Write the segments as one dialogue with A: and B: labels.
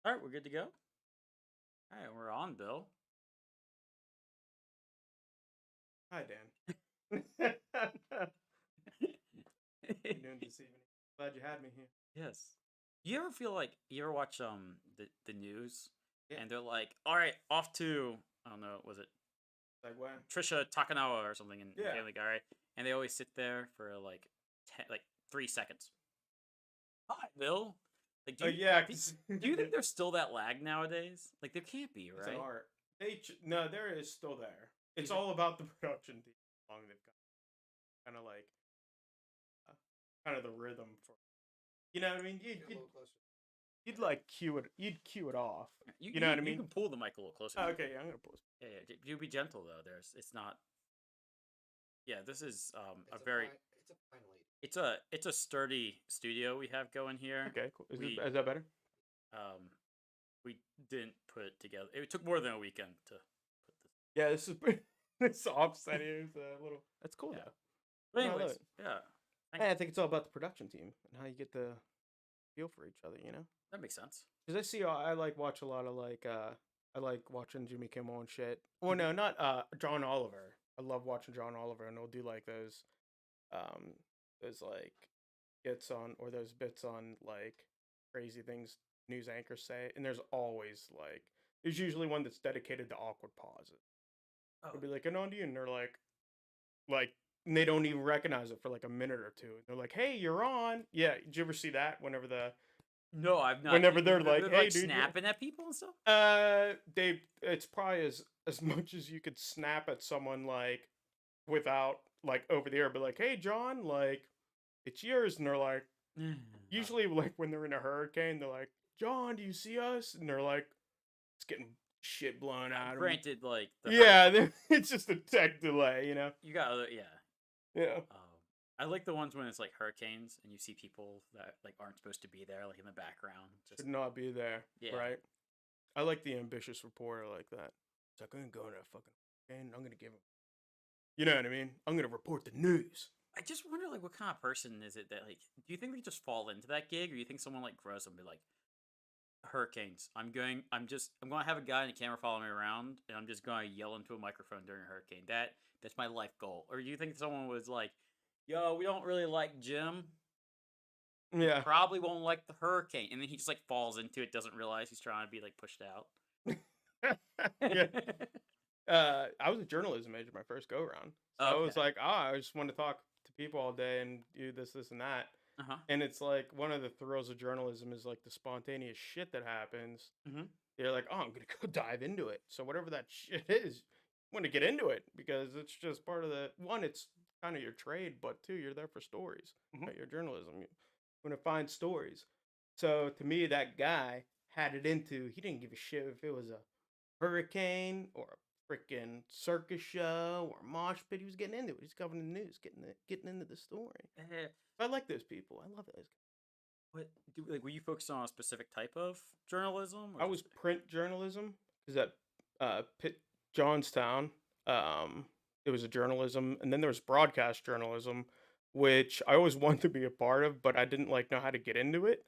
A: All right, we're good to go. All right, we're on, Bill.
B: Hi, Dan. How you doing this evening? Glad you had me here.
A: Yes. You ever feel like you ever watch the news
B: Yeah,
A: and they're like, all right, off to I don't know, was it
B: like when?
A: Trisha Takanawa or something in
B: Yeah.
A: Family Guy, right? And they always sit there for like 3 seconds. Hi, Bill. Like,
B: Yeah,
A: do,
B: 'cause
A: do you think there's still that lag nowadays? Like, there can't be,
B: it's an
A: right?
B: art. No, there is still there.
A: You
B: It's
A: think?
B: all about the production team. How long they've got, kind of like, uh, kind of the rhythm for. You know what I mean? You'd like cue it. You'd cue it off.
A: You
B: You know
A: you
B: what I
A: you
B: mean?
A: can pull the mic a little closer
B: Oh,
A: to you.
B: okay, yeah, I'm gonna pause.
A: Yeah, yeah. You be gentle though. It's not. Yeah, this is a
C: It's a
A: very
C: fine. It's a fine lady.
A: it's a sturdy studio we have going here.
B: Okay, cool.
A: We
B: Is that better?
A: um we didn't put it together. It took more than a weekend to put this.
B: Yeah, this is pretty. This offset here is a little. That's cool
A: Yeah.
B: though.
A: But
B: No, I love
A: anyways,
B: it.
A: yeah.
B: Hey, I think it's all about the production team and how you get the feel for each other. You know.
A: That makes sense.
B: Because I like watch a lot of I like watching Jimmy Kimmel and shit. Well,
A: Mhm.
B: no, not John Oliver. I love watching John Oliver, and he'll do like um those bits on or those bits on like crazy things news anchors say, and there's usually one that's dedicated to awkward pauses.
A: Oh
B: It'll be like, "And on to you," and they're like, and they don't even recognize it for like a minute or two. And they're like, "Hey, you're on." Yeah, did you ever see that?
A: no, I've not.
B: Whenever they're
A: They're
B: like,
A: like
B: "Hey, dude, you're
A: snapping at people and stuff.
B: They it's probably as much as you could snap at someone like without like over the air, but like, hey John, like it's yours, and they're like,
A: Oh.
B: usually like when they're in a hurricane, they're like, John, do you see us? And they're like, it's getting shit blown out of them.
A: Granted, like the
B: Yeah, it's just a tech delay, you know.
A: you got yeah.
B: Yeah,
A: I like the ones when it's like hurricanes and you see people that like aren't supposed to be there, like in the background. Just
B: should not be there,
A: yeah.
B: right? I like the ambitious reporter like that. It's like I'm gonna go in a fucking hurricane. I'm gonna give him. You know what I mean? I'm gonna report the news.
A: I just wonder, like, what kind of person is it that, like, do you think they just fall into that gig, or do you think someone like grows up and be like, hurricanes? I'm going to have a guy in a camera follow me around, and I'm just going to yell into a microphone during a hurricane. That's my life goal. Or do you think someone was like, yo, we don't really like Jim,
B: Yeah.
A: probably won't like the hurricane, and then he just like falls into it, doesn't realize he's trying to be like pushed out.
B: Yeah. I was a journalism major my first go round. So I was
A: Okay.
B: like, I just want to talk to people all day and do this, and that.
A: Uh huh.
B: And it's like one of the thrills of journalism is like the spontaneous shit that happens.
A: Mm-hmm.
B: You're like, I'm gonna go dive into it. So whatever that shit is, you want to get into it because it's just part of the one. It's kind of your trade, but two, you're there for stories.
A: Mm-hmm.
B: Right? Your journalism. You want to find stories. So to me, that guy had it into. He didn't give a shit if it was a hurricane or a freaking circus show or a mosh pit. He was getting into it. He's covering the news, getting into the story. I like those people. I love those guys.
A: Were you focused on a specific type of journalism, or
B: I
A: just
B: was print journalism because at Pitt Johnstown, um, it was a journalism, and then there was broadcast journalism, which I always wanted to be a part of, but I didn't like know how to get into it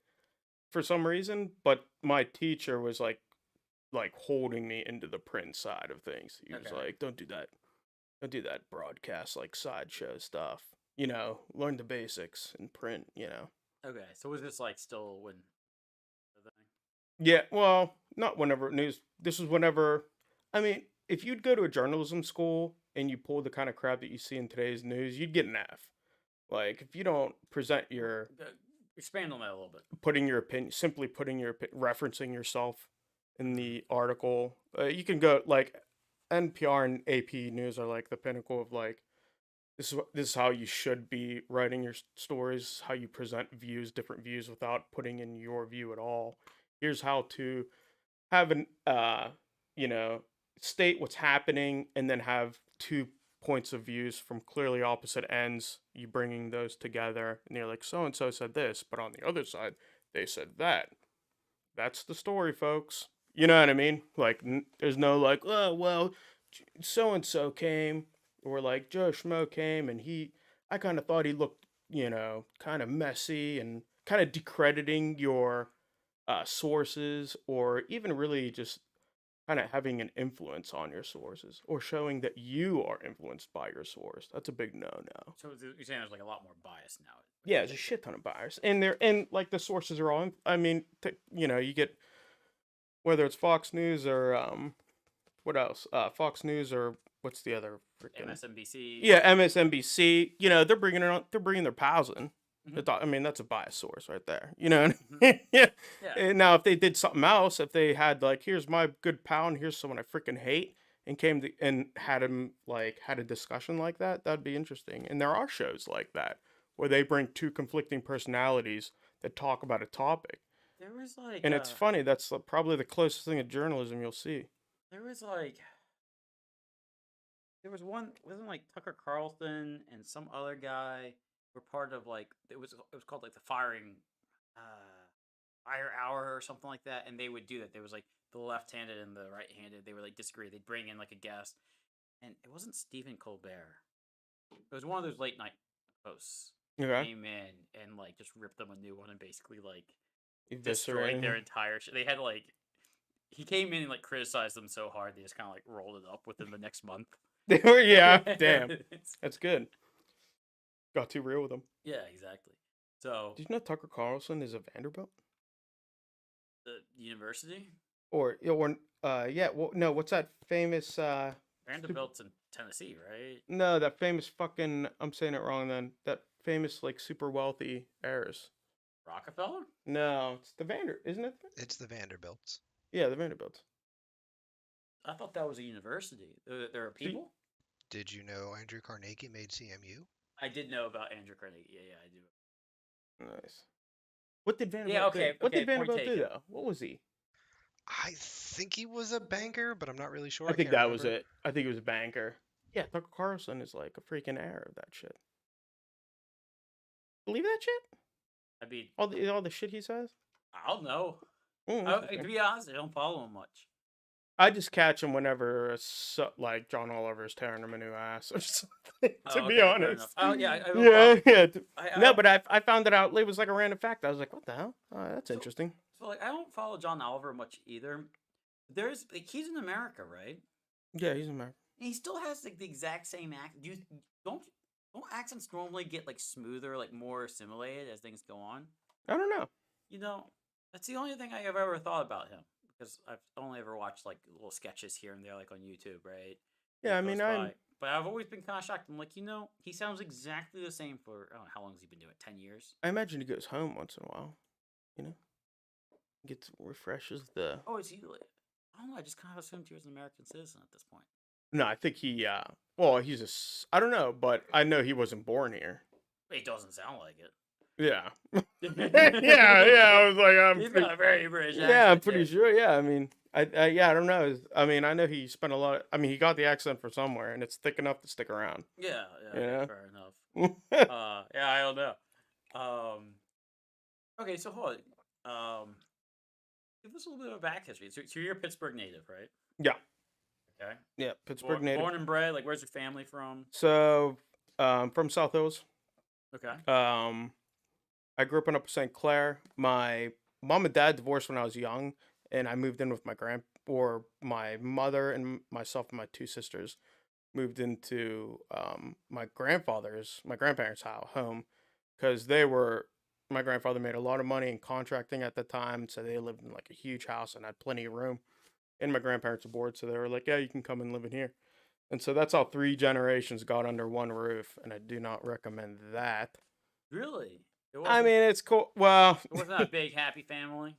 B: for some reason. But my teacher was like holding me into the print side of things. He was
A: okay?
B: like, "Don't do that. Don't do that broadcast like sideshow stuff. You know, learn the basics in print. You know."
A: Okay, so was this like still when the thing?
B: Yeah, well, not whenever news. This was whenever. I mean, if you'd go to a journalism school and you pull the kind of crap that you see in today's news, you'd get an F. Like if you don't present your
A: Expand on that a little bit.
B: putting your opinion, simply putting your referencing yourself in the article, you can go like NPR and AP News are like the pinnacle of like this is how you should be writing your stories, how you present views, different views without putting in your view at all. Here's how to have an you know state what's happening and then have two points of views from clearly opposite ends, you bringing those together, and you're like, so and so said this, but on the other side they said that. That's the story, folks. You know what I mean? Like there's no like, oh well, so and so came, or like Joe Schmo came and I kind of thought he looked, kind of messy and kind of decrediting your sources, or even really just kind of having an influence on your sources, or showing that you are influenced by your source. That's a big no-no.
A: So you're saying there's like a lot more bias now.
B: Yeah, there's a shit ton of bias, and they're and like the sources are all. I mean, you get whether it's Fox News or what else? Fox News, or what's the other freaking?
A: MSNBC.
B: Yeah, MSNBC. They're bringing it on. They're bringing their pals in.
A: Mhm.
B: I mean, that's a bias source right there. You know.
A: Mhm.
B: Yeah.
A: Yeah.
B: And now, if they did something else, if they had like, here's my good pal, and here's someone I freaking hate, and came to and had him like had a discussion like that, that'd be interesting. And there are shows like that where they bring two conflicting personalities that talk about a topic,
A: There was like
B: and it's funny. That's probably the closest thing to journalism you'll see.
A: there was like there was one, wasn't like Tucker Carlson and some other guy were part of like it was called like the uh fire hour or something like that, and they would do that. There was like the left-handed and the right-handed. They would like disagree. They'd bring in like a guest, and it wasn't Stephen Colbert. It was one of those late night hosts.
B: Okay.
A: Came in and like just ripped them a new one and basically like destroyed
B: Eviscerating
A: their
B: him.
A: entire shit. They had like he came in and like criticized them so hard they just kind of like rolled it up within the next month.
B: They were, yeah, damn. That's good. Got too real with them.
A: Yeah, exactly. So
B: Did you know Tucker Carlson is a Vanderbilt?
A: the university,
B: Yeah, well, no, what's that famous
A: Vanderbilt's in Tennessee, right?
B: no, that famous fucking, I'm saying it wrong then. That famous like super wealthy heiress.
A: Rockefeller?
B: No, it's the isn't it?
C: It's the Vanderbilts.
B: Yeah, the Vanderbilts.
A: I thought that was a university. There are
B: See-
A: people.
C: Did you know Andrew Carnegie made CMU?
A: I did know about Andrew Carnegie. Yeah, I do.
B: Nice. What did Vanderbilt do?
A: okay,
B: What did
A: okay, point
B: Vanderbilt do
A: taken.
B: though? What was he?
C: I think he was a banker, but I'm not really sure.
B: I think
C: can't
B: that was
C: remember.
B: it. I think he was a banker. Yeah, Tucker Carlson is like a freaking heir of that shit. Believe that shit?
A: I mean,
B: All the shit he says?
A: I don't know.
B: Okay.
A: To be honest, I don't follow him much.
B: I just catch him whenever like John Oliver's tearing him a new ass or something. To
A: Oh,
B: be
A: okay, fair
B: honest.
A: enough. Oh, yeah, I don't
B: yeah,
A: follow-
B: yeah.
A: I
B: No,
A: don't-
B: but I found it out. It was like a random fact. I was like, what the hell? Oh, that's
A: So-
B: interesting.
A: So like, I don't follow John Oliver much either. There's like, he's in America, right?
B: Yeah, he's American.
A: And he still has like the exact same accent. Don't accents normally get like smoother, like more assimilated as things go on?
B: I don't know.
A: You know, that's the only thing I have ever thought about him, because I've only ever watched like little sketches here and there, like on YouTube, right?
B: Yeah, I
A: Goes
B: mean,
A: by. But I've always been kind of shocked. I'm like, he sounds exactly the same for, I don't know, how long has he been doing it? 10 years?
B: I imagine he goes home once in a while. You know, gets refreshes the.
A: Oh, is he? I don't know. I just kind of assumed he was an American citizen at this point.
B: No, I think he. Well, he's I don't know, but I know he wasn't born here.
A: It doesn't sound like it.
B: Yeah. yeah. I was like,
A: He's got a very British accent.
B: yeah, I'm pretty sure. Yeah, I mean, yeah, I don't know. I mean, I know he spent a lot. I mean, he got the accent from somewhere, and it's thick enough to stick around.
A: Yeah,
B: Yeah.
A: fair enough. Yeah, I don't know. Okay, so hold on. Give us a little bit of a back history. So you're a Pittsburgh native, right?
B: Yeah.
A: Okay.
B: Yeah, Pittsburgh native.
A: Born and bred. Like, where's your family from?
B: So, from South Hills.
A: Okay.
B: I grew up in Upper St. Clair. My mom and dad divorced when I was young, and I moved in with my mother and myself and my two sisters moved into my grandparents' home, because my grandfather made a lot of money in contracting at the time, so they lived in like a huge house and had plenty of room. And my grandparents were bored, so they were like, "Yeah, you can come and live in here." And so that's how 3 generations got under one roof, and I do not recommend that.
A: Really? It
B: I mean, it's cool. Well,
A: it wasn't a big happy family.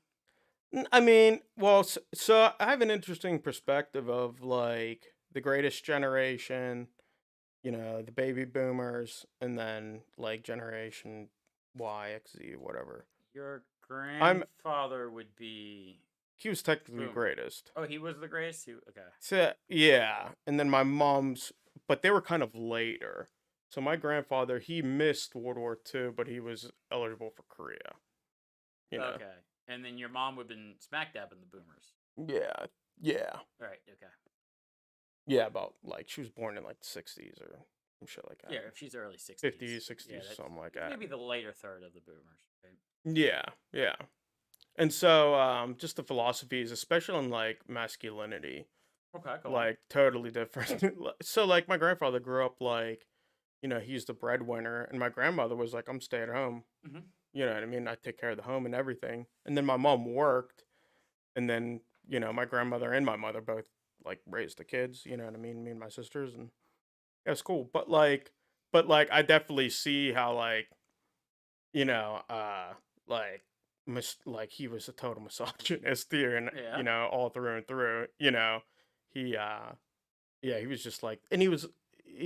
B: I mean, well, so I have an interesting perspective of like the greatest generation, the baby boomers, and then like generation Y, X, Z, whatever.
A: Your grandfather would be.
B: He was technically the
A: Boom.
B: greatest.
A: Oh, he was the greatest. Okay.
B: So yeah, and then my mom's, but they were kind of later. So my grandfather, he missed World War II, but he was eligible for Korea.
A: Okay. And then your mom would have been smack dab in the boomers.
B: Yeah.
A: Right. Okay.
B: Yeah, about like she was born in like the 60s or some shit like that.
A: Yeah, if she's early 60s.
B: 50s, 60s,
A: that's
B: something like that.
A: maybe the later third of the boomers. Right?
B: Yeah. And so just the philosophies, especially on like masculinity,
A: Okay, go on.
B: like totally different. So like my grandfather grew up like, he's the breadwinner, and my grandmother was like, I'm stay at home.
A: Hmm.
B: You know what I mean? I take care of the home and everything. And then my mom worked, and then, my grandmother and my mother both like raised the kids, you know what I mean? Me and my sisters, and yeah, it's cool. But like I definitely see how like, you know, like like he was a total misogynist here, and
A: Yeah.
B: all through and through, he yeah, he was just like, and he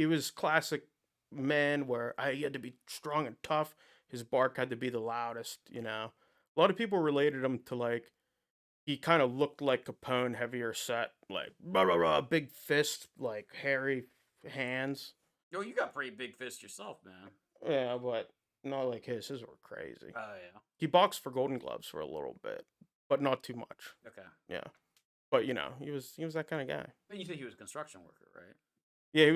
B: was classic man where he had to be strong and tough. His bark had to be the loudest. A lot of people related him to like he kind of looked like Capone, heavier set, like rah, rah, rah, big fist, like hairy hands.
A: Yo, you got pretty big fists yourself, man.
B: Yeah, but not like his. His were crazy.
A: Oh yeah.
B: He boxed for Golden Gloves for a little bit, but not too much.
A: Okay.
B: Yeah, but he was that kind of guy.
A: But you said he was a construction worker, right?
B: Yeah, he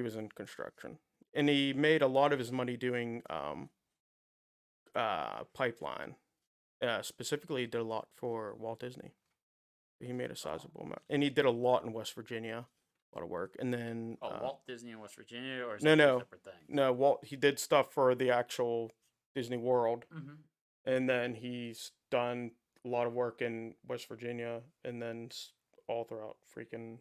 B: was in construction, and he made a lot of his money doing pipeline. Specifically, he did a lot for Walt Disney. He made a
A: Oh.
B: sizable amount, and he did a lot in West Virginia, a lot of work. And then
A: Oh, Walt Disney in West Virginia, or is
B: no,
A: that two
B: no,
A: separate things?
B: no, Walt. He did stuff for the actual Disney World,
A: Mm-hmm.
B: and then he's done a lot of work in West Virginia, and then all throughout freaking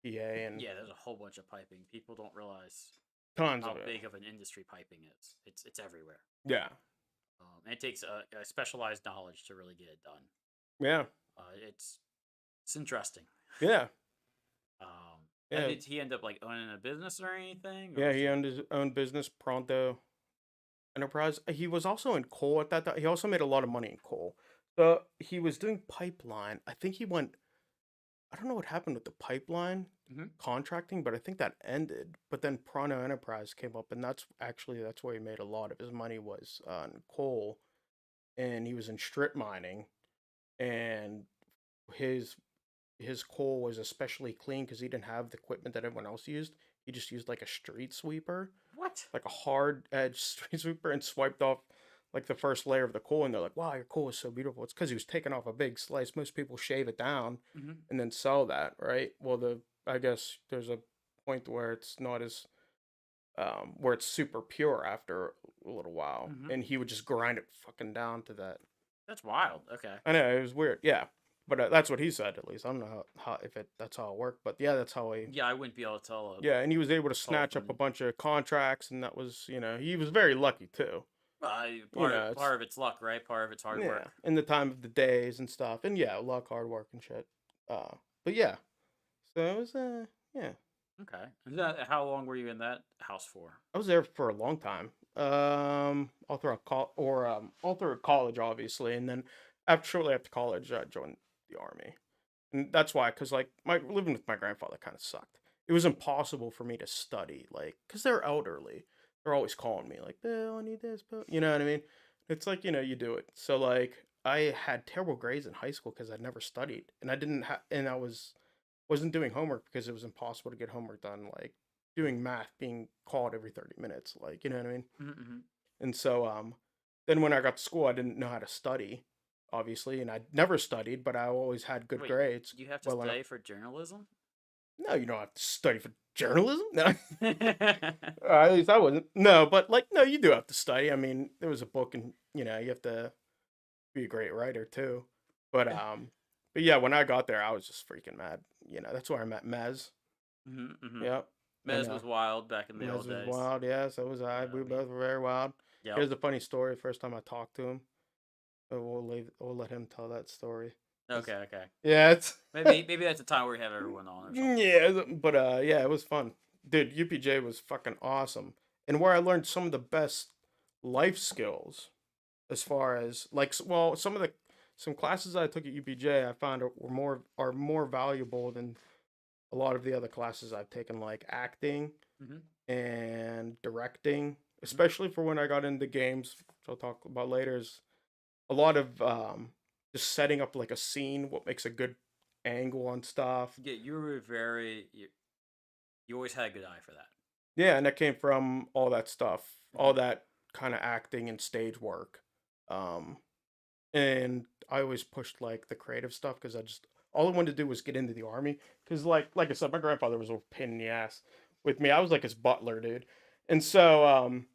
B: PA and
A: Yeah, there's a whole bunch of piping. People don't realize
B: tons
A: how
B: of it.
A: big of an industry piping is. It's everywhere.
B: Yeah,
A: And it takes a specialized knowledge to really get it done.
B: yeah,
A: It's interesting.
B: yeah,
A: And
B: yeah,
A: did he end up like owning a business or anything, or
B: yeah.
A: was
B: He
A: he?
B: owned his own business, Pronto Enterprise. He was also in coal at that time. He also made a lot of money in coal. So he was doing pipeline. I think he went. I don't know what happened with the pipeline
A: Mm-hmm.
B: contracting, but I think that ended. But then Pronto Enterprise came up, and that's where he made a lot of his money was on coal, and he was in strip mining, and his his coal was especially clean because he didn't have the equipment that everyone else used. He just used like a street sweeper,
A: What?
B: like a hard edge street sweeper, and swiped off like the first layer of the coal. And they're like, "Wow, your coal is so beautiful." It's because he was taking off a big slice. Most people shave it down
A: Mm-hmm.
B: and then sell that, right? Well, I guess there's a point where it's not as where it's super pure after a little while,
A: Mm-hmm.
B: and he would just grind it fucking down to that.
A: That's wild. Okay.
B: I know it was weird, yeah, but that's what he said at least. I don't know how if that's how it worked, but yeah, that's how he.
A: Yeah, I wouldn't be able to tell a
B: Yeah, and he was able to
A: tell
B: snatch up a
A: from.
B: bunch of contracts, and that was, he was very lucky too.
A: Part
B: It's
A: of it's luck, right? Part of it's hard
B: yeah,
A: work.
B: in the time of the days and stuff, and yeah, luck, hard work, and shit. But yeah, so it was yeah,
A: Okay. And how long were you in that house for?
B: I was there for a long time. All through college, obviously, and then shortly after college, I joined the army, and that's why, cause like my living with my grandfather kind of sucked. It was impossible for me to study, like, cause they're elderly. They're always calling me like, "Bill, I need this, Bill." You know what I mean? It's like, you do it. So like, I had terrible grades in high school because I never studied, and I didn't have, and I wasn't doing homework because it was impossible to get homework done. Like doing math, being called every 30 minutes, like, you know what I mean?
A: Mm-hmm.
B: And so then when I got to school, I didn't know how to study, obviously, and I never studied, but I always had good
A: Wait,
B: grades.
A: you have to
B: Well enough.
A: study for journalism?
B: No, you don't have to study for journalism. No,
A: Mm-hmm.
B: at least I wasn't. No, but like, no, you do have to study. I mean, there was a book, and you have to be a great writer too. But but yeah, when I got there, I was just freaking mad. That's where I met Mez.
A: Mm-hmm.
B: Yep, and
A: Mez was wild back in the
B: Mez
A: old
B: was
A: days.
B: wild. Yeah, so was I.
A: Yeah,
B: We both were very wild.
A: yep.
B: Here's a funny story. First time I talked to him, but we'll let him tell that story.
A: Okay, okay.
B: Yeah, it's
A: Maybe that's the time where we have everyone on or something.
B: yeah, but yeah, it was fun, dude. UPJ was fucking awesome, and where I learned some of the best life skills, as far as like, well, some classes I took at UPJ I found are more valuable than a lot of the other classes I've taken, like acting
A: Mm-hmm.
B: and directing, especially for when I got into games, which I'll talk about later. Is a lot of just setting up like a scene, what makes a good angle on stuff.
A: Yeah, you were you always had a good eye for that.
B: Yeah, and that came from all that stuff, all that kind of acting and stage work. Um, and I always pushed like the creative stuff because all I wanted to do was get into the army. Because like I said, my grandfather was a pain in the ass with me. I was like his butler, dude, and so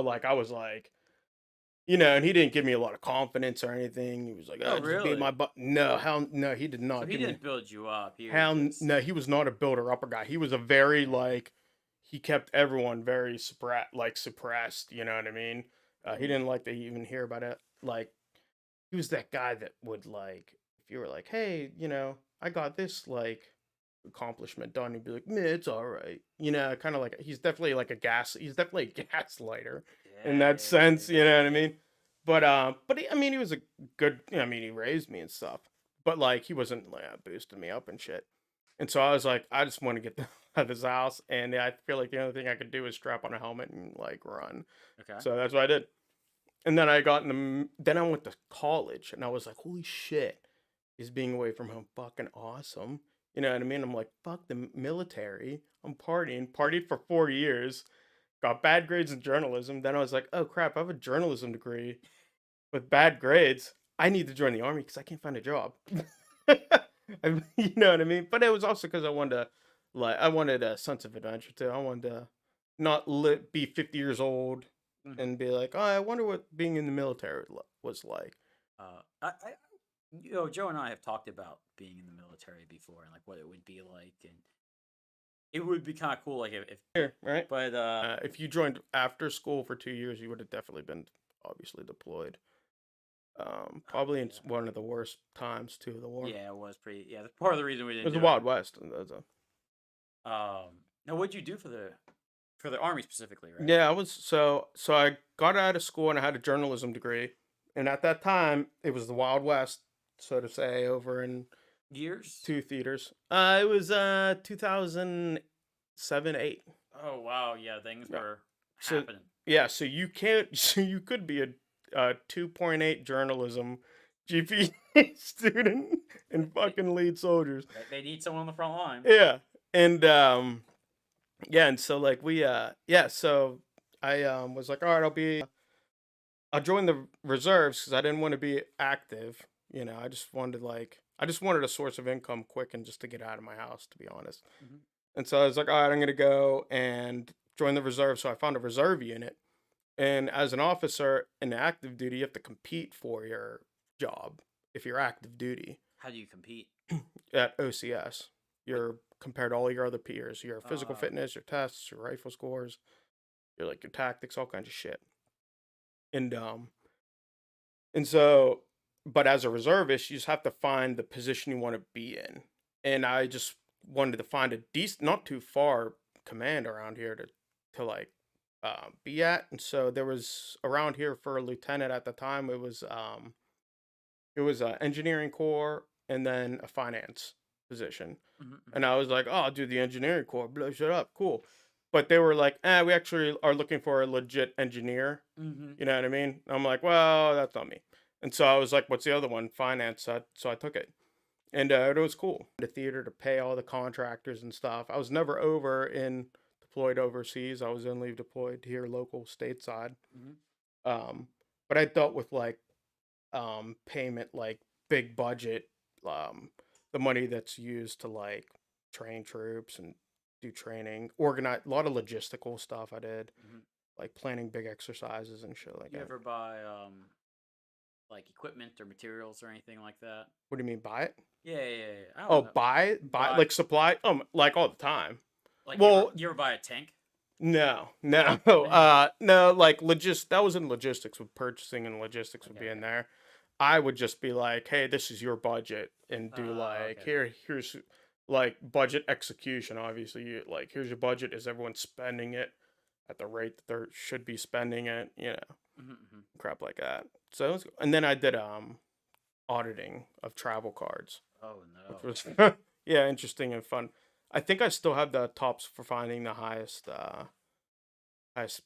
B: like I was like, and he didn't give me a lot of confidence or anything. He was like,
A: Oh,
B: "Oh, just be my
A: really?
B: butt." No, hell no, he did
A: So
B: not
A: he
B: give me.
A: didn't build you up. He was
B: Hell
A: just.
B: no, he was not a builder upper guy. He was a very like he kept everyone very suppressed. You know what I mean? He
A: Mhm.
B: didn't like to even hear about it. Like he was that guy that would like if you were like, hey, I got this like accomplishment done, he'd be like, man, it's all right. Kind of like he's definitely like he's definitely a gaslighter in
A: Yeah,
B: that
A: yeah, yeah,
B: sense, you know what I
A: yeah.
B: mean? But I mean, he was a good, I mean, he raised me and stuff, but like he wasn't like boosting me up and shit. And so I was like, I just want to get out of this house, and I feel like the only thing I could do is strap on a helmet and like run.
A: Okay.
B: So that's what I did. And then I got in then I went to college, and I was like, holy shit, is being away from home fucking awesome? You know what I mean? I'm like, fuck the military. I'm partied for 4 years, got bad grades in journalism. Then I was like, oh crap, I have a journalism degree with bad grades. I need to join the army because I can't find a job. You know what I mean? But it was also because I wanted a sense of adventure too. I wanted to not be 50 years old
A: Mhm.
B: and be like, oh, I wonder what being in the military was like.
A: Joe and I have talked about being in the military before and like what it would be like, and it would be kind of cool, like if
B: Here, right?
A: but
B: If you joined after school for 2 years, you would have definitely been obviously deployed. Probably in
A: yeah,
B: one of the worst times too of the war.
A: yeah, it was pretty. Yeah, that's part of the reason we
B: It
A: didn't
B: was the
A: do it.
B: Wild West. And
A: Now what'd you do for the army specifically, right?
B: Yeah, I was so I got out of school and I had a journalism degree, and at that time it was the Wild West, so to say, over in
A: Years?
B: two theaters. It was 2007, 8.
A: Oh wow, yeah, things
B: Yeah.
A: were
B: So
A: happening.
B: yeah, so you can't so you could be a 2.8 journalism GP student and
A: They,
B: fucking lead soldiers.
A: they need someone on the front line.
B: Yeah. And yeah, and so like yeah, so I was like, all right, I'll join the reserves because I didn't want to be active. I just wanted a source of income quick and just to get out of my house, to be honest.
A: Hmm.
B: And so I was like, all right, I'm gonna go and join the reserve. So I found a reserve unit, and as an officer in active duty, you have to compete for your job if you're active duty
A: How do you compete?
B: at OCS.
A: With
B: You're compared to all your other peers, your physical
A: okay.
B: fitness, your tests, your rifle scores, your tactics, all kinds of shit. And and so but as a reservist, you just have to find the position you want to be in. And I just wanted to find a decent, not too far command around here to like be at. And so there was around here for a lieutenant at the time. It was a engineering corps and then a finance position.
A: Hmm.
B: And
A: Hmm.
B: I was like, oh, I'll do the engineering corps. Blah, shut up, cool. But they were like, we actually are looking for a legit engineer.
A: Hmm.
B: You know what I mean? I'm like, well, that's not me. And so I was like, what's the other one? Finance. So I took it. And it was cool. The theater to pay all the contractors and stuff. I was never deployed overseas. I was only deployed here local stateside.
A: Hmm.
B: Um, but I dealt with like payment, like big budget, um, the money that's used to like train troops and do training, organize a lot of logistical stuff I did,
A: Hmm.
B: like planning big exercises and shit like
A: You
B: that.
A: ever buy like equipment or materials or anything like that?
B: What do you mean buy it?
A: Yeah, yeah, yeah, yeah. I don't
B: Oh,
A: know.
B: buy
A: Buy
B: like supply? Like all the time.
A: like
B: Well,
A: you ever buy a tank?
B: no, no, no. Like that was in logistics with purchasing, and logistics would
A: Okay,
B: be in
A: okay.
B: there. I would just be like, hey, this is your budget, and do like
A: Okay, okay.
B: here's like budget execution. Obviously, here's your budget. Is everyone spending it at the rate that they should be spending it?
A: Hmm. Hmm.
B: Crap like that. So and then I did auditing of travel cards,
A: Oh
B: which
A: no.
B: was yeah, interesting and fun. I think I still have the tops for finding the highest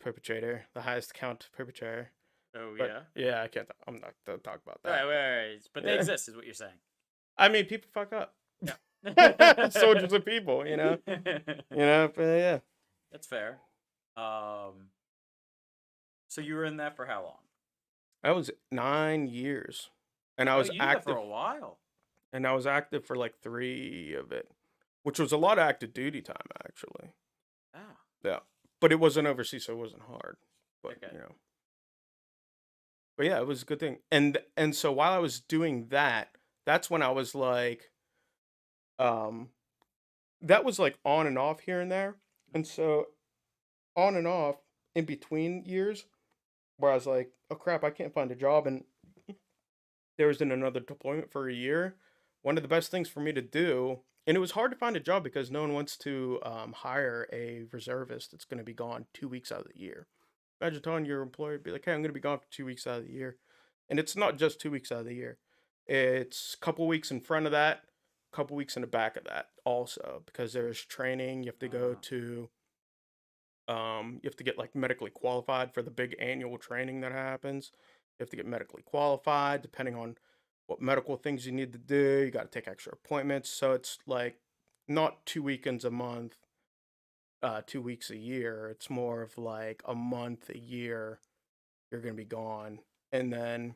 B: perpetrator, the highest count perpetrator.
A: Oh
B: But
A: yeah.
B: yeah, I can't. I'm not gonna talk about
A: All right,
B: that.
A: wait. But they
B: Yeah,
A: exist, is what you're saying.
B: I mean, people fuck up.
A: Yeah.
B: Soldiers are people, But yeah,
A: That's fair. So you were in that for how long?
B: That was 9 years, and I
A: Oh,
B: was
A: you did that for
B: active
A: a while.
B: and I was active for like 3 of it, which was a lot of active duty time actually.
A: Ah,
B: Yeah, but it wasn't overseas, so it wasn't hard. But
A: okay.
B: but yeah, it was a good thing. And so while I was doing that, that's when I was like, um, that was like on and off here and there, and so on and off in between years where I was like, oh crap, I can't find a job, and there was in another deployment for a year. One of the best things for me to do, and it was hard to find a job because no one wants to hire a reservist that's going to be gone 2 weeks out of the year. Imagine telling your employer, be like, hey, I'm going to be gone for 2 weeks out of the year. And it's not just 2 weeks out of the year, it's a couple weeks in front of that, a couple weeks in the back of that also, because there's training. You have to go
A: Uh,
B: to, you have to get like medically qualified for the big annual training that happens. You have to get medically qualified depending on what medical things you need to do. You got to take extra appointments. So it's like not 2 weekends a month, 2 weeks a year. It's more of like a month a year you're going to be gone. And then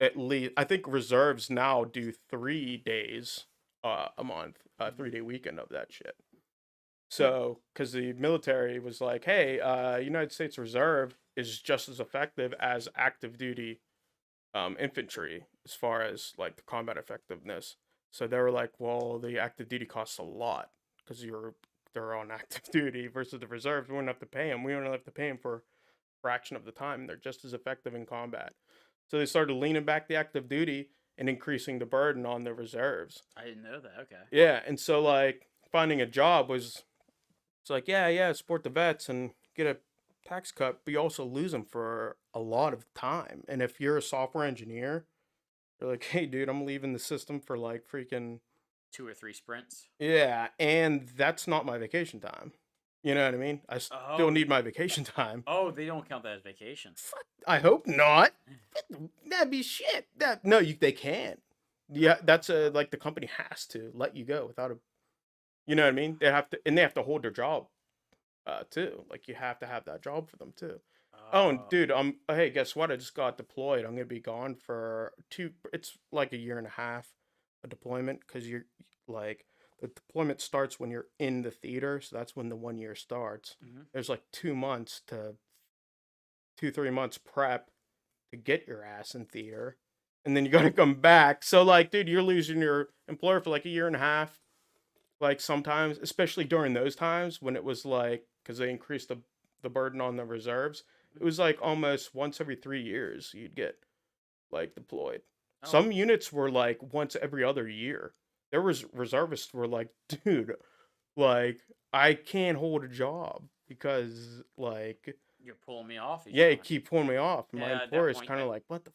B: at least, I think reserves now do 3 days a month, a
A: mhm.
B: 3 day weekend of that shit. So, because the military was like, hey, United States Reserve is just as effective as active duty infantry as far as like the combat effectiveness. So they were like, well, the active duty costs a lot because they're on active duty versus the reserves. We don't have to pay them. We don't have to pay them for a fraction of the time. They're just as effective in combat. So they started leaning back the active duty and increasing the burden on the reserves.
A: I didn't know that. Okay.
B: Yeah, and so like finding a job was it's like, yeah, yeah, support the vets and get a tax cut, but you also lose them for a lot of time. And if you're a software engineer, you're like, hey, dude, I'm leaving the system for like freaking,
A: 2 or 3 sprints.
B: yeah, and that's not my vacation time. You know what I mean? I still
A: Oh,
B: need my vacation time.
A: oh, they don't count that as vacation.
B: Fuck, I hope not. That'd be shit. That no, they can't. Yeah, that's a like the company has to let you go without a. You know what I mean? They have to, and they have to hold their job too. Like you have to have that job for them too. Oh, and
A: Oh,
B: dude, hey, guess what? I just got deployed. I'm gonna be gone for two. It's like a year and a half, a deployment, because you're like the deployment starts when you're in the theater, so that's when the 1 year starts.
A: hmm.
B: There's like 2 months to 2 3 months prep to get your ass in theater, and then you gotta come back. So like, dude, you're losing your employer for like a year and a half. Like sometimes, especially during those times when it was like, because they increased the burden on the reserves, it was like almost once every 3 years you'd get like deployed.
A: Oh,
B: Some units were like once every other year. There was reservists were like, dude, like I can't hold a job because like
A: you're pulling me off each
B: yeah, you
A: time.
B: keep pulling me off. And my
A: Yeah,
B: employer is kind of like, what the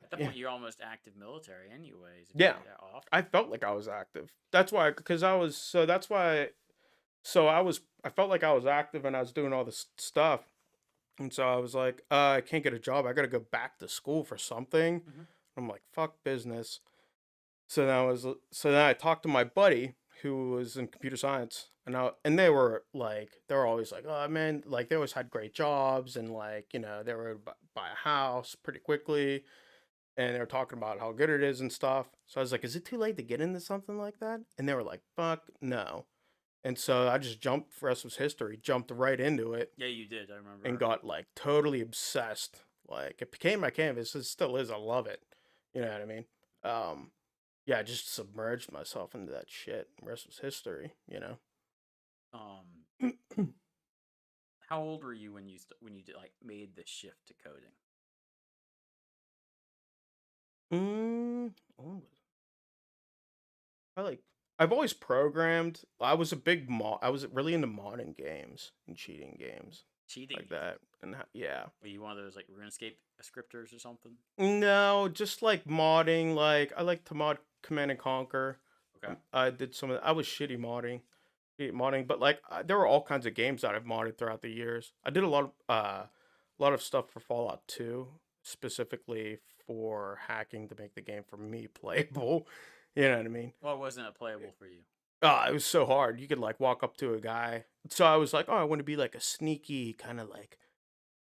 A: at that
B: yeah.
A: point, you're almost active military, anyways. If you
B: Yeah.
A: do that often.
B: I felt like I was active. That's why, because I was so that's why so I felt like I was active and I was doing all this stuff. And so I was like, I can't get a job. I got to go back to school for something.
A: Hmm.
B: I'm like, fuck business. So then I talked to my buddy who was in computer science, and they were like, they were always like, oh man, like they always had great jobs, and like they were buy a house pretty quickly, and they were talking about how good it is and stuff. So I was like, is it too late to get into something like that? And they were like, fuck no. And so I just jumped, the rest was history, jumped right into it
A: Yeah, you did. I
B: and
A: remember.
B: got like totally obsessed. Like it became my canvas. It still is. I love it. You know what I mean? Um, yeah, I just submerged myself into that shit. The rest was history.
A: Um, how old were you when you did, like made the shift to coding?
B: Oh, I like. I've always programmed. I was a big mod. I was really into modding games and cheating games
A: Cheating
B: like
A: games.
B: that. And yeah,
A: Were you one of those like RuneScape scripters or something?
B: no, just like modding. Like I like to mod Command and Conquer.
A: Okay.
B: I did some of. I was shitty modding, but like there were all kinds of games that I've modded throughout the years. I did a lot of stuff for Fallout 2, specifically for hacking to make the game for me playable. You know what I mean?
A: Well, wasn't it playable for you?
B: It was so hard. You could like walk up to a guy. So I was like, oh, I want to be like a sneaky kind of like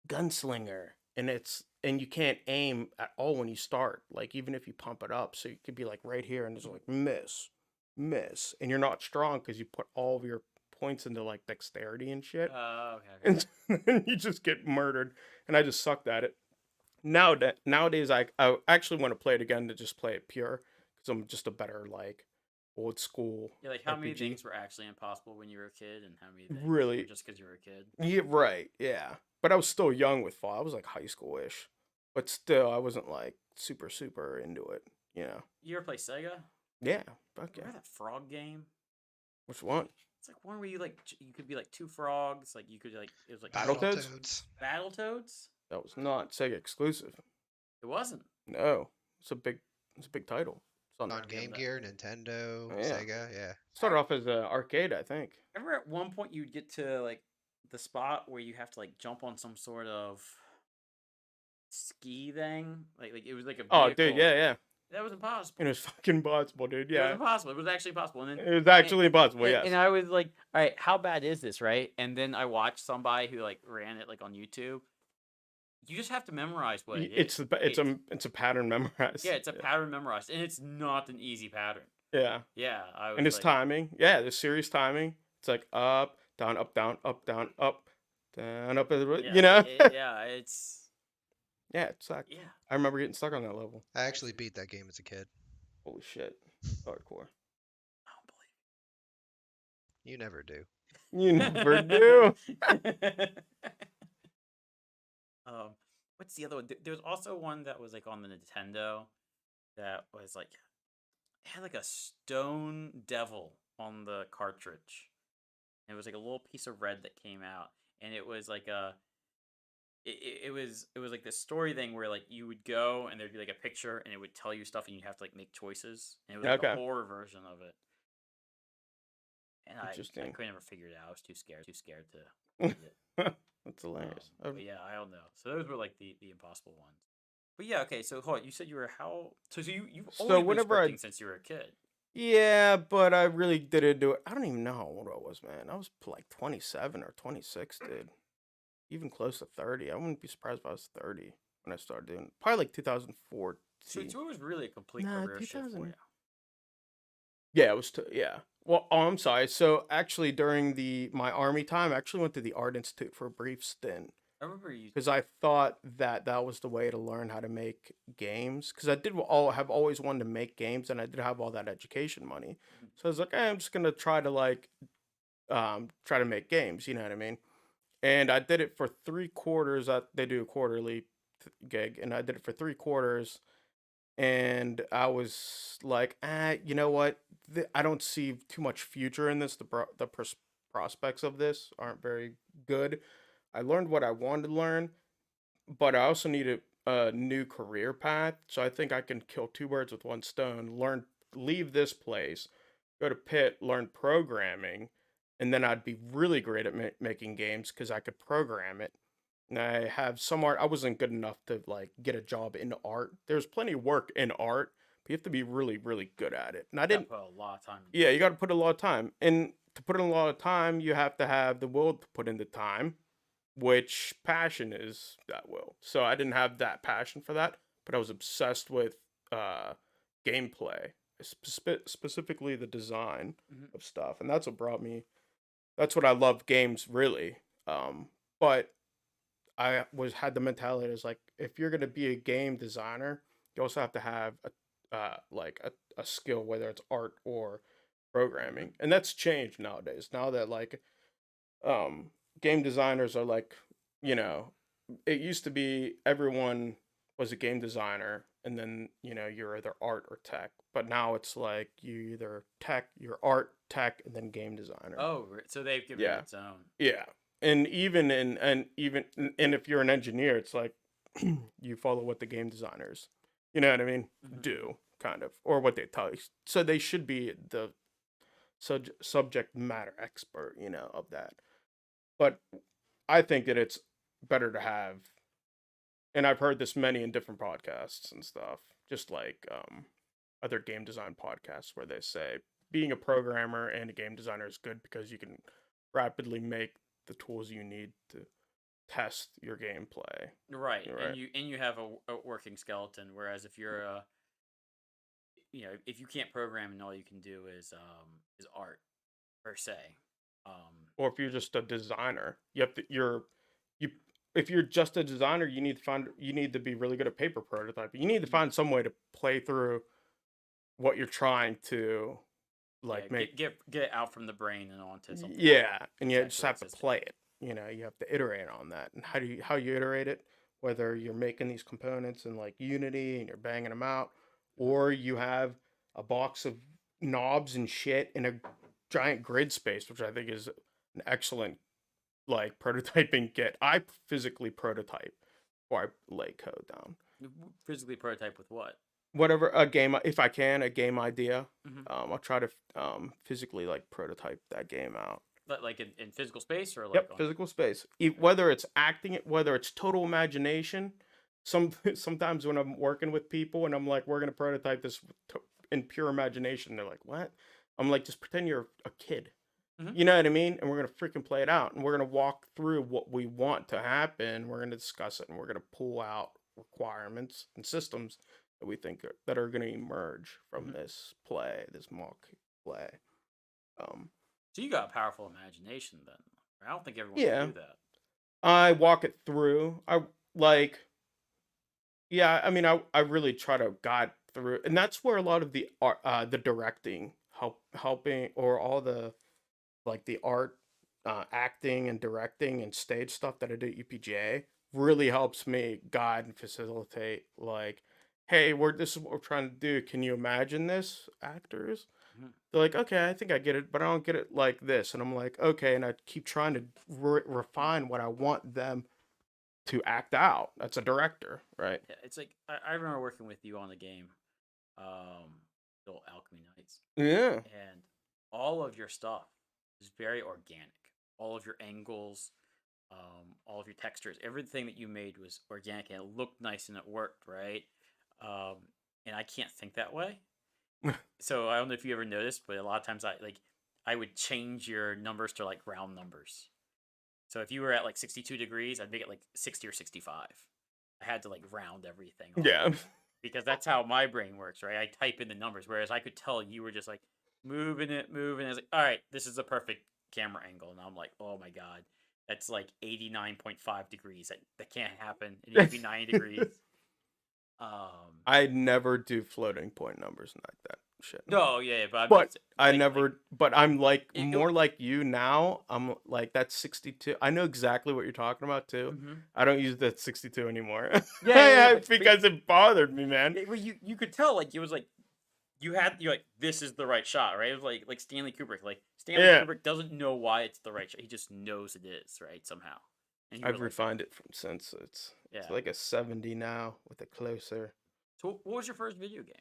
B: gunslinger, and it's and you can't aim at all when you start. Like even if you pump it up, so you could be like right here and just like miss, and you're not strong because you put all of your points into like dexterity and shit,
A: Okay.
B: and then you just get murdered. And I just sucked at it. Nowadays, I actually want to play it again to just play it pure because I'm just a better like old school
A: Yeah, like how many
B: RPG.
A: things were actually impossible when you were a kid, and how many things
B: Really?
A: were just because you were a kid?
B: Yeah, right. Yeah, but I was still young with fall. I was like high school-ish, but still, I wasn't like super into it. You know?
A: You ever play Sega?
B: Yeah. Fuck yeah.
A: Remember that frog game?
B: Which one?
A: It's like one where you like you could be like two frogs, like you could like it was like
B: Battletoads?
C: Battletoads.
A: Battletoads.
B: That was not Sega exclusive.
A: It wasn't.
B: No, it's a big title. It's on
C: On
B: there.
C: Game Gear, Nintendo,
B: Yeah.
C: Sega, yeah.
B: Started off as an arcade, I think.
A: Remember at one point you'd get to like the spot where you have to like jump on some sort of ski thing, like it was like a
B: Oh, dude,
A: vehicle.
B: yeah.
A: That was impossible.
B: It was fucking possible, dude.
A: It was
B: Yeah,
A: impossible. It was actually possible. And then
B: it was actually impossible.
A: and,
B: Yes.
A: and I was like, all right, how bad is this, right? And then I watched somebody who like ran it like on YouTube. You just have to memorize what it
B: It's
A: is.
B: it's a pattern memorized.
A: Yeah, it's a pattern memorized, and it's not an easy pattern.
B: Yeah,
A: Yeah, I was
B: and it's
A: like,
B: timing. Yeah, the serious timing. It's like up, down, up, down, up, down, up, down, up.
A: yeah,
B: You know.
A: yeah, it's
B: Yeah, it sucked.
A: yeah.
B: I remember getting stuck on that level.
C: I actually beat that game as a kid.
B: Holy shit, hardcore.
A: I don't believe
C: You never do.
B: You never do.
A: What's the other one? There was also one that was like on the Nintendo that was like it had like a stone devil on the cartridge. And it was like a little piece of red that came out, and it was like it was like this story thing where like you would go and there'd be like a picture and it would tell you stuff and you'd have to like make choices. And it was like a
B: Okay.
A: horror version of it. And I
B: Interesting.
A: couldn't ever figure it out. I was too scared to read it.
B: That's hilarious.
A: But yeah, I don't know. So those were like the impossible ones. But yeah, okay. So hold on, you said you were how? So you've
B: So
A: always been
B: whenever I-
A: scripting since you were a kid.
B: Yeah, but I really didn't do it. I don't even know how old I was, man. I was like 27 or 26, dude. Even close to 30. I wouldn't be surprised if I was 30 when I started doing it. Probably like 2014.
A: So it was really a complete
B: Nah,
A: career shift for
B: 2000.
A: you.
B: Yeah, it was. Yeah. Well, oh, I'm sorry. So actually, during my army time, I actually went to the Art Institute for a brief stint
A: I remember you.
B: because I thought that was the way to learn how to make games. Because I have always wanted to make games, and I did have all that education money. So I was like, I'm just gonna try to try to make games. You know what I mean? And I did it for 3 quarters. They do a quarterly gig, and I did it for 3 quarters. And I was like, you know what? I don't see too much future in this. The prospects of this aren't very good. I learned what I wanted to learn, but I also needed a new career path. So I think I can kill two birds with one stone. Leave this place, go to Pitt, learn programming, and then I'd be really great at making games because I could program it. And I have some art. I wasn't good enough to like get a job in art. There's plenty of work in art, but you have to be really, really good at it. And I
A: Gotta
B: didn't.
A: put a lot of time.
B: Yeah, you got to put a lot of time. And to put in a lot of time, you have to have the will to put in the time, which passion is that will. So I didn't have that passion for that, but I was obsessed with gameplay, specifically the design
A: Mhm.
B: of stuff, and that's what brought me. That's what I love games really. But I had the mentality as like if you're gonna be a game designer, you also have to have a skill, whether it's art or programming, and that's changed nowadays. Now that game designers are like, you know, it used to be everyone was a game designer, and then you're either art or tech. But now it's like you're art, tech, and then game designer.
A: Oh, so they've given
B: Yeah.
A: it its own.
B: Yeah. And even if you're an engineer, it's like you follow what the game designers, you know what I mean,
A: Mhm.
B: do kind of, or what they tell you. So they should be the subject matter expert, of that. But I think that it's better to have, and I've heard this many in different podcasts and stuff, just like other game design podcasts where they say being a programmer and a game designer is good because you can rapidly make the tools you need to test your gameplay.
A: Right,
B: You're
A: and
B: right.
A: you have a working skeleton. Whereas if you're if you can't program and all you can do is art per se. Um,
B: Or if you're just a designer, you have to you if you're just a designer, you need to be really good at paper prototyping. You need to
A: mhm,
B: find some way to play through what you're trying to
A: yeah,
B: like make.
A: get it out from the brain and onto something that
B: Yeah, and you
A: is
B: just
A: actually
B: have to
A: existing.
B: play it. You have to iterate on that. And how you iterate it? Whether you're making these components in like Unity and you're banging them out,
A: Mhm.
B: or you have a box of knobs and shit in a giant grid space, which I think is an excellent like prototyping kit. I physically prototype or I lay code down.
A: Physically prototype with what?
B: Whatever a game, if I can, a game idea,
A: Hmm.
B: I'll try to physically like prototype that game out.
A: Like in physical space or like
B: Yep,
A: on.
B: physical space.
A: Okay.
B: Whether it's acting it, whether it's total imagination. Sometimes when I'm working with people and I'm like, we're gonna prototype this in pure imagination, they're like, what? I'm like, just pretend you're a kid.
A: Hmm.
B: You know what I mean? And we're gonna freaking play it out, and we're gonna walk through what we want to happen. We're gonna discuss it, and we're gonna pull out requirements and systems that we think that are gonna emerge from
A: Hmm.
B: this play, this mock play. Um,
A: So you got a powerful imagination then. I don't think everyone can
B: yeah,
A: do that.
B: I walk it through. I like, yeah. I mean, I really try to guide through, and that's where a lot of the art, the directing, helping, or all the like the art, acting and directing and stage stuff that I do at UPGA really helps me guide and facilitate. Like, hey, this is what we're trying to do. Can you imagine this, actors?
A: Mhm.
B: They're like, okay, I think I get it, but I don't get it like this. And I'm like, okay, and I keep trying to refine what I want them to act out. That's a director, right?
A: Yeah, it's like I remember working with you on the game, little Alchemy Nights,
B: Yeah,
A: and all of your stuff is very organic. All of your angles, all of your textures, everything that you made was organic and it looked nice and it worked, right? Um, and I can't think that way. So I don't know if you ever noticed, but a lot of times I would change your numbers to like round numbers. So if you were at like 62 degrees, I'd make it like 60 or 65. I had to like round everything off
B: yeah.
A: because that's how my brain works, right? I type in the numbers, whereas I could tell you were just like moving it, moving. I was like, all right, this is a perfect camera angle, and I'm like, oh my god, that's like 89.5 degrees. That can't happen. It needs to be 90 degrees.
B: I never do floating point numbers like that shit.
A: No, yeah, but I'm
B: But
A: just
B: I
A: like
B: never. But I'm like
A: it.
B: more like you now. I'm like that's 62. I know exactly what you're talking about too.
A: Mhm.
B: I don't use that 62 anymore.
A: Yeah, yeah, yeah,
B: Yeah,
A: but
B: because it bothered me, man.
A: well, you could tell like it was like you're like this is the right shot, right? It was like Stanley Kubrick. Like Stanley
B: Yeah,
A: Kubrick doesn't know why it's the right shot. He just knows it is, right? Somehow. And you were
B: I've
A: like,
B: refined it from since it's
A: yeah.
B: like a 70 now with a closer.
A: So what was your first video game?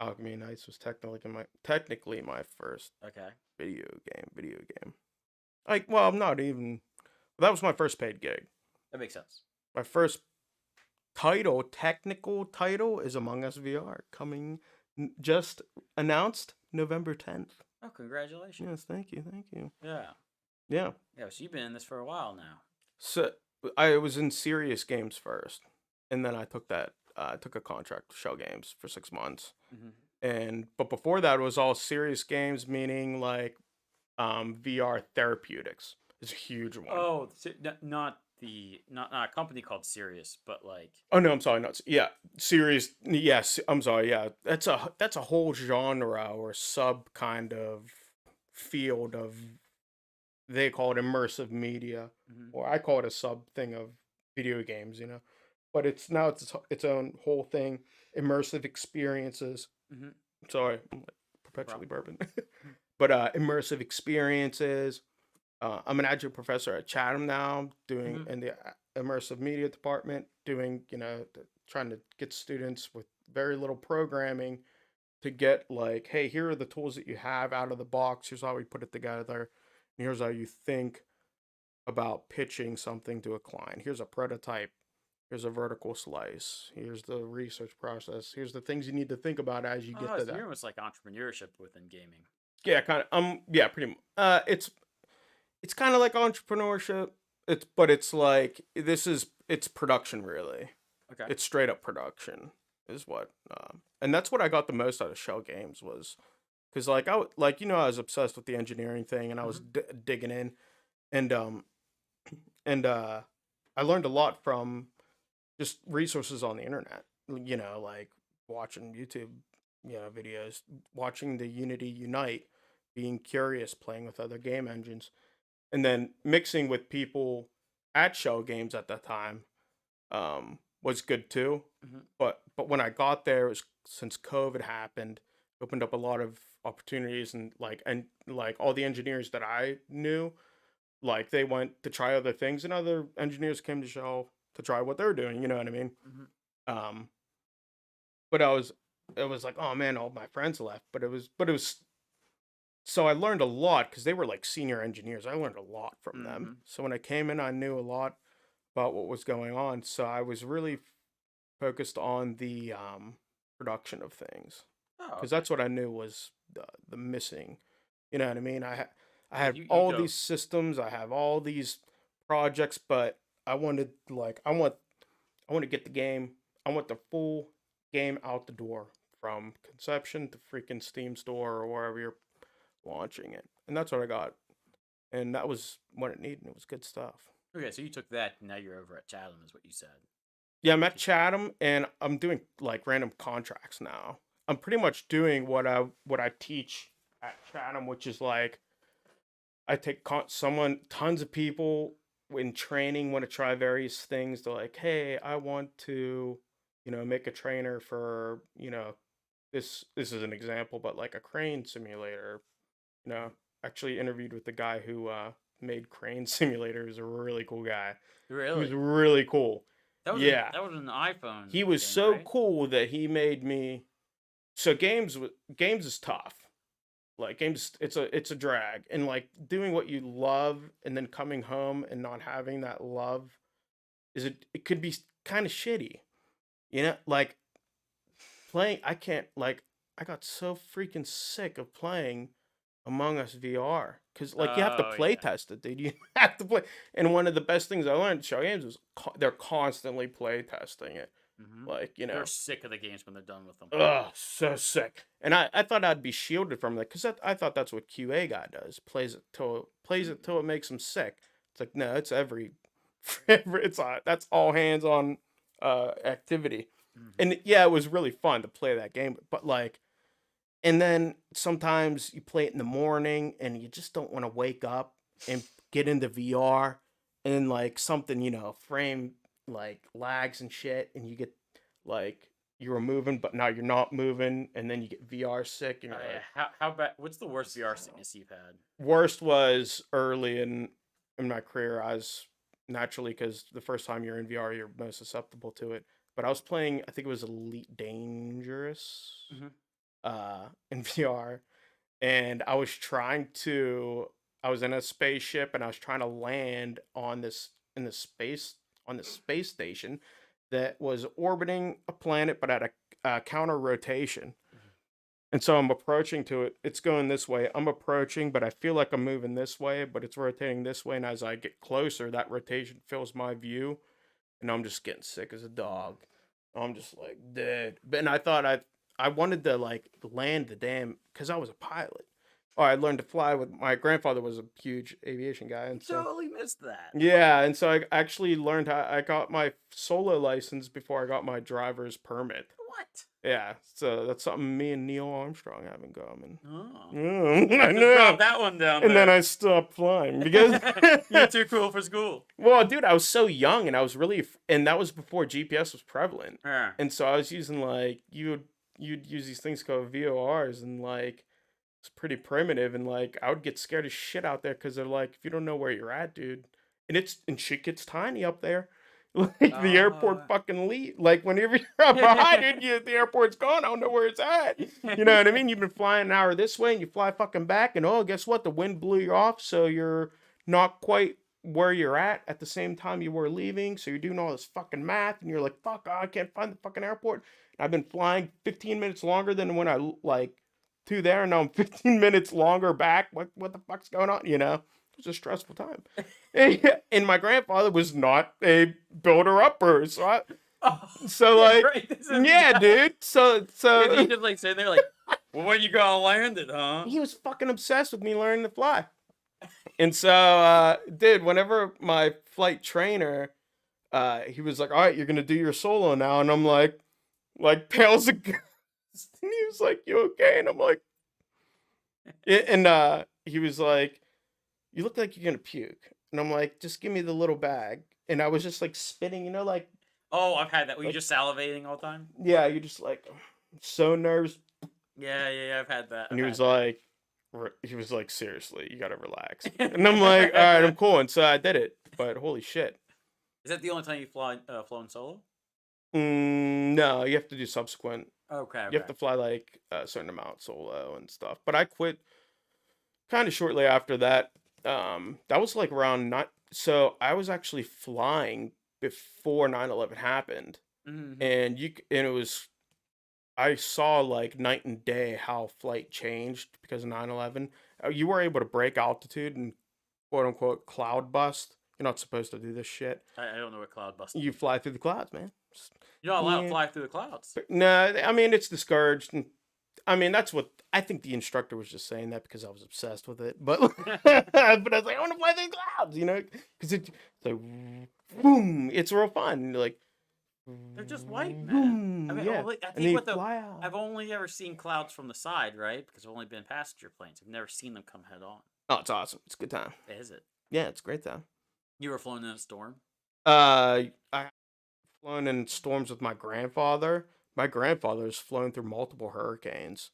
B: Alchemy Nights was technically my first
A: Okay.
B: video game. Like, well, I'm not even. That was my first paid gig.
A: That makes sense.
B: My first technical title is Among Us VR coming just announced November 10th.
A: Oh, congratulations.
B: Yes, thank you, thank you.
A: Yeah.
B: Yeah.
A: Yeah, so you've been in this for a while now.
B: So I was in Serious Games first, and then I took a contract with Shell Games for 6 months.
A: Hmm.
B: But before that it was all Serious Games, meaning like VR therapeutics is a huge one.
A: Oh, not not a company called Sirius, but like
B: Oh no, I'm sorry, not yeah, serious. Yes, I'm sorry. Yeah, that's a whole genre or sub kind of field of they call it immersive media,
A: mhm,
B: or I call it a sub thing of video games. But it's now its own whole thing. Immersive experiences.
A: mhm,
B: Sorry, I'm like
A: no
B: perpetually
A: problem.
B: burping.
A: Mhm.
B: But immersive experiences. I'm an adjunct professor at Chatham now, doing
A: Mhm.
B: in the immersive media department, doing trying to get students with very little programming to get like, hey, here are the tools that you have out of the box. Here's how we put it together. And here's how you think about pitching something to a client. Here's a prototype. Here's a vertical slice. Here's the research process. Here's the things you need to think about as you get
A: Oh,
B: to
A: so
B: that.
A: you're almost like entrepreneurship within gaming.
B: Yeah, kind of. Yeah, pretty. It's kind of like entrepreneurship. it's like it's production really.
A: Okay.
B: It's straight up production is what, and that's what I got the most out of Shell Games was because like I was obsessed with the engineering thing and I was
A: Mhm.
B: digging in and and I learned a lot from just resources on the internet. Like watching YouTube, videos, watching the Unity Unite, being curious, playing with other game engines, and then mixing with people at Shell Games at that time was good too.
A: Mhm.
B: But when I got there, it was since COVID happened, opened up a lot of opportunities and all the engineers that I knew, like they went to try other things, and other engineers came to Shell to try what they're doing. You know what I mean?
A: Mhm.
B: Um, but it was like, oh man, all my friends left, but it was so I learned a lot because they were like senior engineers. I learned a lot from them.
A: Mhm.
B: So when I came in, I knew a lot about what was going on. So I was really focused on the production of things
A: Oh,
B: because
A: okay.
B: that's what I knew was the missing. You know what I mean? I
A: Yeah,
B: had
A: you
B: all
A: dove.
B: these systems, I have all these projects, but I want to get the game. I want the full game out the door from conception to freaking Steam store or wherever you're launching it. And that's what I got. And that was what it needed. It was good stuff.
A: Okay, so you took that, and now you're over at Chatham, is what you said.
B: Yeah, I'm at Chatham and I'm doing like random contracts now. I'm pretty much doing what I teach at Chatham, which is like I take tons of people in training want to try various things. They're like, hey, I want to, make a trainer for, this is an example, but like a crane simulator. You know, actually interviewed with the guy who made Crane Simulator. He was a really cool guy. He was
A: Really?
B: really cool. Yeah,
A: That was an iPhone
B: he was
A: game,
B: so
A: right?
B: cool that he made me. So games is tough. Like games, it's a drag, and like doing what you love and then coming home and not having that love it could be kind of shitty. Like playing. I can't like. I got so freaking sick of playing Among Us VR because like you have to
A: Oh
B: play
A: yeah.
B: test it, dude. You have to play. And one of the best things I learned at Show Games was they're constantly play testing it.
A: Mhm.
B: Like
A: They're sick of the games when they're done with them.
B: so sick. And I thought I'd be shielded from that because I thought that's what QA guy does. Plays it
A: Mm.
B: till it makes him sick. It's like no, it's that's all hands on activity.
A: Mhm.
B: And yeah, it was really fun to play that game, but like and then sometimes you play it in the morning and you just don't want to wake up and get into VR and like something, frame like lags and shit and you get like you were moving but now you're not moving and then you get VR sick and
A: Oh
B: you're
A: yeah.
B: like
A: How bad? What's the worst VR sickness you've had?
B: worst was early in my career. I was naturally because the first time you're in VR you're most susceptible to it. But I was playing I think it was Elite Dangerous
A: Mhm.
B: in VR and I was in a spaceship and I was trying to land on this space station that was orbiting a planet but at a counter rotation.
A: Mhm.
B: And so I'm approaching to it. It's going this way. I'm approaching, but I feel like I'm moving this way, but it's rotating this way. And as I get closer, that rotation fills my view, and I'm just getting sick as a dog. I'm just like dead. But and I thought I wanted to like land the damn because I was a pilot. Oh, I learned to fly with my grandfather was a huge aviation guy,
A: You
B: and so
A: totally missed that.
B: yeah, and so I actually learned how I got my solo license before I got my driver's permit.
A: What?
B: Yeah, so that's something me and Neil Armstrong have in common.
A: Oh.
B: I
A: Just drop
B: know.
A: that one down
B: And then
A: there.
B: I stopped flying because
A: You're too cool for school.
B: well, dude, I was so young and I was really and that was before GPS was prevalent.
A: Yeah.
B: And so I was using like you'd use these things called VORs and like it's pretty primitive and like I would get scared as shit out there because they're like if you don't know where you're at, dude, and shit gets tiny up there. Like the airport fucking like whenever you're up behind it, the airport's gone. I don't know where it's at. You know what I mean? You've been flying an hour this way and you fly fucking back, and oh, guess what? The wind blew you off, so you're not quite where you're at the same time you were leaving. So you're doing all this fucking math, and you're like, fuck, I can't find the fucking airport. And I've been flying 15 minutes longer than when I like to there, and now I'm 15 minutes longer back. What the fuck's going on? It was a stressful time. And my grandfather was not a builder upper,
A: Oh,
B: so
A: yeah,
B: like,
A: right. This is
B: yeah,
A: nuts.
B: dude.
A: If you just like sitting there like, well, when you gonna land it, huh?
B: he was fucking obsessed with me learning to fly. And so, dude, whenever my flight trainer, he was like, "All right, you're gonna do your solo now," and I'm like pales of ghost. And he was like, "You okay?" And I'm like, and he was like, "You look like you're gonna puke," and I'm like, "Just give me the little bag." And I was just like spitting,
A: Oh, I've had that. Were you
B: like
A: just salivating all the time?
B: yeah, you're just like so nervous.
A: Yeah, I've had that.
B: And
A: I've had that.
B: he was like, seriously, you gotta relax. And I'm like, all right, I'm cool. And so I did it. But holy shit.
A: Is that the only time you flown solo?
B: No, you have to do subsequent.
A: Okay,
B: You have
A: okay.
B: to fly like a certain amount solo and stuff. But I quit kind of shortly after that. That was like around not. So I was actually flying before 9/11 happened,
A: Mm-hmm.
B: and and it was I saw like night and day how flight changed because of 9/11. You were able to break altitude and quote unquote cloud bust. You're not supposed to do this shit.
A: I don't know what cloud busting
B: You
A: is.
B: fly through the clouds, man.
A: You're not allowed to
B: Yeah.
A: fly through the clouds.
B: No, I mean it's discouraged, and I mean that's what I think the instructor was just saying that because I was obsessed with it. But but I was like, I want to fly through the clouds, because it's like boom, it's real fun. Like
A: They're just white, man. I
B: boom,
A: mean,
B: yeah,
A: I
B: and
A: think
B: then you
A: what the
B: fly out.
A: I've only ever seen clouds from the side, right? Because I've only been passenger planes. I've never seen them come head on.
B: Oh, it's awesome. It's a good time.
A: Is it?
B: Yeah, it's a great time.
A: You were flown in a storm?
B: I flown in storms with my grandfather. My grandfather's flown through multiple hurricanes.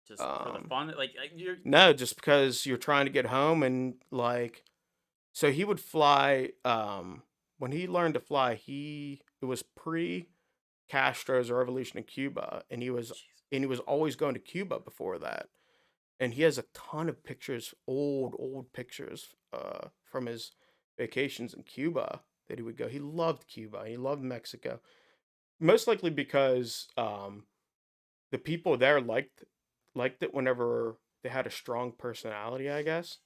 A: Just for the
B: Um,
A: fun? Like, you're.
B: no, just because you're trying to get home and like, so he would fly. When he learned to fly, it was pre Castro's revolution in Cuba,
A: Jeez.
B: and he was always going to Cuba before that. And he has a ton of pictures, old pictures, from his vacations in Cuba that he would go. He loved Cuba. He loved Mexico. Most likely because the people there liked it whenever they had a strong personality, I guess.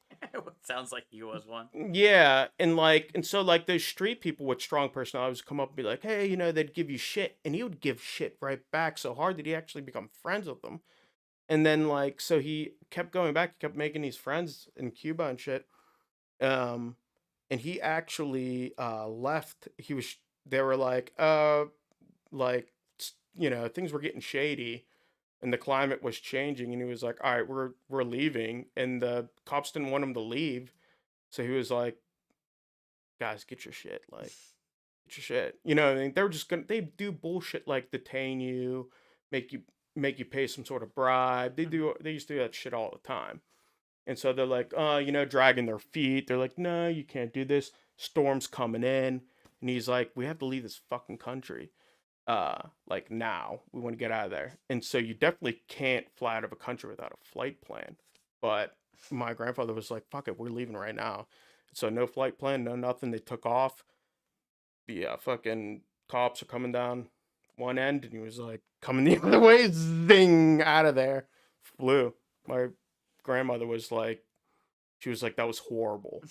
A: Sounds like he was one.
B: Yeah, and so like those street people with strong personalities would come up and be like, "Hey, they'd give you shit," and he would give shit right back so hard that he actually become friends with them. And then like so he kept going back, he kept making these friends in Cuba and shit. Um, and he actually left. They were like things were getting shady and the climate was changing, and he was like, all right, we're leaving, and the cops didn't want him to leave, so he was like, guys, get your shit, like get your shit, what I mean? They do bullshit like detain you, make you pay some sort of bribe. They used to do that shit all the time. And so they're like, dragging their feet. They're like, no, you can't do this. Storm's coming in. And he's like, we have to leave this fucking country. Like now. We want to get out of there. And so you definitely can't fly out of a country without a flight plan. But my grandfather was like, fuck it, we're leaving right now. So no flight plan, no nothing. They took off. The fucking cops are coming down one end, and he was like coming the other way, zing, out of there. Flew. My grandmother was like, she was like, that was horrible.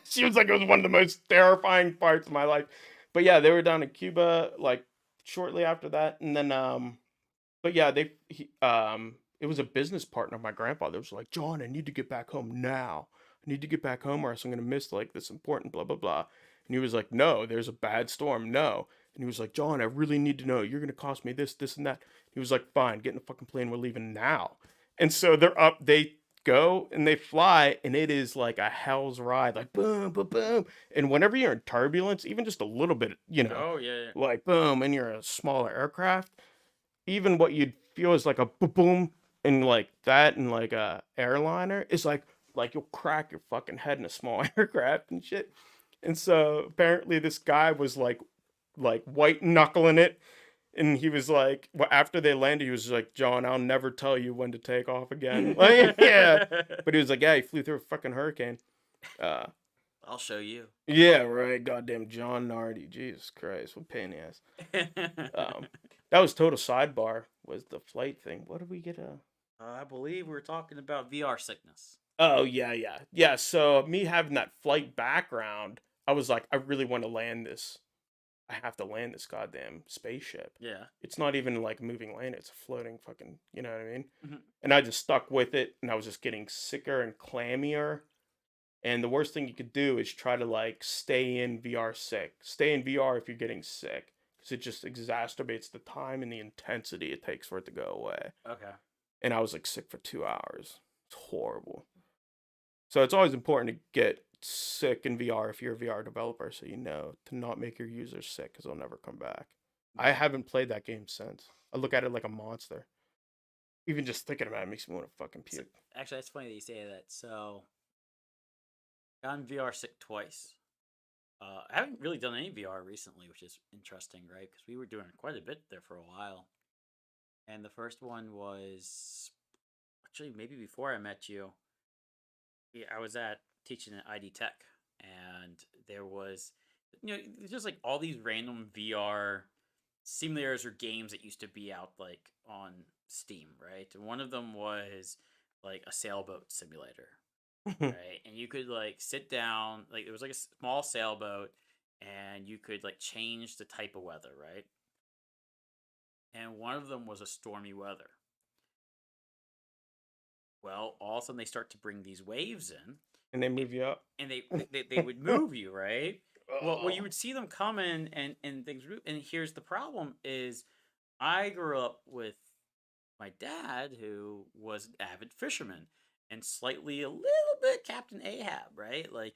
B: She was like, it was one of the most terrifying parts of my life. But yeah, they were down in Cuba like shortly after that, and then but yeah, it was a business partner of my grandfather. It was like, John, I need to get back home now. I need to get back home, or else I'm gonna miss like this important blah blah blah. And he was like, no, there's a bad storm, no. And he was like, John, I really need to know. You're gonna cost me this, this, and that. He was like, fine, get in the fucking plane. We're leaving now. And so they're up. They go and they fly, and it is like a hell's ride, like boom, boom, boom. And whenever you're in turbulence, even just a little bit,
A: Oh yeah.
B: like boom, and you're a smaller aircraft, even what you'd feel is like a boom, boom, and like that, and like a airliner is like you'll crack your fucking head in a small aircraft and shit. And so apparently this guy was like white knuckling it, and he was like, well, after they landed, he was like, John, I'll never tell you when to take off again. Like, yeah. But he was like, yeah, he flew through a fucking hurricane. Uh,
A: I'll show you.
B: yeah, right. Goddamn John Nardi. Jesus Christ, what pain in the ass. That was total sidebar. Was the flight thing? What did we get?
A: I believe we were talking about VR sickness.
B: Oh yeah, yeah, yeah. So me having that flight background, I was like, I really want to land this. I have to land this goddamn spaceship.
A: Yeah.
B: It's not even like a moving land; it's a floating fucking. You know what I mean?
A: Mhm.
B: And I just stuck with it, and I was just getting sicker and clammier. And the worst thing you could do is try to like stay in VR sick. Stay in VR if you're getting sick, because it just exacerbates the time and the intensity it takes for it to go away.
A: Okay.
B: And I was like sick for 2 hours. It's horrible. So it's always important to get sick in VR if you're a VR developer, so you know to not make your users sick because they'll never come back. I
A: Yeah.
B: haven't played that game since. I look at it like a monster. Even just thinking about it makes me want to fucking
A: So,
B: puke.
A: actually, that's funny that you say that. So, gotten VR sick twice. I haven't really done any VR recently, which is interesting, right? Because we were doing quite a bit there for a while. And the first one was actually maybe before I met you. Yeah, I was at teaching at ID Tech, and there was, there's just like all these random VR simulators or games that used to be out like on Steam, right? And one of them was like a sailboat simulator, right? And you could like sit down, like it was like a small sailboat, and you could like change the type of weather, right? And one of them was a stormy weather. Well, all of a sudden they start to bring these waves in,
B: And they move you up.
A: and they would move you, right? Well, you
B: Oh.
A: would see them coming, and things. And here's the problem: is I grew up with my dad, who was an avid fisherman, and slightly a little bit Captain Ahab, right? Like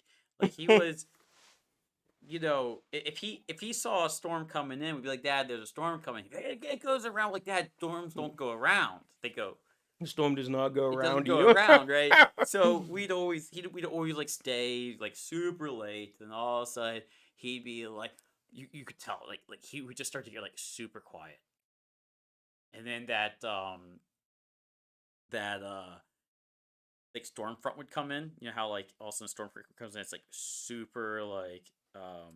A: he was, if he saw a storm coming in, we'd be like, Dad, there's a storm coming. It goes around. Like, Dad, storms don't go around. They go.
B: The storm does not go
A: It doesn't
B: around
A: go
B: you.
A: around, right? So we'd always like stay like super late, and all of a sudden he'd be like, you could tell like he would just start to get like super quiet, and then that like storm front would come in. You know how like all of a sudden storm front comes in, it's like super like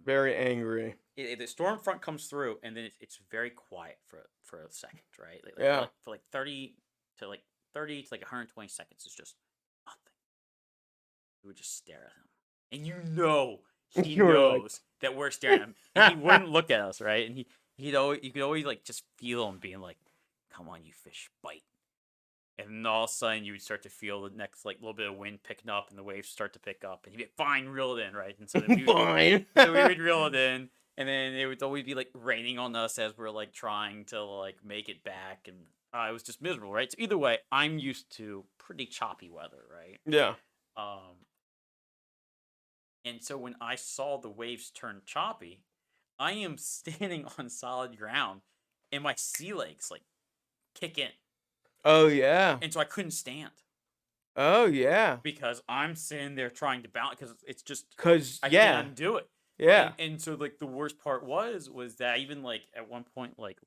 B: Very angry.
A: the storm front comes through, and then it's very quiet for a second, right? Like
B: Yeah.
A: for like 30 to like 120 seconds, it's just nothing. We would just stare at him, and he
B: You were like,
A: knows that we're staring at him, and he wouldn't look at us, right? And you could always like just feel him being like, "Come on, you fish, bite." And then all of a sudden, you would start to feel the next like little bit of wind picking up, and the waves start to pick up, and he'd be fine, reel it in, right? And so then
B: fine.
A: so we would reel it in, and then it would always be like raining on us as we're like trying to like make it back, and it was just miserable, right? So either way, I'm used to pretty choppy weather, right?
B: Yeah.
A: Um, and so when I saw the waves turn choppy, I am standing on solid ground, and my sea legs like kick in,
B: Oh yeah.
A: and so I couldn't stand
B: Oh yeah.
A: because I'm sitting there trying to balance because it's just
B: Cause
A: I
B: yeah.
A: can't undo it.
B: Yeah.
A: And so like the worst part was that even like at one point like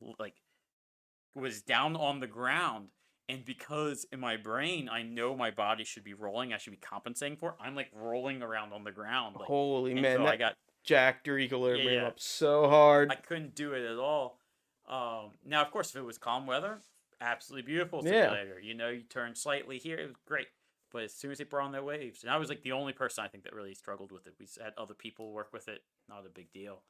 A: was down on the ground, and because in my brain I know my body should be rolling, I should be compensating for it, I'm like rolling around on the ground like,
B: Holy
A: and
B: man,
A: so I
B: that
A: got
B: jacked your equilibrium
A: yeah.
B: up so hard.
A: I couldn't do it at all. Now of course if it was calm weather, absolutely beautiful
B: Yeah.
A: simulator. You turn slightly here, it was great. But as soon as they brought on their waves, and I was like the only person I think that really struggled with it. We had other people work with it, not a big deal.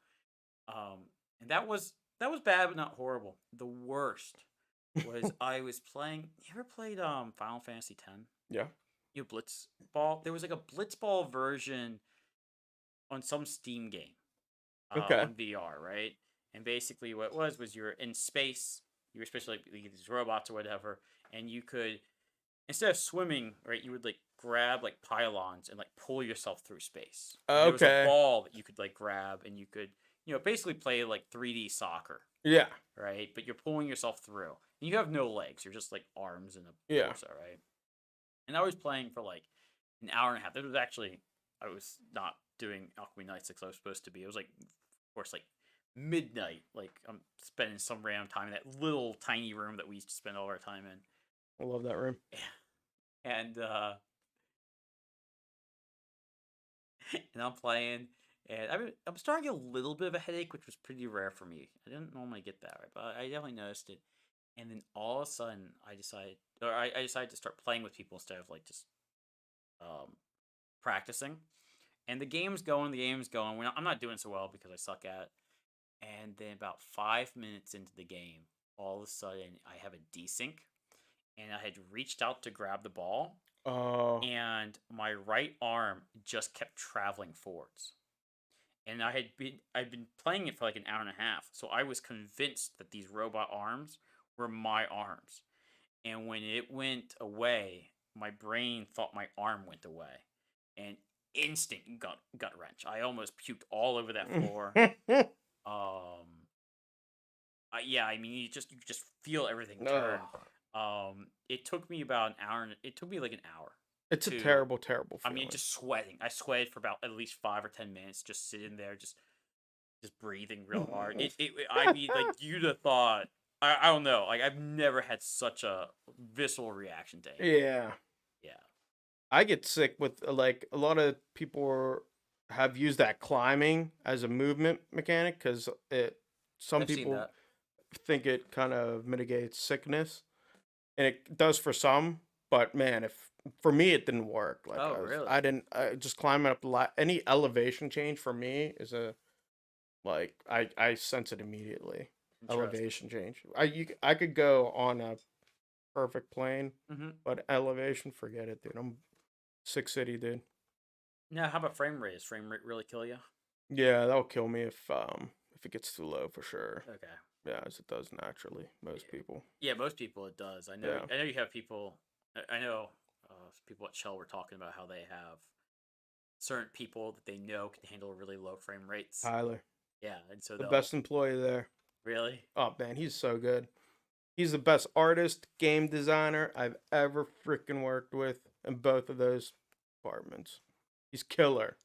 A: And that was bad, but not horrible. The worst was I was playing. You ever played Final Fantasy X?
B: Yeah.
A: You know, Blitzball. There was like a Blitzball version on some Steam game
B: Okay.
A: on VR, right? And basically, what it was you were in space. You were especially like these robots or whatever, and you could instead of swimming, right, you would like grab like pylons and like pull yourself through space. And there was a
B: Okay.
A: ball that you could like grab, and you could basically play like 3D soccer,
B: Yeah.
A: right? But you're pulling yourself through. And you have no legs; you're just like arms and a
B: Yeah.
A: torso, right? And I was playing for like an hour and a half. This was actually I was not doing Alchemy Nights like I was supposed to be. It was like, of course, like midnight. Like I'm spending some random time in that little tiny room that we used to spend all our time in.
B: I love that room.
A: And and I'm playing, and I'm starting to get a little bit of a headache, which was pretty rare for me. I didn't normally get that, right? But I definitely noticed it. And then all of a sudden, I decided to start playing with people instead of like just practicing, and the game's going. I'm not doing so well because I suck at it. And then about 5 minutes into the game, all of a sudden I have a desync, and I had reached out to grab the ball,
B: Oh,
A: and my right arm just kept traveling forwards. And I'd been playing it for like an hour and a half, so I was convinced that these robot arms were my arms. And when it went away, my brain thought my arm went away, and instant gut wrench. I almost puked all over that floor. Um, yeah, I mean, you just feel everything turn. It took me about an hour. It took me like an hour.
B: It's a
A: to-
B: terrible, terrible
A: I
B: feeling.
A: mean, just sweating. I sweated for about at least 5 or 10 minutes, just sitting there, just breathing real hard. I mean, like you'd have thought. I don't know. Like I've never had such a visceral reaction to it.
B: Yeah.
A: Yeah.
B: I get sick with like a lot of people have used that climbing as a movement mechanic because some
A: I've seen
B: people
A: that.
B: think it kind of mitigates sickness, and it does for some. But man, if for me it didn't work. Like
A: Oh, really?
B: I didn't. Just climbing up any elevation change for me is a like I sense it immediately.
A: Interesting.
B: Elevation change. I could go on a perfect plane,
A: Mhm.
B: but elevation, forget it, dude. I'm sick city, dude.
A: Now, how about frame rate? Does frame rate really kill you?
B: Yeah, that'll kill me if it gets too low for sure.
A: Okay.
B: Yeah, as it does naturally, most
A: Yeah.
B: people.
A: Yeah, most people it does. I know.
B: Yeah.
A: I know you have people. I know people at Shell were talking about how they have certain people that they know can handle really low frame rates.
B: Tyler,
A: Yeah, and so
B: the
A: they'll
B: best employee there.
A: really.
B: Oh man, he's so good. He's the best artist, game designer I've ever freaking worked with in both of those departments. He's killer.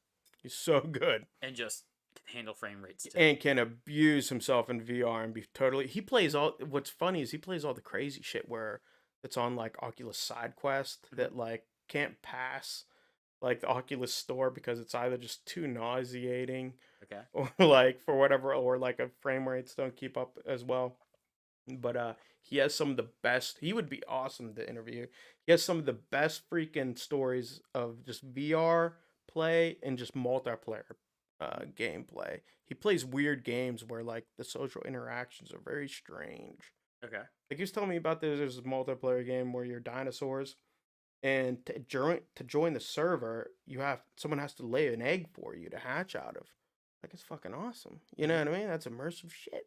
B: He's so good.
A: And just can handle frame rates too.
B: And can abuse himself in VR and be totally. He plays all. What's funny is he plays all the crazy shit where it's on like Oculus Side Quest that like can't pass like the Oculus Store because it's either just too nauseating
A: Okay.
B: or like for whatever, or like a frame rates don't keep up as well. But he has some of the best. He would be awesome to interview. He has some of the best freaking stories of just VR play and just multiplayer gameplay. He plays weird games where like the social interactions are very strange.
A: Okay.
B: Like he was telling me about there's a multiplayer game where you're dinosaurs, and to join the server, someone has to lay an egg for you to hatch out of. Like it's fucking awesome. You know what I mean? That's immersive shit.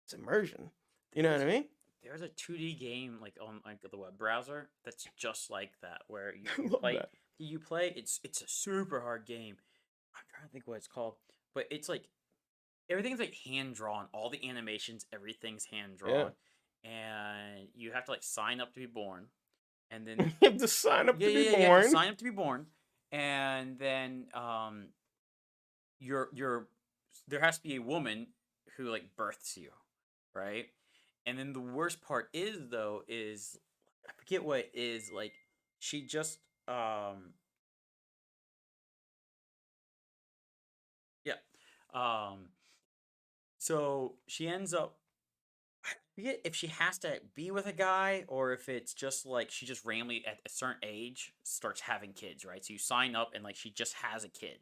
B: It's immersion. You know what I mean?
A: There's a 2D game like on like the web browser that's just like that, where you,
B: I
A: you
B: love
A: play
B: that.
A: you play. It's a super hard game. I'm trying to think what it's called, but it's like everything's like hand drawn. All the animations, everything's hand drawn, and you have to like sign up to be born, and then
B: You have to sign up to be
A: you have to
B: born.
A: sign up to be born, and then you're there has to be a woman who like births you, right? And then the worst part is I forget what it is, like she just yeah. So she ends up, I forget if she has to be with a guy or if it's just like she just randomly at a certain age starts having kids, right? So you sign up and like she just has a kid,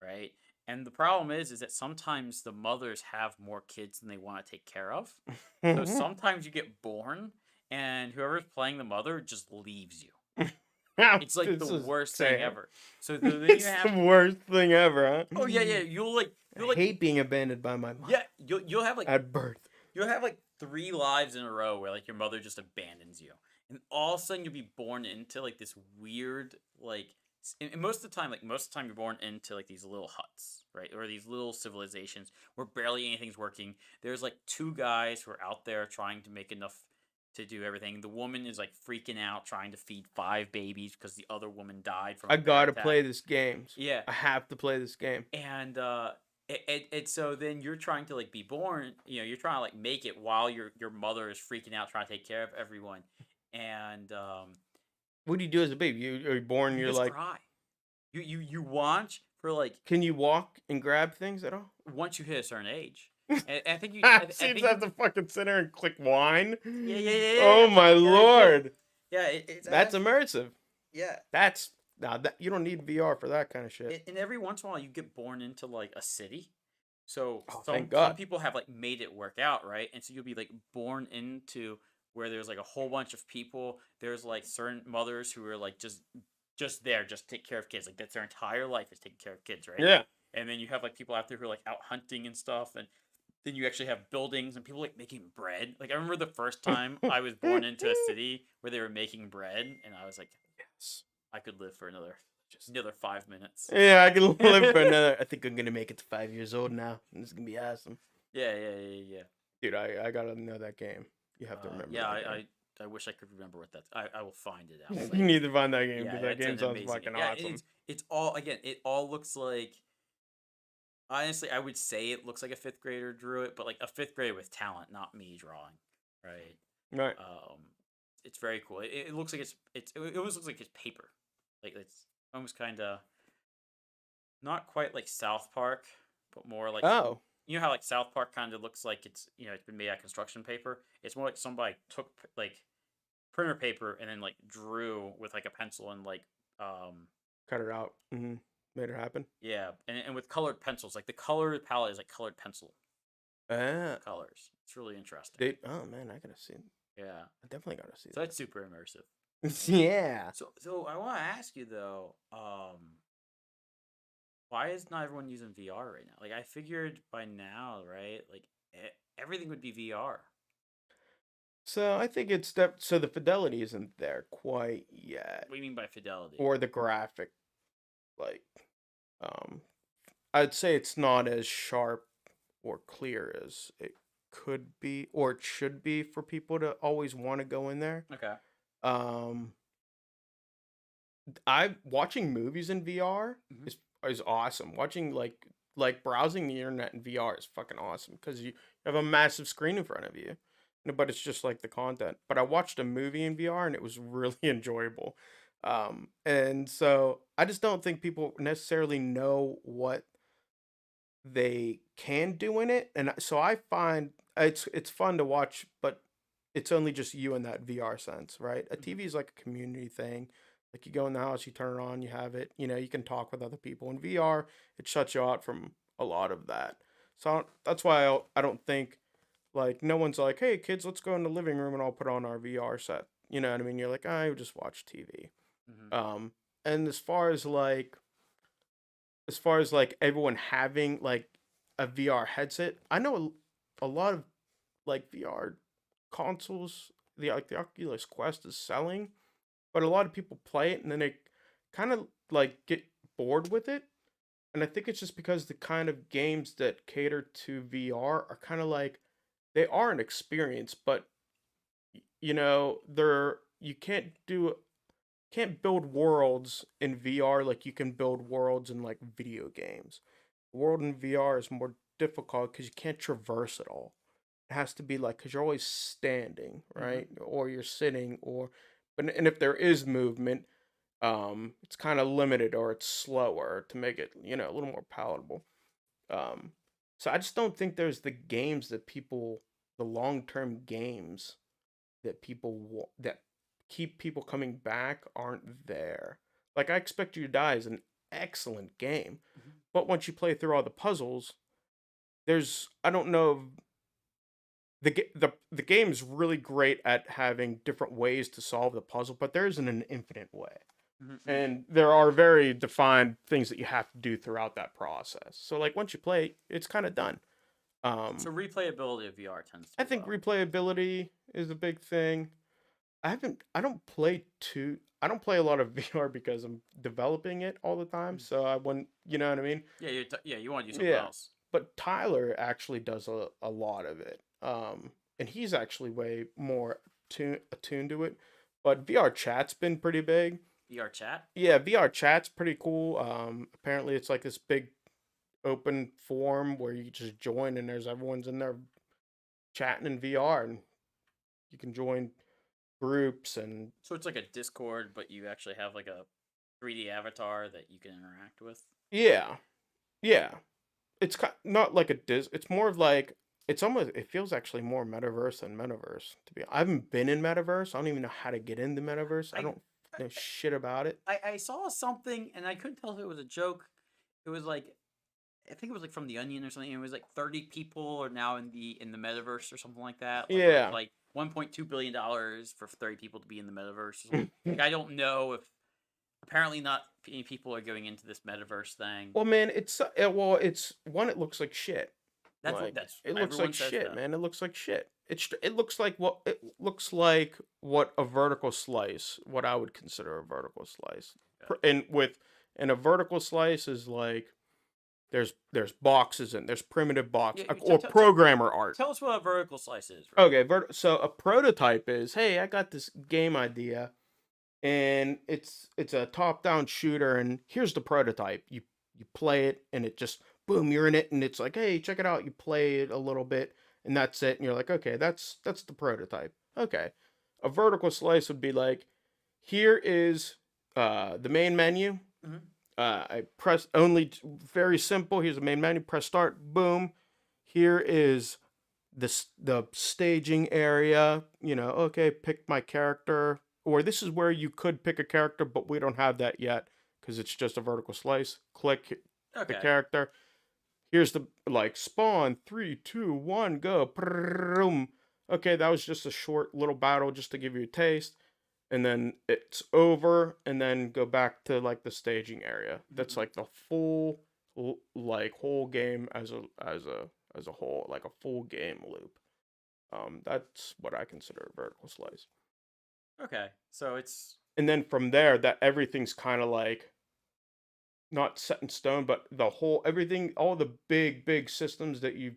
A: right? And the problem is that sometimes the mothers have more kids than they want to take care of. So sometimes you get born and whoever's playing the mother just leaves you. It's like
B: This
A: the
B: is
A: worst thing
B: sad.
A: ever. So then you
B: It's
A: have,
B: the worst thing ever, huh?
A: oh yeah, you'll
B: I
A: like
B: hate being abandoned by my mom
A: yeah, you'll have like
B: at birth.
A: you'll have like 3 lives in a row where like your mother just abandons you, and all of a sudden you'll be born into like this weird like. And most of the time you're born into like these little huts, right, or these little civilizations where barely anything's working. There's like 2 guys who are out there trying to make enough to do everything. The woman is like freaking out trying to feed 5 babies because the other woman died from.
B: I
A: a bear
B: gotta
A: attack.
B: play this game.
A: Yeah,
B: I have to play this game.
A: and so then you're trying to like be born, you're trying to like make it while your mother is freaking out trying to take care of everyone, and
B: What do you do as a baby? Are you born?
A: you
B: You're
A: just
B: like,
A: cry. You watch for like
B: can you walk and grab things at all?
A: once you hit a certain age. And I think I
B: Seems
A: think
B: have to fucking sit there and click wine.
A: yeah.
B: Oh my
A: Yeah,
B: lord,
A: yeah, it's
B: that's immersive.
A: yeah.
B: That's Nah, that you don't need VR for that kind of shit.
A: And every once in a while you get born into like a city. So
B: Oh,
A: some
B: thank God.
A: people have like made it work out, right? And so you'll be like born into where there's like a whole bunch of people. There's like certain mothers who are like just there, just take care of kids. Like that's their entire life is taking care of kids, right?
B: Yeah.
A: And then you have like people out there who are like out hunting and stuff, and then you actually have buildings and people like making bread. Like I remember the first time I was born into a city where they were making bread, and I was like,
B: Yes.
A: I could live for another 5 minutes.
B: Yeah, I can live for another. I think I'm gonna make it to 5 years old now. This is gonna be awesome.
A: Yeah.
B: Dude, I gotta know that game. You have to remember.
A: Yeah,
B: that game.
A: I wish I could remember what that's. I will find it out.
B: You
A: Like,
B: need to find that game,
A: yeah,
B: dude. That
A: it's
B: game
A: an
B: sounds
A: amazing.
B: fucking
A: Yeah,
B: awesome.
A: it's all again. It all looks like. Honestly, I would say it looks like a fifth grader drew it, but like a fifth grader with talent, not me drawing, right?
B: Right.
A: It's very cool. It looks like it almost looks like it's paper, like it's almost kind of not quite like South Park, but more like
B: Oh.
A: you know how like South Park kind of looks like it's it's been made out of construction paper. It's more like somebody took like printer paper and then like drew with like a pencil and like
B: Cut it out. Made it happen.
A: yeah, and with colored pencils, like the color palette is like colored pencil
B: Ah.
A: colors. It's really interesting.
B: Dude. Oh man, I gotta see.
A: Yeah,
B: I definitely gotta see
A: so it's super immersive.
B: that. Yeah.
A: So I want to ask you though, why is not everyone using VR right now? Like I figured by now, right? Like everything would be VR.
B: So I think it's so the fidelity isn't there quite yet,
A: What do you mean by fidelity?
B: or the graphic, like, I'd say it's not as sharp or clear as it could be or it should be for people to always want to go in there.
A: Okay.
B: Um, I watching movies in VR
A: Mhm.
B: is awesome. Watching like browsing the internet in VR is fucking awesome because you have a massive screen in front of you, but it's just like the content. But I watched a movie in VR and it was really enjoyable. And so I just don't think people necessarily know what they can do in it, and so I find it's fun to watch, but it's only just you in that VR sense, right? A
A: Mhm.
B: TV is like a community thing. Like you go in the house, you turn it on, you have it, you can talk with other people. In VR, it shuts you out from a lot of that. So that's why I don't think like no one's like, hey kids, let's go in the living room and I'll put on our VR set. You know what I mean? You're like, I would just watch TV.
A: Mhm.
B: And as far as like everyone having like a VR headset, I know a lot of like VR consoles, the Oculus Quest is selling, but a lot of people play it and then they kind of like get bored with it. And I think it's just because the kind of games that cater to VR are kind of like they are an experience, but they're you can't build worlds in VR like you can build worlds in like video games. The world in VR is more difficult because you can't traverse it all. It has to be like because you're always standing,
A: Mhm.
B: right? Or you're sitting, and if there is movement, it's kind of limited or it's slower to make it a little more palatable. Um, so I just don't think there's the long term games that keep people coming back aren't there. Like I Expect You to Die is an excellent game,
A: Mhm.
B: but once you play through all the puzzles, there's I don't know if the game's really great at having different ways to solve the puzzle, but there isn't an infinite way.
A: Mhm.
B: And there are very defined things that you have to do throughout that process. So like once you play, it's kind of done.
A: So replayability of VR tends to
B: I
A: be
B: think
A: low.
B: replayability is a big thing. I don't play a lot of VR because I'm developing it all the time.
A: Mm.
B: So I wouldn't, you know what I mean?
A: Yeah, you want to do something
B: Yeah.
A: else.
B: But Tyler actually does a lot of it. And he's actually way more attuned to it. But VR chat's been pretty big.
A: VR chat.
B: Yeah, VR chat's pretty cool. Apparently it's like this big open forum where you just join and there's everyone's in there chatting in VR and you can join groups and
A: So it's like a Discord, but you actually have like a 3D avatar that you can interact with.
B: yeah. Yeah. It's not like it's more of like it feels actually more metaverse than metaverse to be. I haven't been in metaverse. I don't even know how to get into metaverse. I don't know shit about it.
A: I saw something and I couldn't tell if it was a joke. It was like I think it was like from The Onion or something. It was like 30 people are now in the metaverse or something like that. Like
B: Yeah.
A: like $1.2 billion for 30 people to be in the metaverse. Or something. Like I don't know if apparently not many people are going into this metaverse thing.
B: Well, man, it's one. It looks like shit.
A: That's
B: Like
A: what that's
B: it looks
A: everyone
B: like
A: says
B: shit,
A: that.
B: man. It looks like shit. It looks like what a vertical slice, what I would consider a vertical slice. And a vertical slice is like there's boxes and there's primitive box
A: Yeah,
B: or programmer art.
A: Tell us what a vertical slice is. Right?
B: Okay, so a prototype is, hey, I got this game idea, and it's a top-down shooter, and here's the prototype. You play it, and it just boom, you're in it, and it's like, hey, check it out. You play it a little bit, and that's it, and you're like, okay, that's the prototype. Okay, a vertical slice would be like, here is the main menu.
A: Mhm.
B: I press only very simple. Here's the main menu. Press start. Boom. Here is the staging area. You know, okay, pick my character. Or this is where you could pick a character, but we don't have that yet because it's just a vertical slice. Click the
A: Okay.
B: character. Here's the like spawn. 3, 2, 1, go. Boom. Okay, that was just a short little battle just to give you a taste. And then it's over, and then go back to like the staging area. That's like the full like whole game as a whole, like a full game loop. That's what I consider a vertical slice.
A: Okay. So it's
B: And then from there, that everything's kind of like not set in stone, but the whole everything, all the big systems that you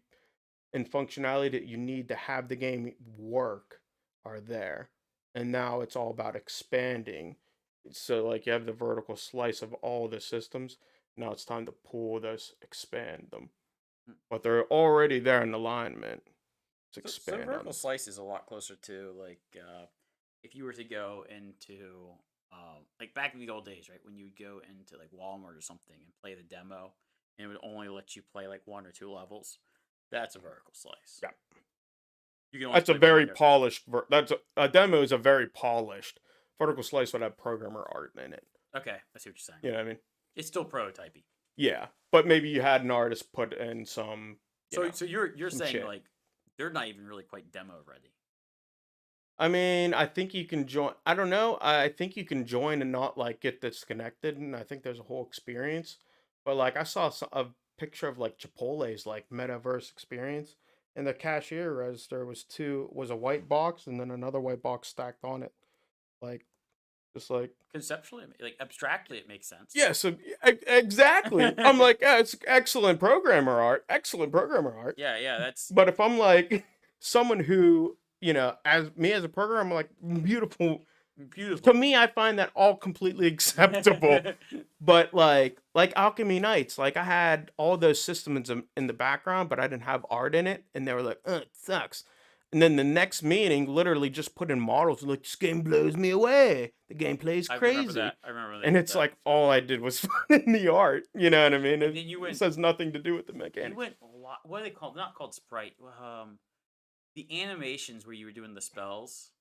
B: and functionality that you need to have the game work are there. And now it's all about expanding. So like you have the vertical slice of all the systems. Now it's time to pull those, expand them. But they're already there in alignment.
A: so
B: Expand
A: vertical
B: them.
A: slice is a lot closer to like if you were to go into like back in the old days, right? When you would go into like Walmart or something and play the demo, and it would only let you play like 1 or 2 levels. That's a vertical slice.
B: Yeah.
A: You can only
B: That's a
A: play one
B: very
A: character.
B: polished. That's a demo is a very polished. Vertical slice would have programmer art in it.
A: Okay, I see what you're saying.
B: You know what I mean?
A: It's still prototypey.
B: Yeah, but maybe you had an artist put in some.
A: So you're
B: some
A: saying
B: shit.
A: like they're not even really quite demo ready.
B: I mean, I think you can join. I don't know. I think you can join and not like get disconnected, and I think there's a whole experience. But like, I saw a picture of like Chipotle's like metaverse experience, and the cashier register was a white box and then another white box stacked on it, like just like
A: Conceptually, like abstractly, it makes sense.
B: yeah. So exactly, I'm like, yeah, it's excellent programmer art, excellent programmer art.
A: Yeah, that's
B: But if I'm like someone who, as me as a programmer, I'm like beautiful.
A: beautiful.
B: To me, I find that all completely acceptable. But like Alchemy Nights, like I had all those systems in the background, but I didn't have art in it, and they were like, it sucks. And then the next meeting, literally just put in models, like this game blows me away. The gameplay is
A: I remember
B: crazy.
A: that. I remember that.
B: And it's like all I did was put in the art. You know what I mean?
A: And then you went.
B: This has nothing to do with the
A: You
B: mechanics.
A: went a lot. What are they called? Not called sprite. The animations where you were doing the spells.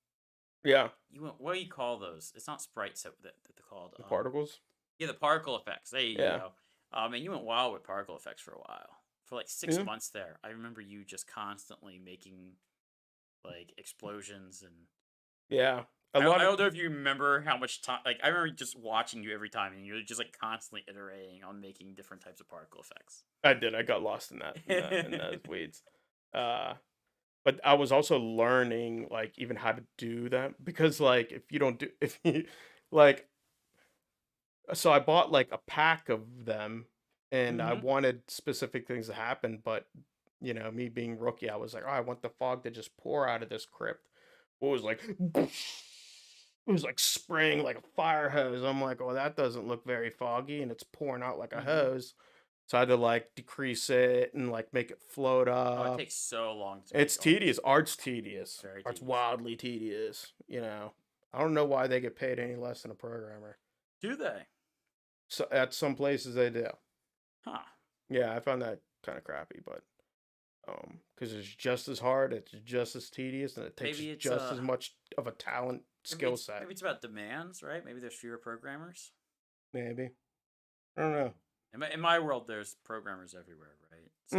B: Yeah,
A: You went. What do you call those? It's not sprites that they're called.
B: the particles.
A: Yeah, the particle effects. There you
B: Yeah.
A: go. And you went wild with particle effects for a while. For like 6
B: Yeah.
A: months there. I remember you just constantly making like explosions and
B: Yeah,
A: I
B: a lot
A: don't
B: of
A: know if you remember how much time like I remember just watching you every time and you're just like constantly iterating on making different types of particle effects.
B: I did. I got lost in in those weeds. But I was also learning like even how to do that because like if you like so I bought like a pack of them and I
A: Mhm.
B: wanted specific things to happen, but me being rookie, I was like, oh, I want the fog to just pour out of this crypt. It was like it was like spraying like a fire hose. I'm like, oh, that doesn't look very foggy, and it's pouring out like a
A: Mhm.
B: hose. So I had to like decrease it and like make it float
A: Oh, it
B: up.
A: takes so long to
B: It's
A: make all
B: tedious.
A: this.
B: Art's tedious.
A: Very
B: Art's
A: tedious.
B: wildly tedious. I don't know why they get paid any less than a programmer.
A: Do they?
B: So at some places they do.
A: Huh.
B: Yeah, I found that kind of crappy, but because it's just as hard, it's just as tedious, and it takes
A: Maybe it's
B: just as much of a talent skill set.
A: maybe it's about demands, right? Maybe there's fewer programmers.
B: Maybe, I don't know.
A: In my world, there's programmers everywhere, right? So,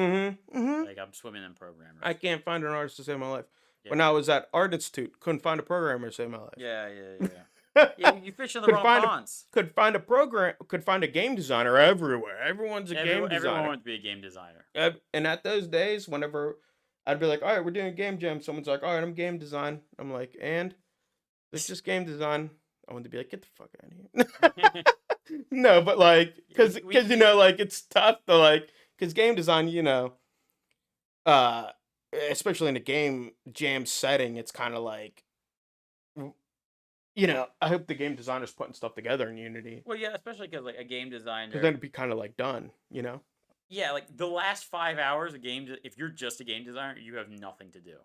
A: like I'm swimming in programmers.
B: I can't find an artist to save my life.
A: Yeah.
B: When I was at Art Institute, couldn't find a programmer to save my life.
A: Yeah. Yeah, you fish in the wrong ponds.
B: Could find a game designer everywhere. Everyone's a game designer.
A: Everyone wants to be a game designer.
B: And at those days, whenever I'd be like, all right, we're doing a game jam, someone's like, all right, I'm game design. I'm like, and it's just game design. I wanted to be like, get the fuck out of here. No, but like, because you know, like it's tough to like, because game design, you know, especially in a game jam setting, it's kind of like, you know, I hope the game designer's putting stuff together in Unity.
A: Well, yeah, especially because like a game designer.
B: Because then it'd be kind of like done, you know?
A: Yeah, like the last 5 hours of if you're just a game designer, you have nothing to do.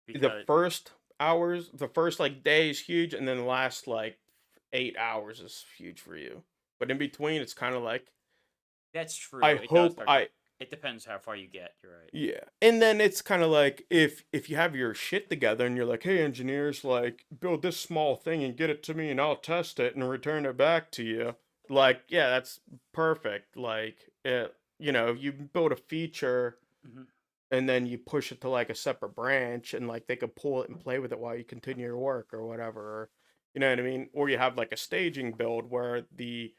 B: The first hours, the first like day is huge, and then the last like 8 hours is huge for you. But in between, it's kind of like.
A: That's true. It depends how far you get. You're right.
B: Yeah, and then it's kind of like if you have your shit together and you're like, hey, engineers, like build this small thing and get it to me, and I'll test it and return it back to you. Like, yeah, that's perfect. Like, you know, you build a feature. And then you push it to like a separate branch, and like they could pull it and play with it while you continue your work or whatever. Or, you know what I mean? Or you have like a staging build where the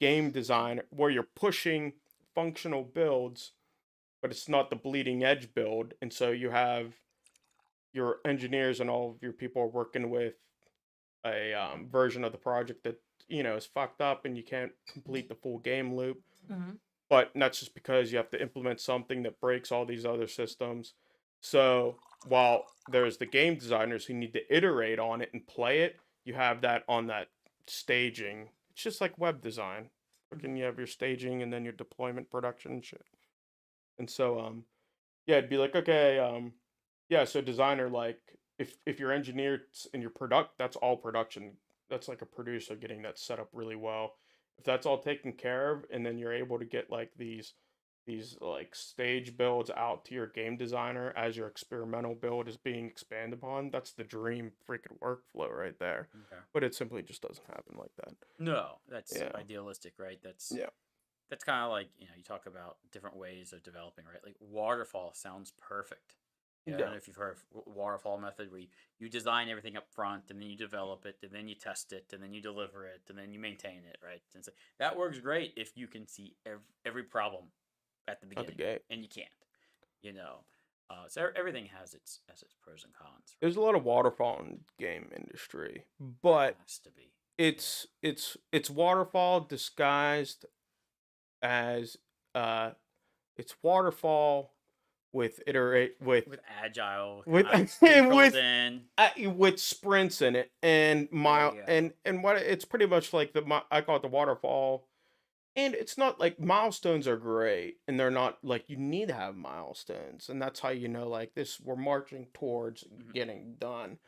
B: game design, where you're pushing functional builds, but it's not the bleeding edge build. And so you have your engineers and all of your people are working with a version of the project that, you know, is fucked up and you can't complete the full game loop. But that's just because you have to implement something that breaks all these other systems. So while there's the game designers who need to iterate on it and play it, you have that on that staging. It's just like web design. Fucking you have your staging and then your deployment, production and shit. And so yeah, it'd be like, okay, yeah, so designer, like if your engineer and your that's all production. That's like a producer getting that set up really well. If that's all taken care of, and then you're able to get like these like stage builds out to your game designer as your experimental build is being expanded upon, that's the dream freaking workflow right there.
A: Okay.
B: But it simply just doesn't happen like that.
A: No, that's idealistic, right? That's kind of like, you know, you talk about different ways of developing, right? Like waterfall sounds perfect. I don't know if you've heard of waterfall method, where you design everything up front, and then you develop it, and then you test it, and then you deliver it, and then you maintain it, right? And so that works great if you can see every problem at the beginning, and you can't, you know. So everything has its pros and cons. Right?
B: There's a lot of waterfall in the game industry, but
A: it has to be.
B: It's waterfall disguised as it's waterfall with
A: agile
B: with sprints in it and and what it's pretty much like I call it the waterfall, and it's not like milestones are great, and they're not like you need to have milestones, and that's how you know like this we're marching towards getting done.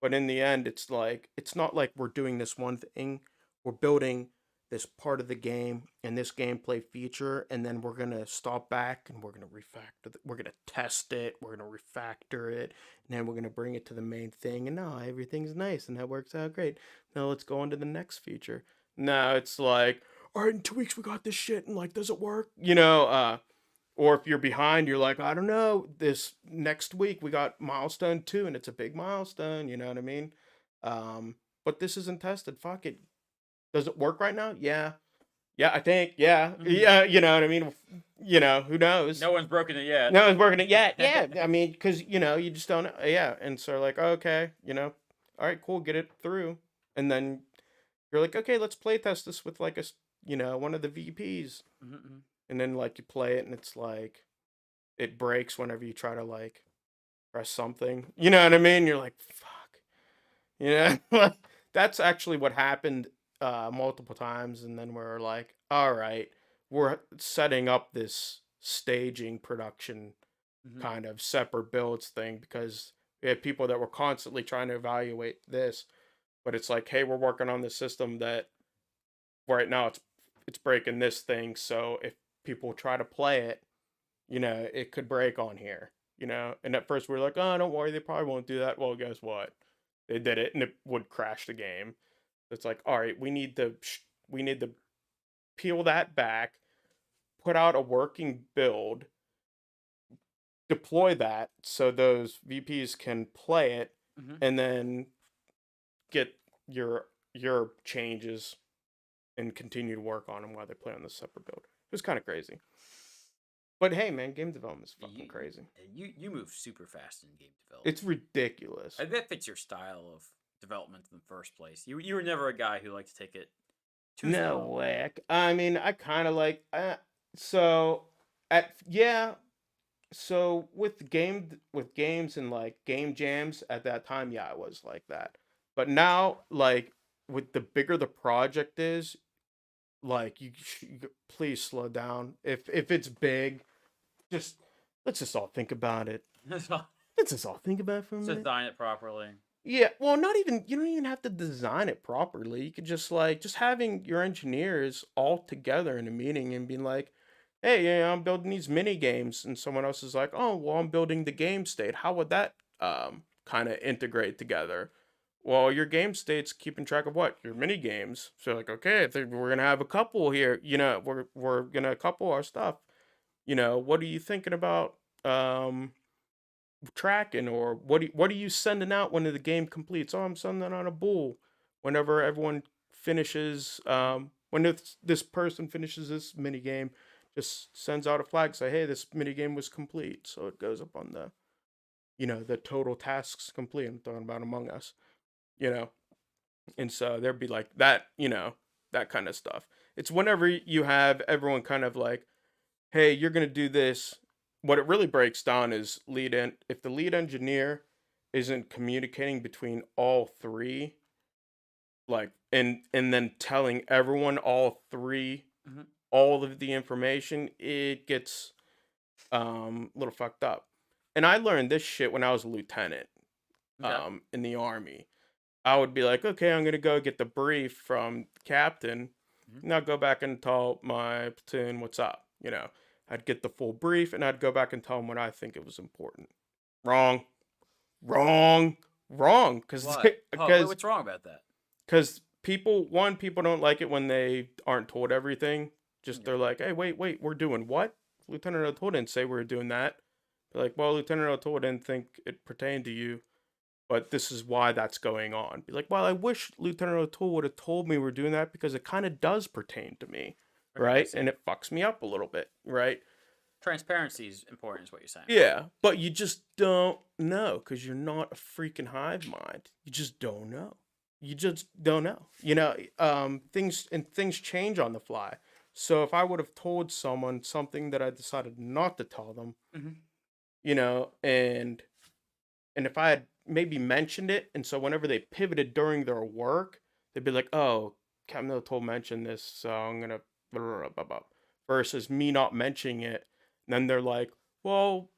B: But in the end, it's like it's not like we're doing this one thing, we're building this part of the game and this gameplay feature, and then we're gonna stop back and we're gonna we're gonna test it, we're gonna refactor it, and then we're gonna bring it to the main thing, and now everything's nice and that works out great. Now let's go on to the next feature. Now it's like, all right, in 2 weeks we got this shit, and like, does it work? You know, or if you're behind, you're like, I don't know, this next week we got milestone 2 and it's a big milestone, you know what I mean? But this isn't tested. Fuck it. Does it work right now? Yeah, I think. Yeah, you know what I mean. You know, who knows?
A: No one's broken it yet.
B: No one's broken it yet. Yeah, I mean, because you know, you just don't know. Yeah, and so like, okay, you know, all right, cool, get it through, and then you're like, okay, let's play test this with like one of the VPs, and then like you play it, and it's like, it breaks whenever you try to like press something. You know what I mean? You're like, fuck. You know, that's actually what happened. Multiple times, and then we're like, all right, we're setting up this staging production kind of separate builds thing, because we had people that were constantly trying to evaluate this, but it's like, hey, we're working on this system that right now it's breaking this thing, so if people try to play it, you know, it could break on here. you know. And at first we are like, oh, don't worry, they probably won't do that. Well, guess what? They did it, and it would crash the game. It's like, all right, we need to peel that back, put out a working build, deploy that so those VPs can play it,
A: Hmm.
B: and then get your changes and continue to work on them while they play on the separate build. It was kind of crazy. But hey, man, game development is fucking crazy.
A: You move super fast in game
B: It's
A: development.
B: ridiculous.
A: That fits your style of development in the first place. You were never a guy who liked to take it too
B: No
A: slow.
B: way. I mean, I kind of like so at yeah. So with games and like game jams at that time, yeah, I was like that. But now, like with the bigger the project is, like please slow down. If it's big, just let's just all think about it.
A: So
B: Let's just all think about it for a
A: just
B: minute.
A: design it properly.
B: Yeah, well, not even you don't even have to design it properly. You could just like just having your engineers all together in a meeting and being like, "Hey, yeah, I'm building these mini games," and someone else is like, "Oh, well, I'm building the game state. How would that kind of integrate together?" Well, your game state's keeping track of what? Your mini games. So like, okay, I think we're gonna have a couple here. You know, we're gonna couple our stuff. You know, what are you thinking about? Tracking, or what are you sending out when the game completes? Oh, I'm sending out a bull whenever everyone finishes when this person finishes this mini game, just sends out a flag, say, hey, this mini game was complete, so it goes up on the, you know, the total tasks complete. I'm talking about Among Us, you know. And so there'd be like that, you know, that kind of stuff. It's whenever you have everyone kind of like, hey, you're gonna do this. What it really breaks down is if the lead engineer isn't communicating between all three, like and then telling everyone all three
A: Hmm.
B: all of the information, it gets a little fucked up. And I learned this shit when I was a lieutenant
A: Okay.
B: in the army. I would be like, okay, I'm gonna go get the brief from the captain,
A: Hmm.
B: and I'll go back and tell my platoon what's up. You know, I'd get the full brief, and I'd go back and tell them what I think it was important. Wrong, wrong, wrong. Because
A: What? Oh,
B: because
A: what's wrong about that?
B: because people don't like it when they aren't told everything. Just
A: Okay.
B: they're like, hey, wait, we're doing what? Lieutenant O'Toole didn't say we were doing that. They're like, well, Lieutenant O'Toole didn't think it pertained to you, but this is why that's going on. Be like, well, I wish Lieutenant O'Toole would have told me we're doing that because it kind of does pertain to me,
A: Okay, I
B: right?
A: see.
B: And it fucks me up a little bit, right?
A: Transparency is important, is what you're saying.
B: Yeah, but you just don't know because you're not a freaking hive mind. You just don't know. You just don't know. You know, things change on the fly. So if I would have told someone something that I decided not to tell them,
A: Hmm.
B: you know, and if I had maybe mentioned it, and so whenever they pivoted during their work, they'd be like, "Oh, Captain O'Toole mentioned this, so I'm gonna blah, blah, blah, blah, blah," versus me not mentioning it. And then they're like, "Well,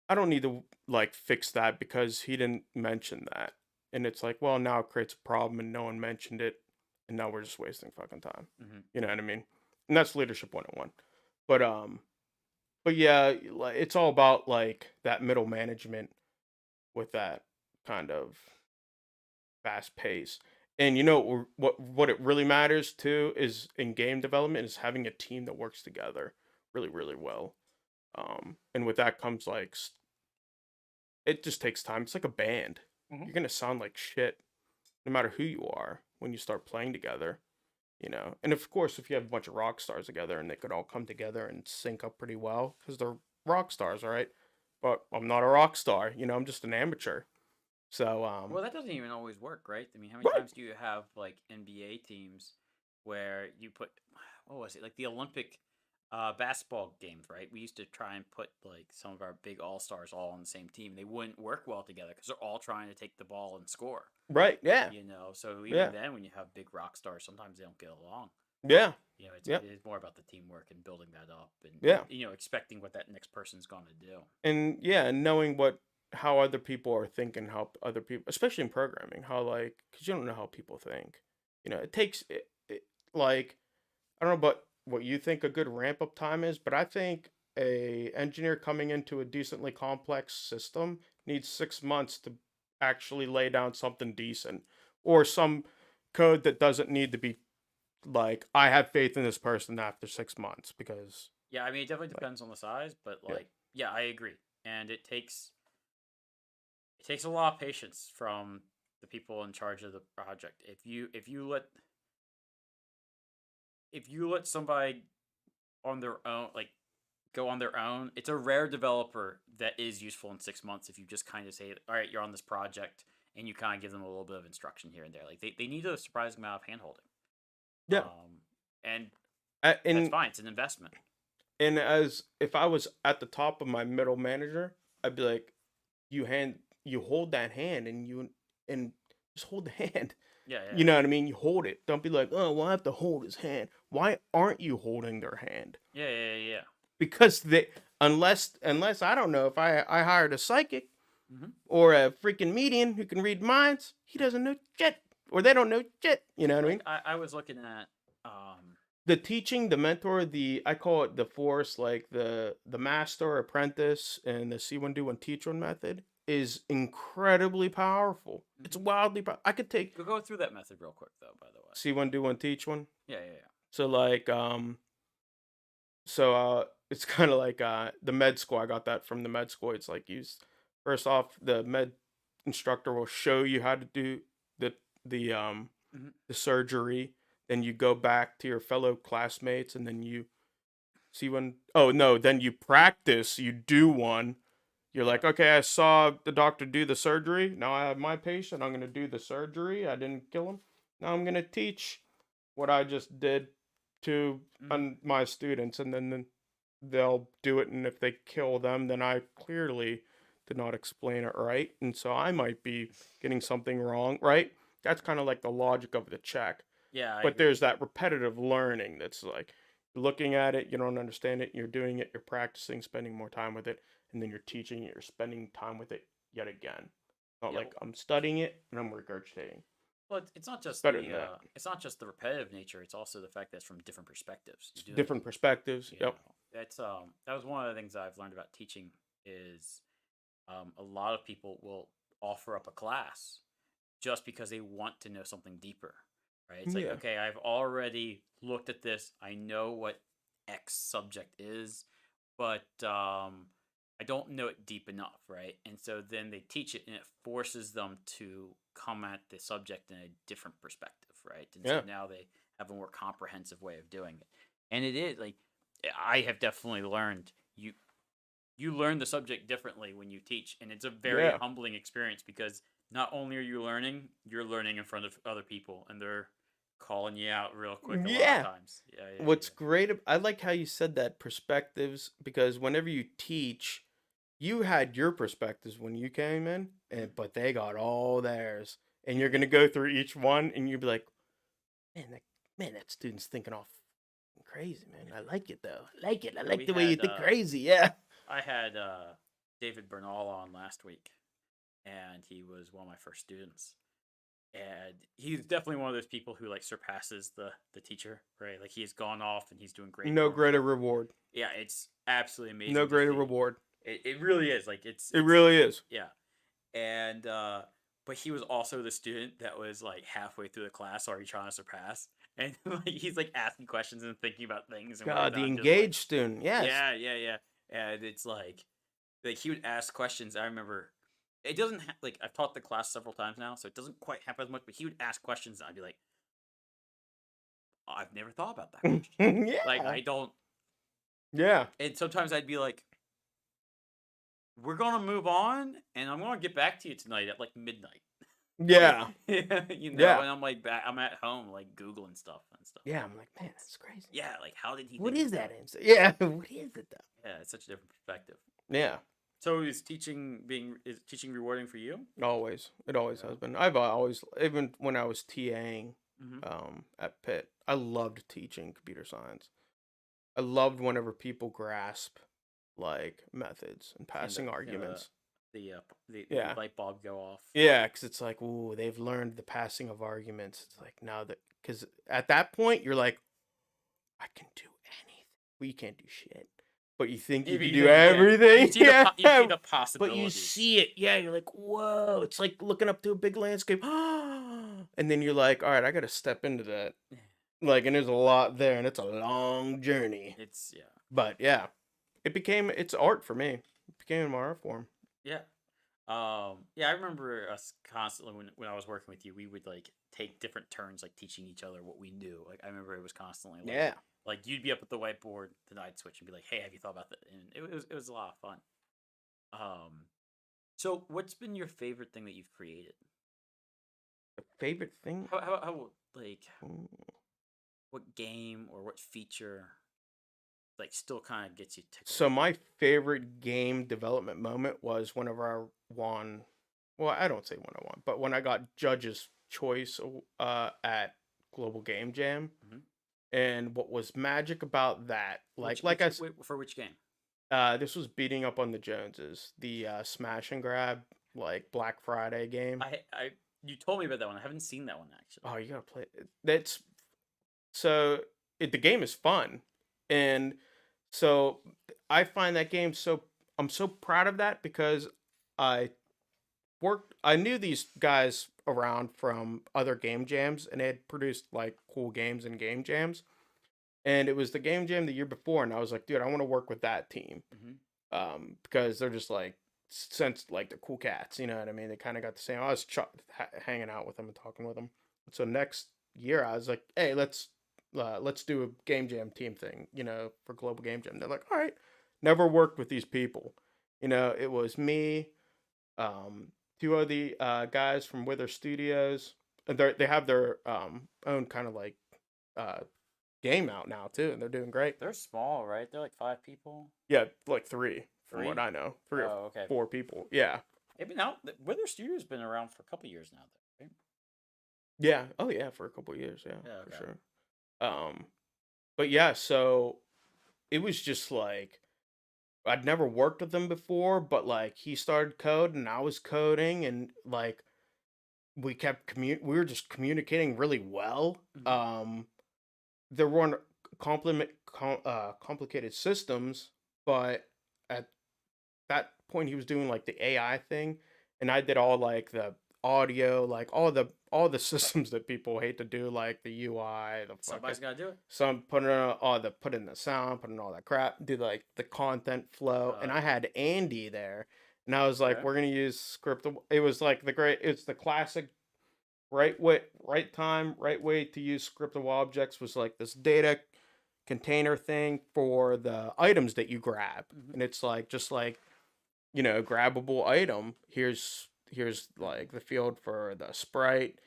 B: I don't need to like fix that because he didn't mention that." And it's like, well, now it creates a problem, and no one mentioned it, and now we're just wasting fucking time.
A: Hmm.
B: You know what I mean? And that's leadership 101. But but yeah, like it's all about like that middle management with that kind of fast pace. And you know what it really matters too is in game development is having a team that works together really really well. And with that comes like it just takes time. It's like a band.
A: Hmm.
B: You're gonna sound like shit no matter who you are when you start playing together. You know, and of course, if you have a bunch of rock stars together and they could all come together and sync up pretty well because they're rock stars, all right. But I'm not a rock star. You know, I'm just an amateur. So
A: Well, that doesn't even always work, right? I mean, how many
B: right.
A: times do you have like NBA teams where you put what was it like the Olympic basketball games, right? We used to try and put like some of our big all stars all on the same team. They wouldn't work well together because they're all trying to take the ball and score.
B: Right. Yeah.
A: You know, so even
B: Yeah.
A: then, when you have big rock stars, sometimes they don't get along.
B: Yeah.
A: You know,
B: Yeah.
A: it is more about the teamwork and building that up, and
B: Yeah.
A: you know, expecting what that next person's going to do.
B: And yeah, and knowing what how other people are thinking, how other people, especially in programming, how like because you don't know how people think. You know, it takes like I don't know, but what you think a good ramp up time is, but I think a engineer coming into a decently complex system needs 6 months to actually lay down something decent, or some code that doesn't need to be like, I have faith in this person after 6 months because
A: Yeah, I mean, it definitely
B: like,
A: depends on the size, but
B: yeah,
A: like, yeah, I agree. And it takes a lot of patience from the people in charge of the project. If you let somebody on their own, like, go on their own, it's a rare developer that is useful in 6 months. If you just kind of say, all right, you're on this project, and you kind of give them a little bit of instruction here and there, like they need a surprising amount of handholding.
B: yeah.
A: And that's
B: And
A: fine. It's an investment.
B: as if I was at the top of my middle manager, I'd be like, you hold that hand and just hold the hand.
A: Yeah, yeah,
B: You know what I mean? You hold it. Don't be like, oh, well, I have to hold his hand. Why aren't you holding their hand?
A: yeah, yeah, yeah, yeah.
B: Because they unless I don't know, if I hired a psychic
A: Mm-hmm.
B: or a freaking medium who can read minds, he doesn't know shit. Or they don't know shit. You know what I
A: Like
B: mean?
A: I was looking at,
B: The teaching, the mentor, I call it the force, like the master, apprentice, and the see one, do one, teach one method is incredibly powerful. It's
A: mhm.
B: wildly powerful. I could take
A: Go through that method real quick though. By the way,
B: see one, do one, teach one.
A: yeah, yeah, yeah.
B: So like it's kind of like the med school. I got that from the med school. It's like, use first off, the med instructor will show you how to do the the um
A: Mm-hmm.
B: the surgery. Then you go back to your fellow classmates, and then you see one. Oh no, then you practice. You do one. You're
A: Yeah,
B: like, okay, I saw the doctor do the surgery. Now I have my patient. I'm gonna do the surgery. I didn't kill him. Now I'm gonna teach what I just did to
A: mm-hmm.
B: my students, and then they'll do it. And if they kill them, then I clearly did not explain it right, and so I might be getting something wrong, right? That's kind of like the logic of the check.
A: Yeah, I
B: But
A: agree.
B: there's that repetitive learning that's like, you're looking at it, you don't understand it, you're doing it, you're practicing, spending more time with it, and then you're teaching it, you're spending time with it yet again. Not
A: Yeah,
B: like I'm studying it and I'm regurgitating.
A: well, it's not
B: It's
A: just
B: better than that.
A: it's not just the repetitive nature. It's also the fact that it's from different perspectives. You
B: It's
A: do it.
B: different perspectives.
A: You
B: Yep.
A: know, that's that was one of the things I've learned about teaching is a lot of people will offer up a class just because they want to know something deeper, right? It's like,
B: Yeah.
A: okay, I've already looked at this. I know what X subject is, but I don't know it deep enough, right? And so then they teach it, and it forces them to come at the subject in a different perspective, right? And so
B: Yeah.
A: now they have a more comprehensive way of doing it. And it is like, I have definitely learned you learn the subject differently when you teach, and it's a very
B: Yeah.
A: humbling experience because not only are you learning, you're learning in front of other people, and they're calling you out real quick a lot of
B: Yeah.
A: times. Yeah, yeah,
B: What's
A: yeah.
B: great, I like how you said that, perspectives, because whenever you teach, you had your perspectives when you came in,
A: Mhm.
B: but they got all theirs. And you're gonna go through each one and you'll be like, man, that student's thinking off crazy, man. I like it though. I like it. I like
A: We
B: the way you
A: had
B: think crazy. Yeah.
A: I had David Bernal on last week, and he was one of my first students. And he's definitely one of those people who like surpasses the teacher, right? Like he's gone off and he's doing great
B: No
A: for
B: greater
A: himself.
B: reward.
A: Yeah, it's absolutely
B: No
A: amazing to
B: greater
A: see.
B: reward.
A: It really is. Like
B: It
A: it's
B: really is.
A: yeah. And but he was also the student that was like halfway through the class already trying to surpass. And like he's like asking questions and thinking about things and whatever.
B: God,
A: That
B: the
A: I'm just like,
B: engaged student. Yes.
A: yeah, yeah, yeah. And it's like he would ask questions. I remember it doesn't like I've taught the class several times now, so it doesn't quite happen as much. But he would ask questions, and I'd be like, I've never thought about that question. Like
B: Yeah.
A: I don't.
B: Yeah.
A: And sometimes I'd be like, we're gonna move on, and I'm gonna get back to you tonight at like midnight.
B: Yeah. Yeah.
A: And I'm like back. I'm at home like googling stuff and stuff.
B: Yeah. I'm like, man, that's crazy.
A: Yeah, like how did he
B: What
A: think
B: is
A: of
B: that answer? Yeah. What is it though?
A: Yeah, it's such a different perspective.
B: Yeah.
A: So is teaching rewarding for you?
B: Always. It always
A: Yeah.
B: has been. I've always, even when I was TAing
A: Mm-hmm.
B: at Pitt, I loved teaching computer science. I loved whenever people grasp like methods and
A: Seeing
B: passing arguments.
A: the
B: Yeah.
A: light bulb go off.
B: Yeah, because it's like, ooh, they've learned the passing of arguments. It's like, now that, because at that point, you're like, I can do anything. Well, you can't do shit. but you think you
A: Maybe
B: can
A: you
B: do
A: think- yeah,
B: everything.
A: You see,
B: Yeah.
A: you see the
B: But
A: possibilities.
B: you see it, yeah, you're like, whoa, it's like looking up to a big landscape. And then you're like, all right, I gotta step into that. Like, and there's a lot there, and it's a long journey.
A: It's yeah.
B: But yeah, it's art for me. It became my art form.
A: Yeah. Yeah, I remember us constantly when I was working with you, we would like take different turns like teaching each other what we knew. Like I remember it was constantly like
B: Yeah.
A: like you'd be up at the whiteboard, then I'd switch and be like, "Hey, have you thought about that?" And it was a lot of fun. So what's been your favorite thing that you've created?
B: The favorite thing?
A: How like
B: Mm,
A: what game or what feature like still kind of gets you tickled?
B: So my favorite game development moment was whenever I won. Well, I don't say when I won, but when I got Judge's Choice at Global Game Jam.
A: Mhm.
B: And what was magic about that,
A: Which-
B: like I
A: which-
B: s-
A: wait, for which game?
B: this was beating up on the Joneses, the smash and grab like Black Friday game.
A: I you told me about that one. I haven't seen that one actually.
B: Oh, you gotta play it. The game is fun, and so I find that game I'm so proud of that because I I knew these guys around from other game jams, and they had produced like cool games and game jams, and it was the game jam the year before, and I was like, dude, I want to work with that team.
A: Mhm.
B: Because they're just like since like the cool cats, you know what I mean? They kind of got the same. I was hanging out with them and talking with them. So next year, I was like, hey, let's do a game jam team thing, you know, for Global Game Jam. They're like, all right. Never worked with these people, you know. It was me, two of the guys from Wither Studios. And they have their own kind of like uh game out now too, and they're doing great.
A: They're small, right? They're like 5 people.
B: Yeah, like three from what
A: Three?
B: I know. Three or
A: Oh, okay.
B: 4 people. Yeah.
A: Maybe now Wither Studios been around for a couple years now, though, right?
B: Yeah. Oh yeah, for a couple of years, yeah,
A: Yeah,
B: for
A: okay.
B: sure. But yeah, so it was just like I'd never worked with him before, but like he started code and I was coding and like we were just communicating really well.
A: Mhm.
B: There weren't complicated systems, but at that point he was doing like the AI thing, and I did all like the audio, like all the systems that people hate to do, like the UI, the
A: Somebody's
B: fucking
A: got to do it.
B: some putting all the put in the sound, putting all that crap, do like the content flow, and I had Andy there, and I was like,
A: Okay.
B: we're gonna use script. It was like it's the classic right time, right way to use scriptable objects was like this data container thing for the items that you grab,
A: Mhm.
B: and it's like just like you know, grabbable item. Here's like the field for the sprite.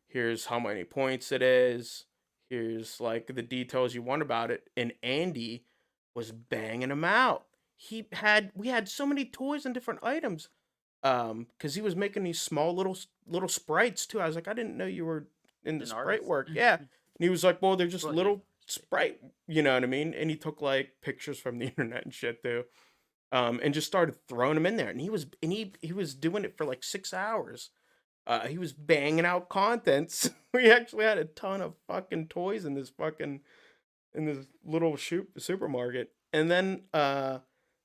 B: Here's how many points it is. Here's like the details you want about it. And Andy was banging them out. We had so many toys and different items. Because he was making these small little sprites too. I was like, I didn't know you were in the
A: An
B: sprite
A: artist?
B: work. Yeah. And he was like, well, they're just
A: Well, yeah,
B: little
A: sprite.
B: sprite, you know what I mean? And he took like pictures from the internet and shit too. And just started throwing them in there. And he was doing it for like 6 hours. He was banging out contents. We actually had a ton of fucking toys in this little supermarket. And then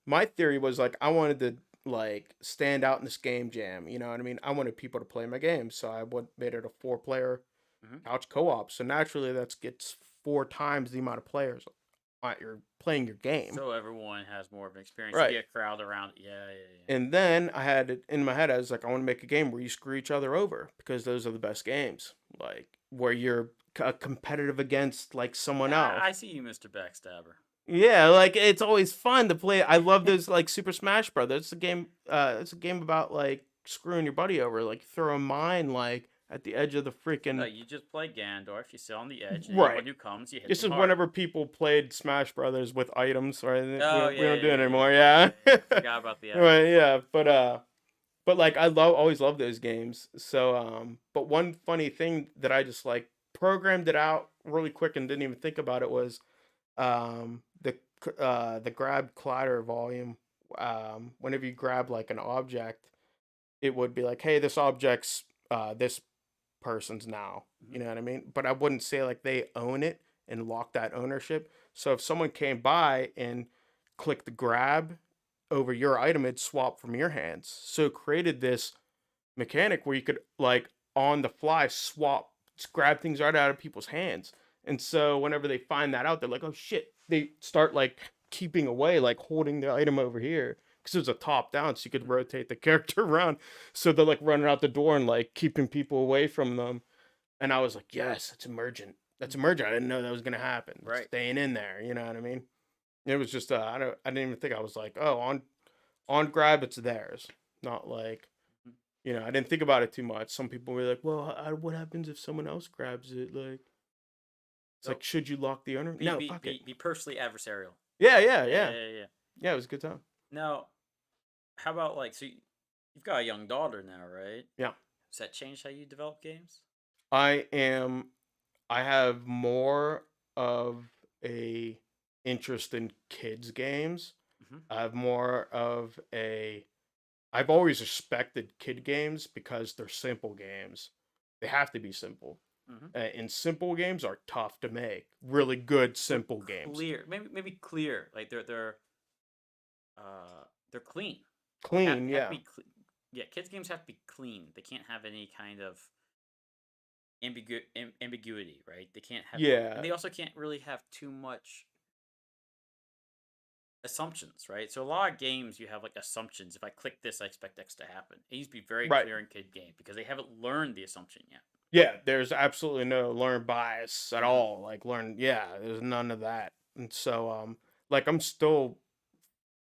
B: my theory was like I wanted to like stand out in this game jam. You know what I mean? I wanted people to play my game, so made it a 4-player
A: Mhm.
B: couch co-op. So naturally, that gets 4 times the amount of players you're playing your game.
A: So everyone has more of an experience.
B: Right.
A: Be a crowd around it. Yeah.
B: And then I had it in my head. I was like, I want to make a game where you screw each other over because those are the best games. Like where you're competitive against like someone else.
A: I see you, Mr. Backstabber.
B: Yeah, like it's always fun to play. I love those like Super Smash Brothers. It's a game. It's a game about like screwing your buddy over. Like throw a mine like at the edge of the freaking.
A: You just play Gandalf. You sit on the edge. And
B: Right.
A: Anyone who comes, you hit
B: This is
A: them hard.
B: whenever people played Smash Brothers with items, right?
A: Oh,
B: we don't do
A: yeah,
B: it anymore. Yeah.
A: Forgot about the
B: Right. Yeah. But like always love those games. So but one funny thing that I just like programmed it out really quick and didn't even think about it was the grab collider volume. Whenever you grab like an object, it would be like, hey, this object's this person's now. You know what I mean? But I wouldn't say like they own it and lock that ownership. So if someone came by and click the grab over your item, it'd swap from your hands. So it created this mechanic where you could like on the fly swap, just grab things right out of people's hands. And so whenever they find that out, they're like, oh shit, they start like keeping away, like holding the item over here. Because it was a top down, so you could rotate the character around. So they're like running out the door and like keeping people away from them. And I was like, yes, it's emergent. That's emergent. I didn't know that was gonna happen. It's
A: Right.
B: staying in there, you know what I mean? It was just I didn't even think. I was like, oh, on grab, it's theirs. Not like,
A: Mhm.
B: you know, I didn't think about it too much. Some people were like, well, what happens if someone else grabs it? Like, it's
A: So
B: like, should you lock the owner?
A: be
B: No,
A: be
B: fuck
A: be,
B: it.
A: be personally adversarial.
B: Yeah,
A: Yeah,
B: yeah.
A: yeah, yeah.
B: Yeah, it was a good time.
A: Now, how about like so you've got a young daughter now, right?
B: Yeah.
A: Does that change how you develop games?
B: I have more of a interest in kids games.
A: Mhm.
B: I have more of a I've always respected kid games because they're simple games. They have to be simple.
A: Mhm.
B: And simple games are tough to make. Really good
A: But
B: simple games.
A: clear, maybe clear. Like they're clean.
B: Clean,
A: They have to
B: yeah.
A: be yeah, kids games have to be clean. They can't have any kind of ambiguity, right? They can't have,
B: Yeah.
A: and they also can't really have too much assumptions, right? So a lot of games you have like assumptions. If I click this, I expect X to happen. It needs to be very
B: Right.
A: clear in kid game because they haven't learned the assumption yet.
B: Yeah, there's absolutely no learned bias at
A: Mhm.
B: all. Like yeah, there's none of that. And so like I'm still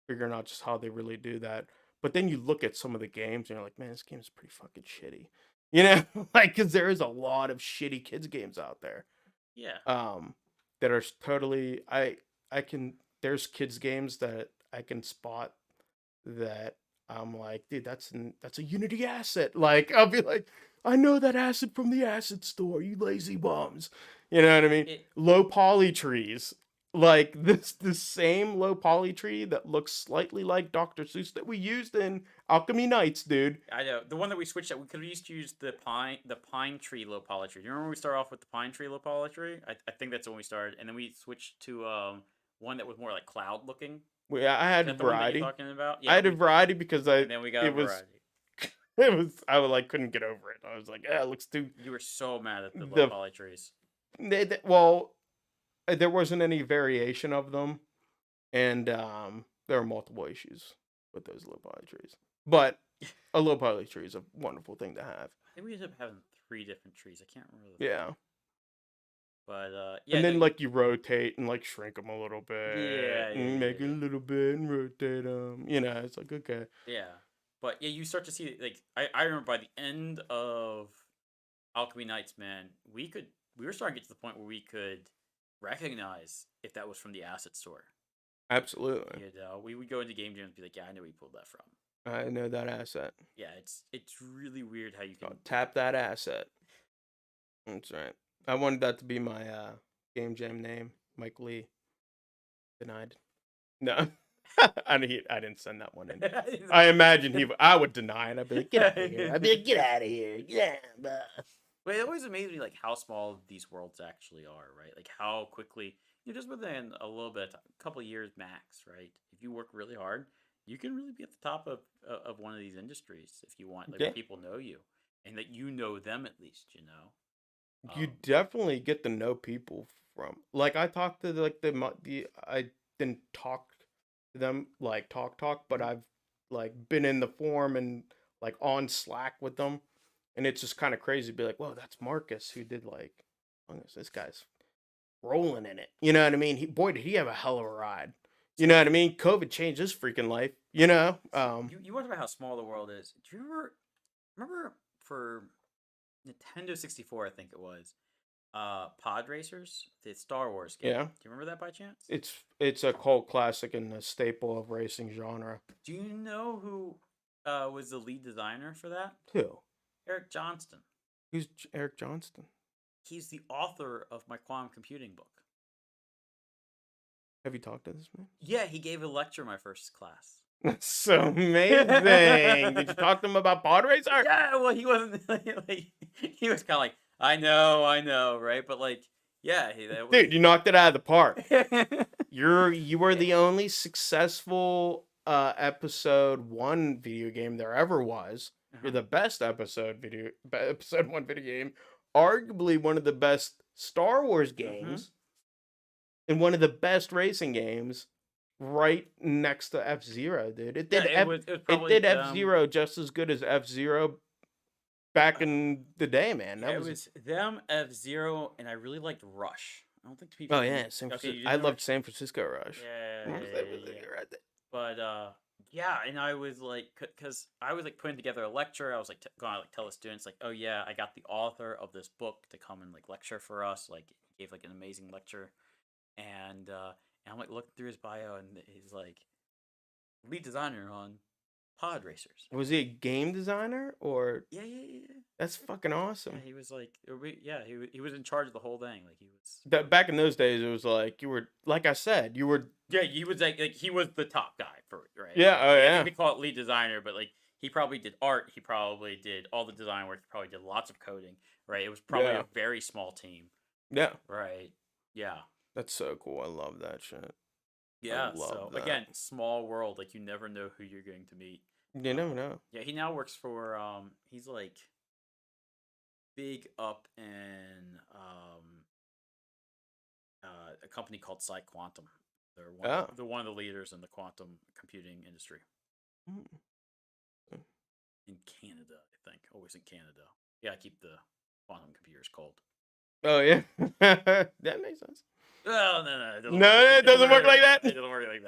B: figuring out just how they really do that. But then you look at some of the games and you're like, man, this game is pretty fucking shitty. You know, like cuz there is a lot of shitty kids games out there.
A: Yeah.
B: That are totally I can there's kids games that I can spot that I'm like, dude, that's a Unity asset. Like I'll be like, I know that asset from the asset store, you lazy bums. You know what I mean?
A: It
B: Low poly trees. Like the same low poly tree that looks slightly like Dr. Seuss that we used in Alchemy Nights, dude.
A: I know the one that we switched out. We could have used to use the pine tree low poly tree. Do you remember when we started off with the pine tree low poly tree? I think that's when we started, and then we switched to one that was more like cloud looking.
B: I
A: Is
B: had
A: that the one that you're
B: variety.
A: talking about?
B: I
A: Yeah,
B: had a variety because
A: and then we got a
B: it was
A: variety.
B: it was I was like couldn't get over it. I was like, yeah, it looks too
A: You were so mad at the low
B: the
A: poly trees.
B: well, there wasn't any variation of them, and there are multiple issues with those low poly trees. But a low poly tree is a wonderful thing to have.
A: I think we ended up having 3 different trees. I can't remember the
B: Yeah.
A: third. But yeah,
B: And
A: no,
B: then like you rotate and like shrink them a little bit,
A: yeah,
B: and make it a little bit and rotate them. You know, it's like okay.
A: yeah. But yeah, you start to see like I remember by the end of Alchemy Nights, man, we were starting to get to the point where we could recognize if that was from the asset store.
B: Absolutely.
A: You know, we would go into game jams and be like, yeah, I know where you pulled that from.
B: I know that asset.
A: Yeah, it's really weird how you can.
B: Tap that asset. That's right. I wanted that to be my game jam name. Mike Lee. Denied. No. I didn't send that one in. I imagine I would deny it. I'd be like, get out of here. I'd be like, get out of here. Yeah.
A: But it always amazes me like how small these worlds actually are, right? Like how quickly just within a little bit, a couple of years max, right? If you work really hard, you can really be at the top of one of these industries if you want, like
B: Yeah.
A: where people know you and that you know them at least, you know.
B: You definitely get to know people from like I talked to like the I didn't talk to them like talk, but I've like been in the forum and like on Slack with them, and it's just kind of crazy to be like, whoa, that's Marcus who did like this guy's rolling in it. You know what I mean? Boy, did he have a hell of a ride. You know what I mean? COVID changed his freaking life. You know?
A: You wonder about how small the world is. Do you remember for Nintendo 64, I think it was, Pod Racers, the Star Wars game.
B: Yeah.
A: Do you remember that by chance?
B: It's a cult classic and a staple of racing genre.
A: Do you know who was the lead designer for that?
B: Who?
A: Eric Johnston.
B: Who's Eric Johnston?
A: He's the author of my quantum computing book.
B: Have you talked to this man?
A: Yeah, he gave a lecture in my first class.
B: That's so amazing. Did you talk to him about pod racer?
A: Yeah, well, he wasn't like he was kind of like, I know, right? But like, yeah, that was...
B: Dude, you knocked it out of the park. You were the only successful episode 1 video game there ever was. You're
A: Uh-huh.
B: the best episode 1 video game, arguably one of the best Star Wars games, and one of the best racing games, right next to F-Zero, dude. It
A: Yeah,
B: did
A: it was
B: it
A: probably
B: did F-Zero just as good as F-Zero back in the day, man.
A: yeah,
B: That
A: it
B: was
A: was them, F-Zero, and I really liked Rush. I don't think people.
B: Oh yeah, San
A: Okay,
B: Francisco.
A: you
B: I
A: didn't know
B: loved
A: Rush?
B: San Francisco Rush.
A: Yeah,
B: What
A: yeah,
B: was
A: yeah,
B: that?
A: yeah,
B: Was
A: yeah.
B: it right there?
A: But yeah, and I was like, cause I was like putting together a lecture. I was like going to like tell the students like, oh yeah, I got the author of this book to come and like lecture for us. Like he gave like an amazing lecture, and I'm like looking through his bio, and he's like lead designer on Pod Racers.
B: Was he a game designer or
A: Yeah, yeah, yeah, yeah.
B: that's fucking awesome.
A: Yeah, he was like, he was in charge of the whole thing. Like he was.
B: That back in those days, it was like you were, like I said, you were.
A: Yeah, he was like he was the top guy for it, right?
B: Yeah, oh
A: Like, I
B: yeah.
A: think we call it lead designer, but like he probably did art. He probably did all the design work. He probably did lots of coding, right? It was probably
B: Yeah.
A: a very small team,
B: Yeah,
A: right? Yeah,
B: that's so cool. I love that shit.
A: yeah.
B: love
A: So
B: that.
A: again, small world. Like you never know who you're going to meet.
B: You never know.
A: Yeah, he now works for he's like big up in a company called PsiQuantum.
B: Oh.
A: They're one of the leaders in the quantum computing industry
B: Mm.
A: in Canada, I think. Always in Canada. Yeah, I keep the quantum computers cold.
B: Oh yeah, that makes sense.
A: Oh no, it doesn't
B: No, it doesn't work like that.
A: It doesn't work like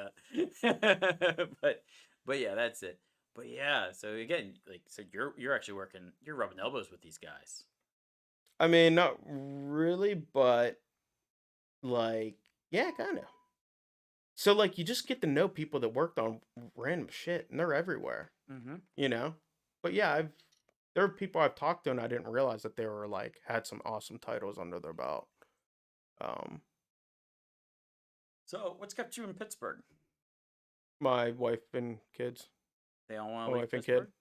A: that. but yeah, that's it. But yeah, so again, like so you're actually working, you're rubbing elbows with these guys.
B: I mean, not really, but like, yeah, kind of. So like, you just get to know people that worked on random shit, and they're everywhere.
A: Mm-hmm.
B: You know. But yeah, there are people I've talked to, and I didn't realize that they were like had some awesome titles under their belt.
A: So what's kept you in Pittsburgh?
B: My wife and kids.
A: They all want
B: My
A: to leave
B: wife and kid.
A: Pittsburgh?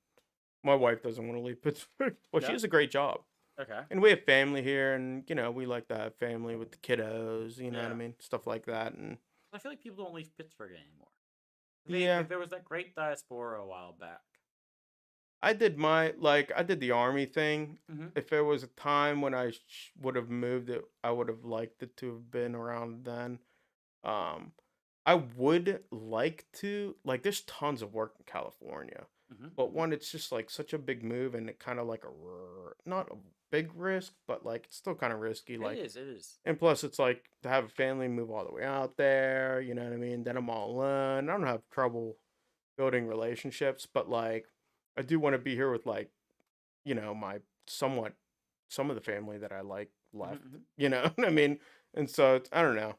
B: My wife doesn't want to leave Pittsburgh. Well, she
A: No?
B: has a great job,
A: Okay.
B: and we have family here, and you know we like to have family with the kiddos. You know what I
A: Yeah.
B: mean, stuff like that, and
A: I feel like people don't leave Pittsburgh anymore.
B: Yeah.
A: There was that great diaspora a while back.
B: I did the army thing.
A: Mm-hmm.
B: If there was a time when I would have moved it, I would have liked it to have been around then. I would like to like. There's tons of work in California,
A: Mm-hmm.
B: but one, it's just like such a big move, and it kind of like not a big risk, but like it's still kind of risky. Like,
A: It is.
B: and plus, it's like to have a family move all the way out there. You know what I mean? Then I'm all alone. I don't have trouble building relationships, but like I do want to be here with like, you know, my some of the family that I like left.
A: Mhm.
B: You know what I mean? And so I don't know.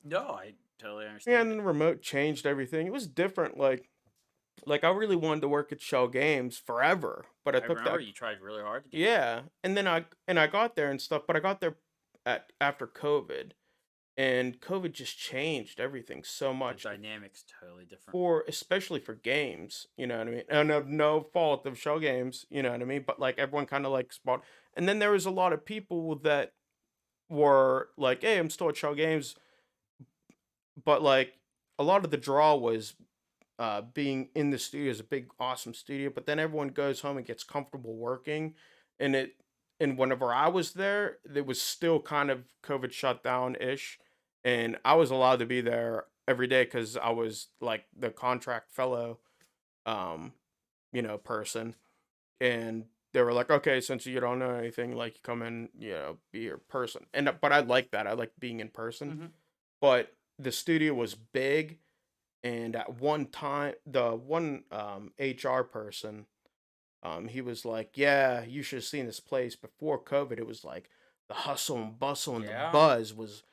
A: No, I totally
B: Yeah,
A: understand.
B: and then the remote changed everything. It was different. Like I really wanted to work at Shell Games forever, but I
A: I
B: took
A: remember
B: that.
A: you tried really hard to get
B: Yeah, and then I got there and stuff, but I got there after COVID, and COVID just changed everything so
A: the
B: much
A: dynamics totally different.
B: for especially for games. You know what I mean? And of no fault of Shell Games. You know what I mean? But like everyone kind of like spot, and then there was a lot of people that were like, "Hey, I'm still at Shell Games," but like a lot of the draw was being in the studio is a big awesome studio, but then everyone goes home and gets comfortable working, and whenever I was there, it was still kind of COVID shutdown ish, and I was allowed to be there every day because I was like the contract fellow, um you know, person, and they were like, okay, since you don't know anything, like you come in, you know, be your person, and but I like that, I like being in person,
A: Mhm.
B: but the studio was big, and at one time the one HR person, he was like, yeah, you should have seen this place before COVID. It was like the hustle and bustle and the
A: Yeah.
B: buzz was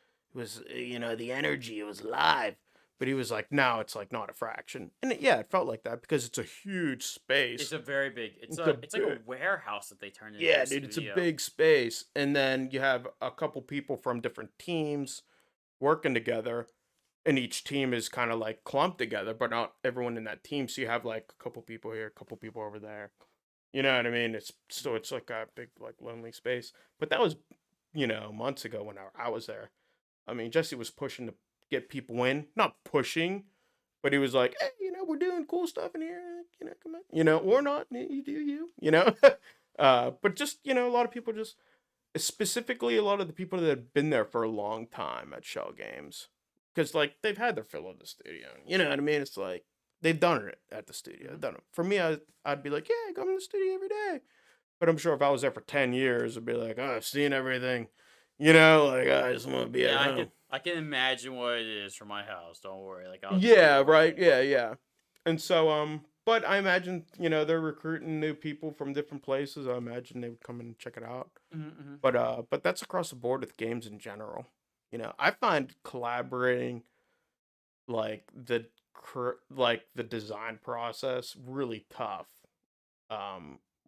B: you know, the energy, it was live. But he was like, now it's like not a fraction, and yeah, it felt like that because it's a huge space.
A: It's a very big. It's
B: It's
A: a
B: a
A: it's like a
B: big-
A: warehouse that they turned into.
B: Yeah,
A: a
B: dude, it's a
A: studio.
B: big space, and then you have a couple people from different teams working together, and each team is kind of like clumped together, but not everyone in that team. So you have like a couple people here, a couple people over there. You know what I mean? It's like a big like lonely space. But that was, you know, months ago when I was there. I mean, Jesse was pushing get people in, not pushing, but he was like, hey, we're doing cool stuff in here, come on, or not, you do you. But just, a lot of people just, specifically a lot of the people that have been there for a long time at Shell Games, because like they've had their fill of the studio. You know what I mean? It's like they've done it at the studio. They've done it. For me, I'd be like, yeah, I come in the studio every day. But I'm sure if I was there for 10 years, I'd be like, oh, I've seen everything. Like I just want to be at home.
A: I can imagine what it is from my house. Don't worry. Like
B: Yeah, right. Yeah. And so but I imagine, they're recruiting new people from different places. I imagine they would come and check it out.
A: Mm-hmm.
B: But that's across the board with games in general. I find collaborating like the design process really tough,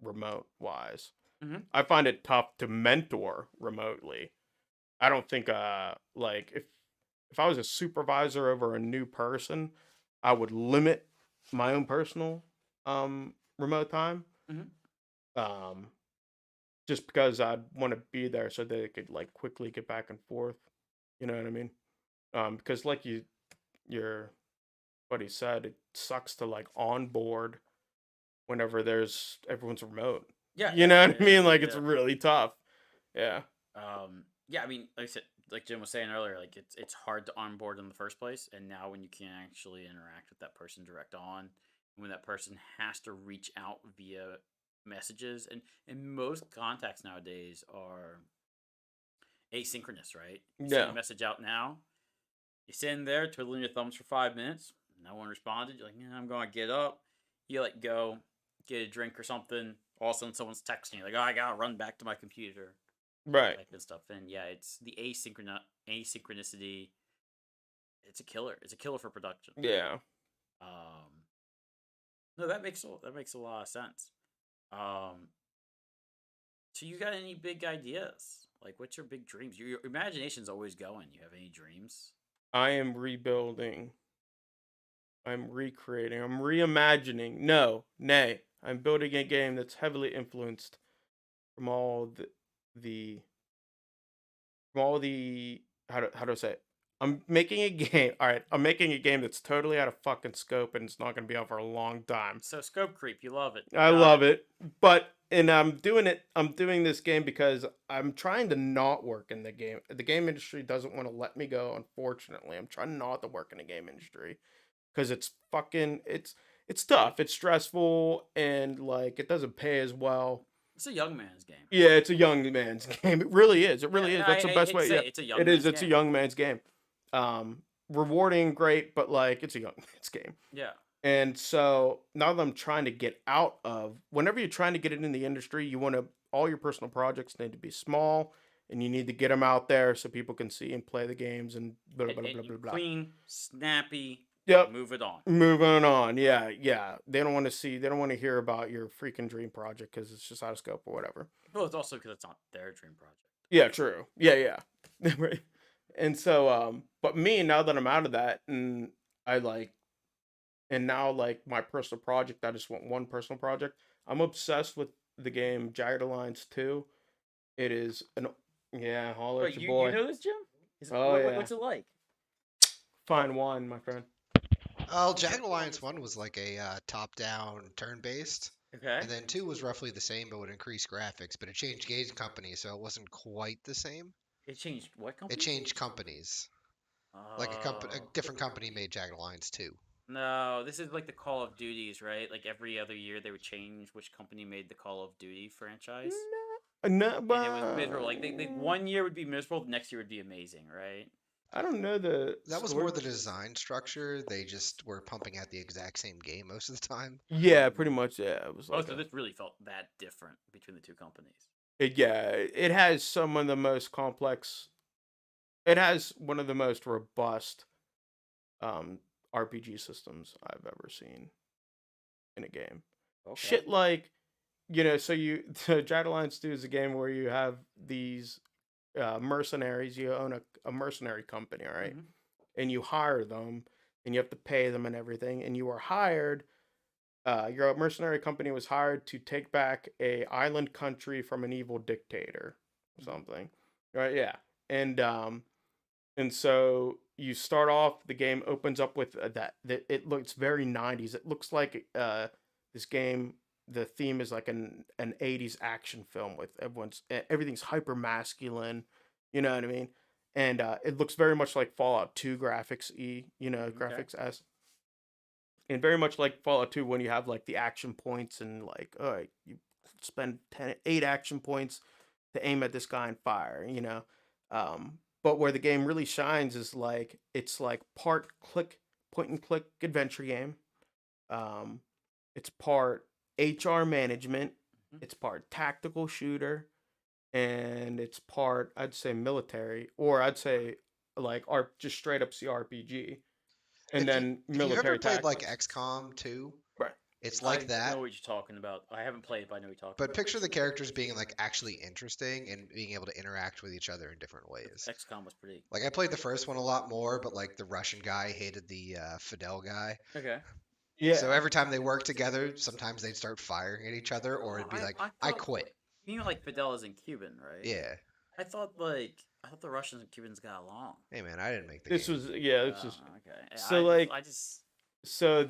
B: remote wise.
A: Mhm.
B: I find it tough to mentor remotely. I don't think like if I was a supervisor over a new person, I would limit my own personal remote time.
A: Mhm.
B: Just because I'd want to be there so they could like quickly get back and forth. You know what I mean? Because like your buddy said, it sucks to like onboard whenever everyone's remote.
A: Yeah.
B: You know what I
A: yeah,
B: mean? Like it's
A: yeah.
B: really tough. Yeah.
A: Yeah, I mean, like I said, like Jim was saying earlier, like it's hard to onboard in the first place, and now when you can't actually interact with that person direct on, when that person has to reach out via messages, and most contacts nowadays are asynchronous, right? You send
B: Yeah.
A: a message out now, you sitting there twiddling your thumbs for 5 minutes, no one responded. You're like, yeah, I'm going to get up. You like go get a drink or something. All of a sudden, someone's texting you like, "Oh, I gotta run back to my computer."
B: Right.
A: That good stuff. And yeah, it's the asynchronicity. It's a killer. It's a killer for production.
B: Yeah.
A: No, that makes a lot of sense. So you got any big ideas? Like, what's your big dreams? Your imagination's always going. You have any dreams?
B: I am rebuilding. I'm recreating. I'm reimagining. No, nay. I'm building a game that's heavily influenced from all the how do I say it? I'm making a game. All right, I'm making a game that's totally out of fucking scope and it's not going to be out for a long time.
A: So scope creep, you love it.
B: I love it. But I'm doing this game because I'm trying to not work in the game. The game industry doesn't want to let me go, unfortunately. I'm trying not to work in the game industry because it's tough. It's stressful and like it doesn't pay as well.
A: It's a young man's game.
B: Yeah, it's a young man's game. It really is. It really is. That's the best way. Yeah,
A: it's a young
B: it
A: man's
B: is. It's a
A: game.
B: young man's game. Rewarding, great, but like it's a young man's game.
A: Yeah.
B: And so now that I'm trying to get out of, whenever you're trying to get it in the industry, you want to, all your personal projects need to be small and you need to get them out there so people can see and play the games and blah, blah, blah, blah, blah.
A: Clean, snappy.
B: Yep.
A: Move it on.
B: Moving on. Yeah. They don't want to hear about your freaking dream project because it's just out of scope or whatever.
A: Well, it's also because it's not their dream project.
B: Yeah, true. Yeah. Right. And so, but me, now that I'm out of that and now like my personal project, I just want one personal project. I'm obsessed with the game Jagged Alliance 2. It is holler at your boy.
A: You know this, Jim?
B: Yeah.
A: What's it like?
B: Fine wine, my friend.
C: Well, Jagged Alliance 1 was like a top-down, turn-based.
A: Okay.
C: And then 2 was roughly the same, but with increased graphics. But it changed game company, so it wasn't quite the same.
A: It changed what company?
C: It changed companies. Like a different company made Jagged Alliance 2.
A: No, this is like the Call of Duties, right? Like every other year they would change which company made the Call of Duty franchise.
B: No, but
A: and it was miserable. Like they 1 year would be miserable, the next year would be amazing, right?
B: I don't know
C: That was more the design structure. They just were pumping out the exact same game most of the time.
B: Yeah, pretty much. Yeah, it was like.
A: So this really felt that different between the two companies.
B: It has some of the most complex. It has one of the most robust, RPG systems I've ever seen in a game.
A: Okay.
B: Shit like, so Jagged Alliance 2 is a game where you have these mercenaries. You own a mercenary company, right?
A: Mhm.
B: And you hire them, and you have to pay them and everything. And you are hired. Your mercenary company was hired to take back a island country from an evil dictator or something, right? Yeah, and so you start off, the game opens up with that it looks very 90s. It looks like this game, the theme is like an 80s action film with everything's hyper masculine, you know what I mean? And it looks very much like Fallout 2 graphics
A: Okay.
B: graphics s, and very much like Fallout 2 when you have like the action points and like, all right, you spend 8 action points to aim at this guy and fire, you know. But where the game really shines is like it's like part point and click adventure game. Um, it's part HR management,
A: Mhm.
B: it's part tactical shooter, and it's part, I'd say, military, or I'd say like just straight up CRPG, and
C: If you
B: then
C: if you've ever
B: military
C: played like
B: tactics.
C: XCOM 2,
B: Right.
C: it's like
A: I
C: that.
A: know what you're talking about. I haven't played, but I know what you're talking
C: But
A: about.
C: picture the characters being like actually interesting and being able to interact with each other in different ways.
A: XCOM was pretty.
C: Like I played the first one a lot more, but like the Russian guy hated the Fidel guy.
A: Okay.
C: So
B: Yeah.
C: every time they worked together, sometimes they'd start firing at each other, or
A: Oh,
C: it'd be like,
A: I
C: "I
A: thought
C: quit."
A: you mean like Fidel is in Cuban, right?
C: Yeah.
A: I thought the Russians and Cubans got along.
C: Hey man, I didn't make the
B: This
C: game.
B: was yeah, this
A: Oh,
B: is
A: okay.
B: so like
A: I just
B: so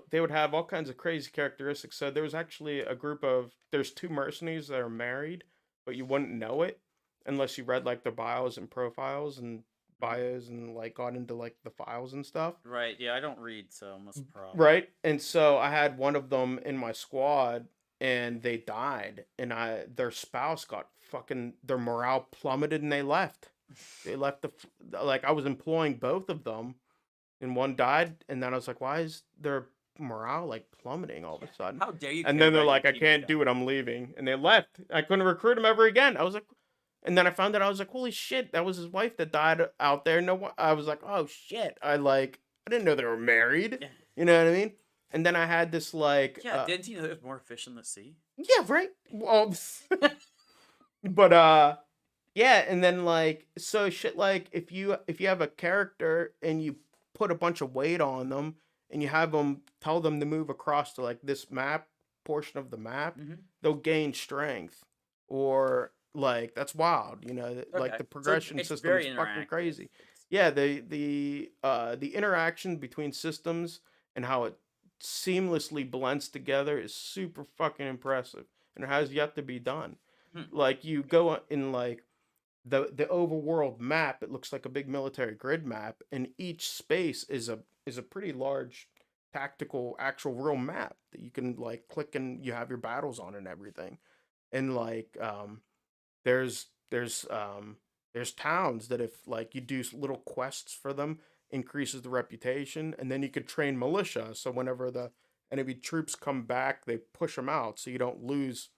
B: they would have all kinds of crazy characteristics. So there was actually a group of there's two mercenaries that are married, but you wouldn't know it unless you read like their bios and profiles and bios and like got into like the files and stuff.
A: right. Yeah, I don't read, so what's the problem?
B: Right? And so I had one of them in my squad and they died and their spouse got fucking their morale plummeted and they left. They left like I was employing both of them and one died and then I was like, why is their morale like plummeting all of a sudden?
A: How dare you
B: And
A: care
B: then they're
A: about your
B: like, I
A: teammate's
B: can't do
A: health?
B: it, I'm leaving. And they left. I couldn't recruit them ever again. I was like, and then I found out I was like, holy shit, that was his wife that died out there. I was like, oh shit. I didn't know they were married.
A: Yeah.
B: You know what I mean? And then I had this like
A: Yeah, didn't you know there's more fish in the sea?
B: yeah, right. Well, but yeah, and then like so shit like if you have a character and you put a bunch of weight on them and you have them tell them to move across to like this map portion of the map,
A: Mm-hmm.
B: they'll gain strength or like that's wild, like
A: Okay,
B: the
A: so
B: progression
A: it's
B: system is
A: very
B: fucking
A: interactive.
B: crazy. Yeah, the interaction between systems and how it seamlessly blends together is super fucking impressive and it has yet to be done.
A: Hmm.
B: Like you go in like the overworld map, it looks like a big military grid map, and each space is a pretty large tactical actual real map that you can like click and you have your battles on and everything. And like there's towns that if like you do little quests for them increases the reputation and then you could train militia so whenever the enemy troops come back they push them out so you don't lose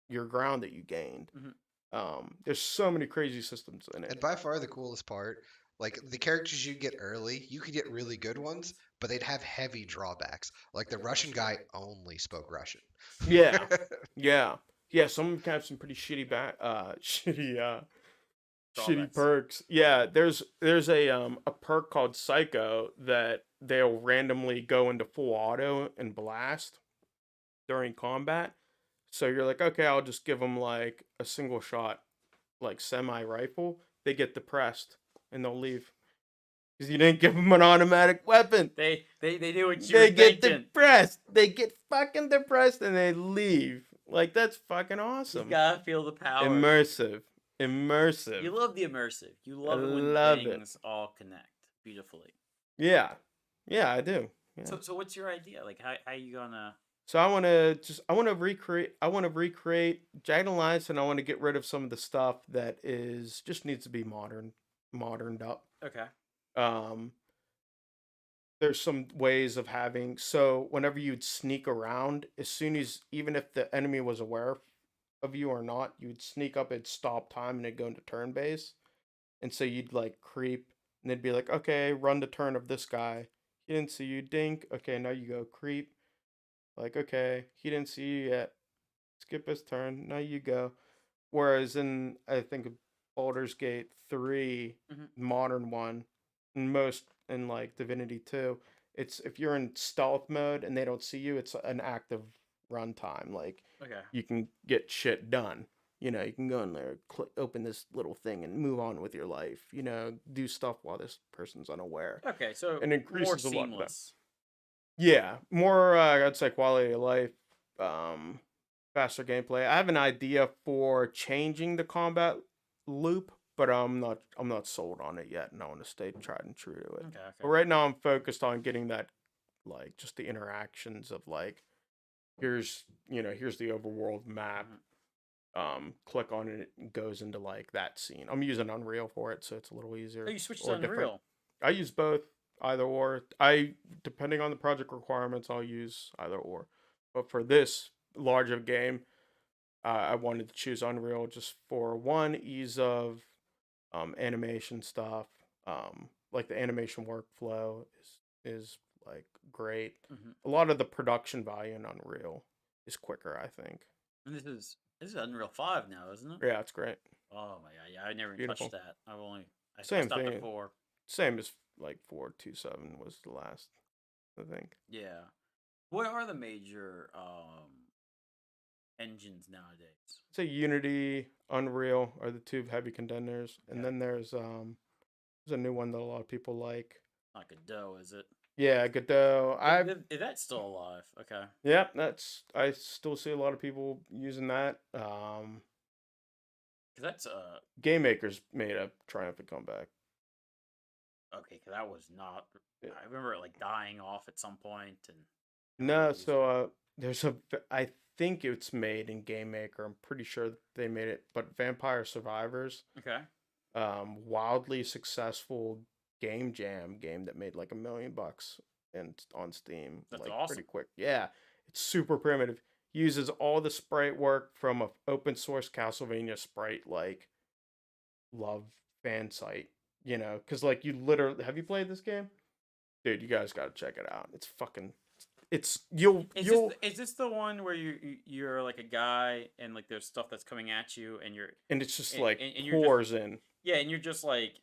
B: your ground that you gained.
A: Mhm.
B: There's so many crazy systems in it.
C: And by far the coolest part, like the characters you get early, you could get really good ones, but they'd have heavy drawbacks. Like the Russian guy only spoke Russian.
B: Yeah, yeah, yeah. Some of them can have some pretty shitty
A: Drawbacks.
B: perks. Yeah, there's a perk called Psycho that they'll randomly go into full auto and blast during combat. So you're like, okay, I'll just give them like a single shot, like semi rifle. They get depressed and they'll leave because you didn't give them an automatic weapon.
A: They do what you were
B: They get
A: thinking.
B: depressed. They get fucking depressed and they leave. Like that's fucking
A: You
B: awesome.
A: gotta feel the power.
B: Immersive.
A: You
B: Immersive.
A: love the immersive. You
B: I
A: love it when
B: love it.
A: things all connect beautifully.
B: Yeah. Yeah, I do. Yeah.
A: So what's your idea? Like how you gonna?
B: So I want to recreate Jagged Alliance and I want to get rid of some of the stuff that is just needs to be moderned up.
A: Okay.
B: Um there's some ways of having so whenever you'd sneak around as soon as even if the enemy was aware of you or not, you'd sneak up, it'd stop time and it'd go into turn base. And so you'd like creep and they'd be like, okay, run the turn of this guy. He didn't see you, dink. Okay, now you go creep. Like, okay, he didn't see you yet. Skip his turn. Now you go. Whereas in I think Baldur's Gate 3,
A: Mhm.
B: modern one, and most in like Divinity 2, it's if you're in stealth mode and they don't see you, it's an active runtime. Like
A: Okay.
B: you can get shit done. You know, you can go in there, open this little thing, and move on with your life. You know, do stuff while this person's unaware,
A: Okay, so
B: and
A: more
B: increases a lot of that.
A: seamless.
B: Yeah, more I'd say quality of life, um, faster gameplay. I have an idea for changing the combat loop, but I'm not sold on it yet, and I want to stay tried and true to it.
A: Okay,
B: But
A: okay.
B: right now, I'm focused on getting that, like, just the interactions of like, here's here's the overworld map.
A: Mhm.
B: Click on it, it goes into like that scene. I'm using Unreal for it, so it's a little
A: Oh,
B: easier
A: you switched
B: or
A: to
B: different.
A: Unreal.
B: I use both, either or. I Depending on the project requirements, I'll use either or. But for this large of game, I wanted to choose Unreal just for one ease of animation stuff. Like the animation workflow is like great.
A: Hmm.
B: A lot of the production value in Unreal is quicker, I think.
A: And this is Unreal 5 now, isn't it?
B: Yeah, it's great.
A: Oh my god, yeah, I never even touched
B: Beautiful.
A: that. I
B: Same
A: stopped at
B: thing.
A: 4.
B: Same as like 4.27 was the last, I think.
A: Yeah. What are the major engines nowadays?
B: Say Unity, Unreal are the two heavy contenders, and
A: Okay.
B: then there's a new one that a lot of people like.
A: Not Godot, is it?
B: Yeah, Godot.
A: Is that still alive? Okay.
B: Yeah, I still see a lot of people using that.
A: Cause that's
B: Game Maker's made a triumphant comeback.
A: okay. Cause that was not.
B: Yeah.
A: I remember it like dying off at some point, and
B: No,
A: used
B: so I think it's made in Game Maker. I'm pretty sure they made it, but Vampire Survivors,
A: okay.
B: wildly successful game jam game that made like $1 million and on Steam,
A: That's
B: like
A: awesome.
B: pretty quick. Yeah, it's super primitive. Uses all the sprite work from a open source Castlevania sprite like love fan site, because like you literally have you played this game? Dude, you guys got to check it out. It's fucking it's
A: Is this the one where you're like a guy and like there's stuff that's coming at you and you're
B: and it's just
A: and,
B: like
A: and you're just
B: pours in.
A: yeah and you're just like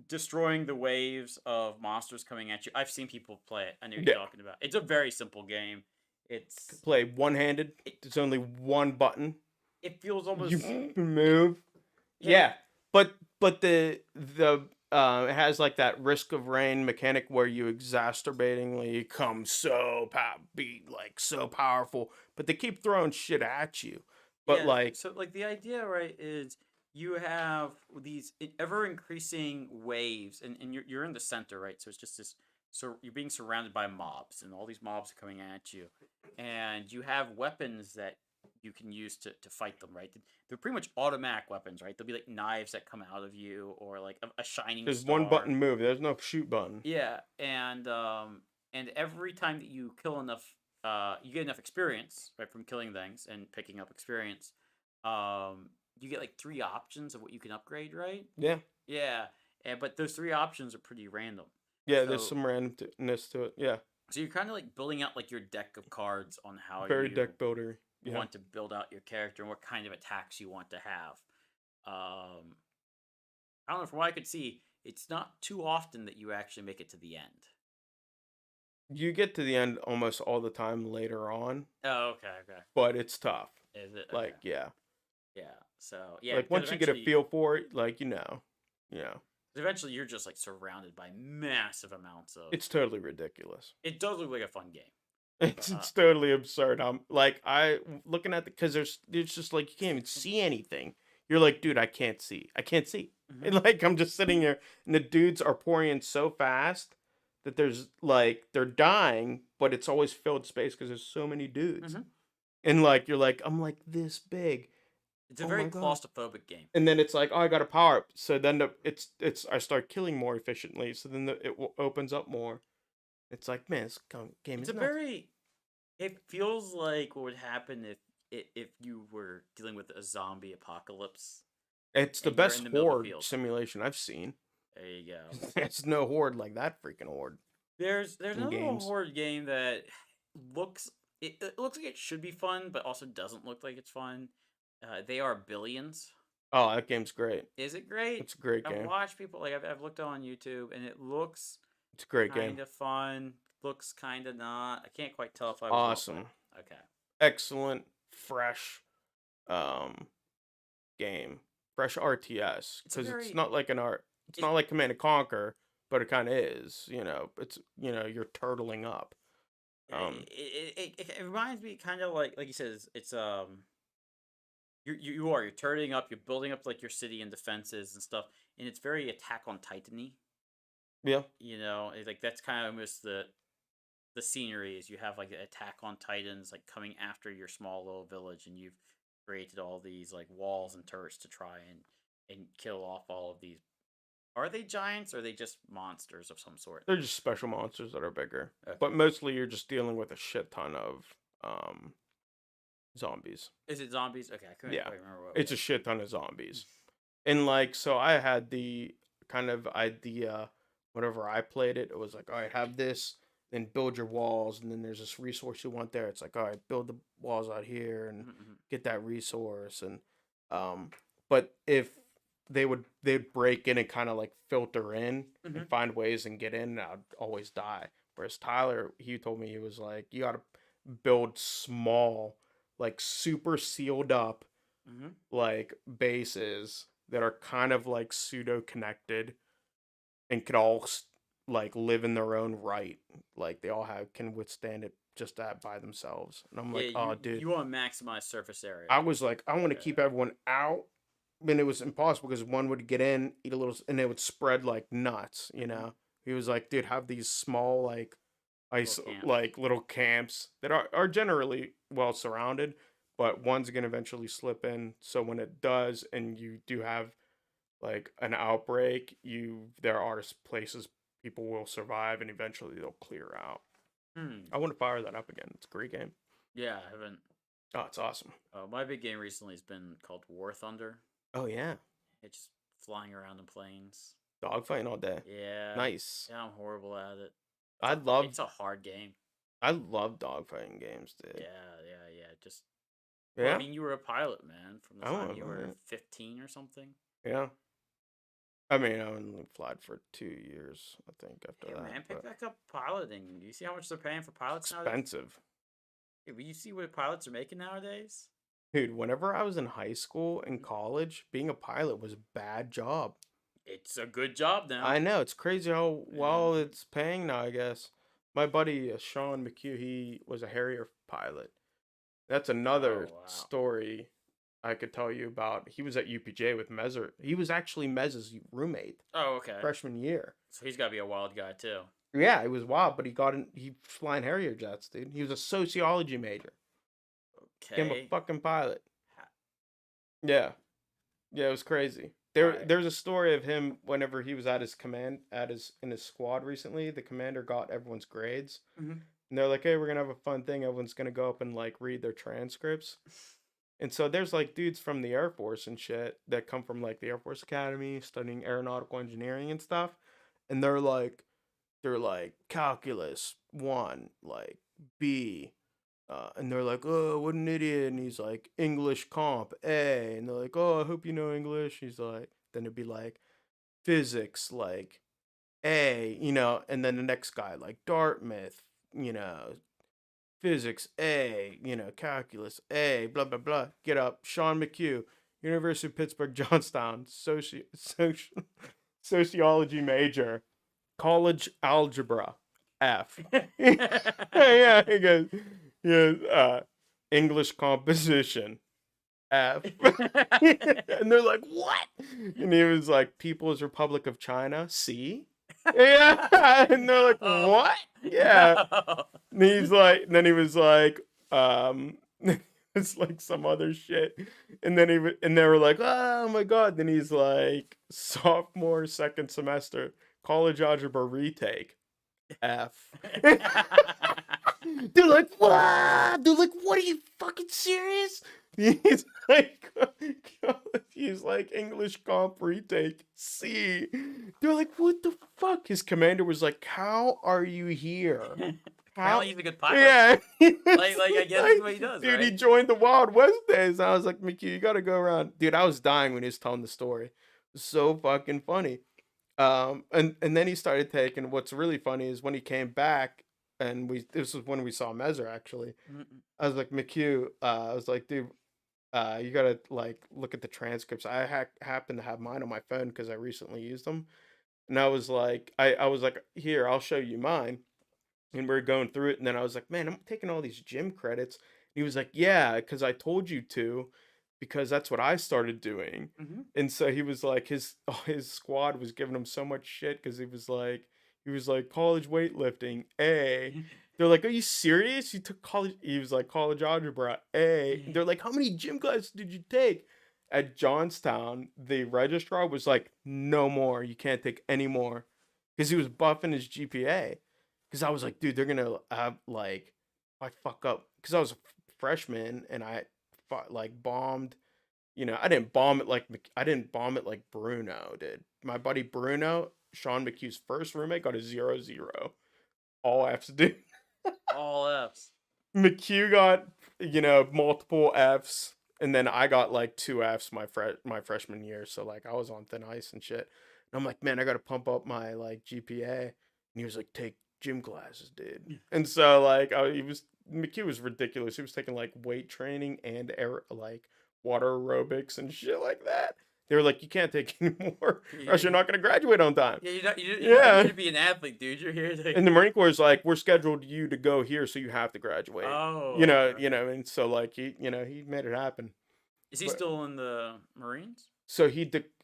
A: destroying the waves of monsters coming at you. I've seen people play it. I know what
B: Yeah.
A: you're talking about. It's a very simple game. It's
B: Play one-handed.
A: It-
B: There's only one button.
A: it feels almost
B: You move. Yeah, but the it has like that Risk of Rain mechanic where you exacerbatingly come be like so powerful, but they keep throwing shit at you. But
A: yeah.
B: like
A: So like the idea, right, is you have these ever increasing waves, and you're in the center, right? So it's just this. So you're being surrounded by mobs, and all these mobs are coming at you, and you have weapons that you can use to fight them, right? They're pretty much automatic weapons, right? There'll be like knives that come out of you, or like a shining
B: there's
A: star.
B: one button move. There's no shoot button.
A: Yeah, and every time that you kill enough, you get enough experience, right, from killing things and picking up experience. You get like 3 options of what you can upgrade, right?
B: Yeah.
A: Yeah, but those 3 options are pretty random.
B: Yeah, there's
A: So
B: some randomness to it. Yeah.
A: so you're kind of like building out like your deck of cards on how
B: Very
A: you
B: deck builder. Yeah.
A: want to build out your character and what kind of attacks you want to have. I don't know. From what I could see, it's not too often that you actually make it to the end.
B: You get to the end almost all the time later on,
A: Oh, okay, okay.
B: but it's tough.
A: Is it?
B: Like,
A: Okay.
B: yeah.
A: Yeah. So yeah,
B: Like
A: 'cause
B: once you get a
A: eventually-
B: feel for it, like
A: eventually you're just like surrounded by massive amounts of.
B: it's totally ridiculous.
A: It does look like a fun game.
B: It's totally absurd. I'm like looking at because there's just like you can't even see anything. You're like, dude, I can't see.
A: Mhm.
B: And like I'm just sitting here, and the dudes are pouring in so fast that there's like they're dying, but it's always filled space because there's so many dudes.
A: Mhm.
B: And like you're like I'm like this big,
A: It's a
B: Oh
A: very
B: my God.
A: claustrophobic game.
B: and then it's like oh I got to power up. So then it's I start killing more efficiently. So then opens up more. It's like man, this game
A: It's
B: is
A: a
B: nuts.
A: very. It feels like what would happen if you were dealing with a zombie apocalypse.
B: It's the
A: and you're
B: best
A: in the middle of the
B: horde
A: field.
B: simulation I've seen.
A: There you go.
B: There's no horde like that freaking horde.
A: There's
B: in
A: another
B: games.
A: horde game that looks it looks like it should be fun, but also doesn't look like it's fun. They are Billions.
B: Oh, that game's great.
A: Is it great?
B: It's a great
A: I've
B: game.
A: watched people like I've looked on YouTube and it looks
B: It's a great
A: kind
B: game.
A: of fun. Looks kind of not. I can't quite tell if I will.
B: Awesome.
A: Okay.
B: Excellent, fresh. game, fresh RTS,
A: It's a
B: because it's
A: very
B: not like an art. It's
A: it,
B: not like Command and Conquer, but it kind of is. It's you're turtling up. Um,
A: it reminds me kind of like you said, it's you're turning up, you're building up like your city and defenses and stuff, and it's very Attack on Titan-y.
B: yeah,
A: It's like that's kind of almost the scenery is you have like Attack on Titans like coming after your small little village, and you've created all these like walls and turrets to try and kill off all of these. Are they giants or are they just monsters of some sort?
B: they're just special monsters that are bigger,
A: Okay.
B: but mostly you're just dealing with a shit ton of zombies.
A: Is it zombies? Okay, I couldn't
B: Yeah,
A: quite remember what it
B: it's a
A: was.
B: shit ton of zombies. And like, so I had the kind of idea whenever I played it, it was like, all right, have this, then build your walls, and then there's this resource you want there. It's like, all right, build the walls out here and
A: Mhm,
B: get that resource. And but if they'd break in and kind of like filter in
A: mhm.
B: and find ways and get in, I'd always die. Whereas Tyler, he told me he was like, you gotta build small, like super sealed up
A: Mhm.
B: like bases that are kind of like pseudo connected and could all like live in their own right. Like they all have can withstand it just that by themselves. And I'm
A: Yeah,
B: like, oh, dude.
A: you want to maximize surface area.
B: I was like, I want to
A: Yeah.
B: keep everyone out. And it was impossible because one would get in, eat a little, and they would spread like nuts. He was like, dude, have these small like ice
A: Little camps.
B: like little camps that are generally well surrounded, but one's gonna eventually slip in. So when it does, and you do have like an outbreak, there are places people will survive, and eventually they'll clear out.
A: Hmm.
B: I want to fire that up again. It's a great game.
A: Yeah, I haven't.
B: Oh, it's awesome.
A: My big game recently has been called War Thunder.
B: Oh yeah,
A: It's just flying around in planes.
B: dogfighting all day.
A: Yeah.
B: Nice.
A: Yeah, I'm horrible at it.
B: It's
A: It's a hard game.
B: I love dogfighting games, dude.
A: Yeah. Just.
B: Yeah.
A: Well, I mean, you were a pilot, man, from the
B: Oh,
A: time you were
B: right.
A: 15 or something.
B: Yeah. I mean, I only flied for 2 years, I think, after
A: Hey,
B: that.
A: man, pick
B: but
A: back up piloting. Do you see how much they're paying for pilots nowadays?
B: expensive.
A: Hey, will you see what pilots are making nowadays?
B: Dude, whenever I was in high school and college, being a pilot was a bad job.
A: It's a good job now.
B: I know, it's crazy how
A: Yeah.
B: well it's paying now, I guess. My buddy Sean McHugh, he was a Harrier pilot. That's another
A: Oh, wow.
B: story I could tell you about. He was at UPJ with Mezzer. He was actually Mez's roommate
A: Oh, okay.
B: freshman year.
A: So he's got to be a wild guy, too.
B: Yeah, it was wild, but he flying Harrier jets, dude. He was a sociology major. Became a
A: Okay.
B: fucking pilot.
A: Ha-
B: Yeah. Yeah, it was crazy.
A: Alright.
B: There's a story of him whenever he was at his in his squad recently. The commander got everyone's grades,
A: Mhm.
B: and they're like, "Hey, we're gonna have a fun thing. Everyone's gonna go up and like read their transcripts." And so there's like dudes from the Air Force and shit that come from like the Air Force Academy studying aeronautical engineering and stuff, and they're like calculus 1, like B. And they're like, oh, what an idiot. And he's like, English comp A. And they're like, oh, I hope you know English. He's like, then it'd be like, physics, like A, and then the next guy, like Dartmouth, physics A, calculus A, blah, blah, blah. Get up. Sean McHugh, University of Pittsburgh, Johnstown, sociology major, college algebra F. Yeah, he goes, English composition F. And they're like, what? And he was like, People's Republic of China C. Yeah. And they're like, what? Yeah. And he's like, and then he was like, it's like some other shit. And then and they were like, oh my god. Then he's like, sophomore, second semester, college algebra retake F. They're like, what? They're like, what, are you fucking serious? He's like English comp retake C. They're like, what the fuck? His commander was like, how are you here?
A: Apparently he's a good pilot.
B: Yeah.
A: Like I guess that's what he does,
B: dude, he
A: right?
B: joined the Wild West days. I was like, Mickey, you gotta go around. Dude, I was dying when he was telling the story. It was so fucking funny. And then he started taking, what's really funny is when he came back, and this was when we saw Mezzer actually.
A: Mhm.
B: I was like, McHugh, I was like, dude, You gotta like look at the transcripts. I happen to have mine on my phone because I recently used them, and I was like, I was like, here, I'll show you mine. And we're going through it, and then I was like, man, I'm taking all these gym credits. He was like, yeah, because I told you to, because that's what I started doing.
A: Mm-hmm.
B: And so he was like, his squad was giving him so much shit because he was like college weightlifting, A. They're like, are you serious? You took college? He was like college algebra, A. They're like, how many gym classes did you take? At Johnstown, the registrar was like, no more. You can't take any more, because he was buffing his GPA. Because I was like, dude, they're gonna have like, if I fuck up, because I was a freshman and I like bombed. You know, I didn't bomb it like I didn't bomb it like Bruno did. My buddy Bruno, Sean McHugh's first roommate, got a 0-0, all Fs, dude.
A: All Fs.
B: McHugh got, you know, multiple Fs, and then I got like 2 Fs my freshman year. So like I was on thin ice and shit. And I'm like, man, I gotta pump up my like GPA. And he was like, take gym classes, dude. And so like McHugh was ridiculous. He was taking like weight training and like water aerobics and shit like that. They were like, you can't take anymore, or else you're not gonna graduate on time.
A: Yeah, you don't
B: Yeah.
A: need to be an athlete, dude. You're here to.
B: And the Marine Corps is like, we're scheduled you to go here, so you have to graduate.
A: Oh.
B: You
A: Okay.
B: know, and so like he made it happen.
A: Is he
B: But
A: still in the Marines?
B: so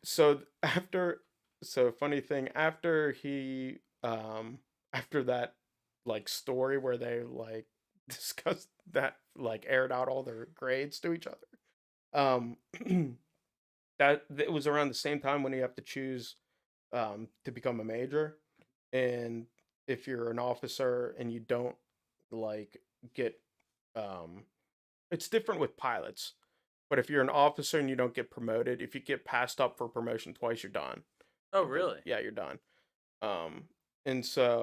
B: so after, so funny thing, after he after that like story where they like discussed that, like aired out all their grades to each other. Um that it was around the same time when you have to choose to become a major, and if you're an officer and you don't like get it's different with pilots, but if you're an officer and you don't get promoted, if you get passed up for promotion twice, you're done.
A: Oh, really?
B: Yeah, you're done. um and so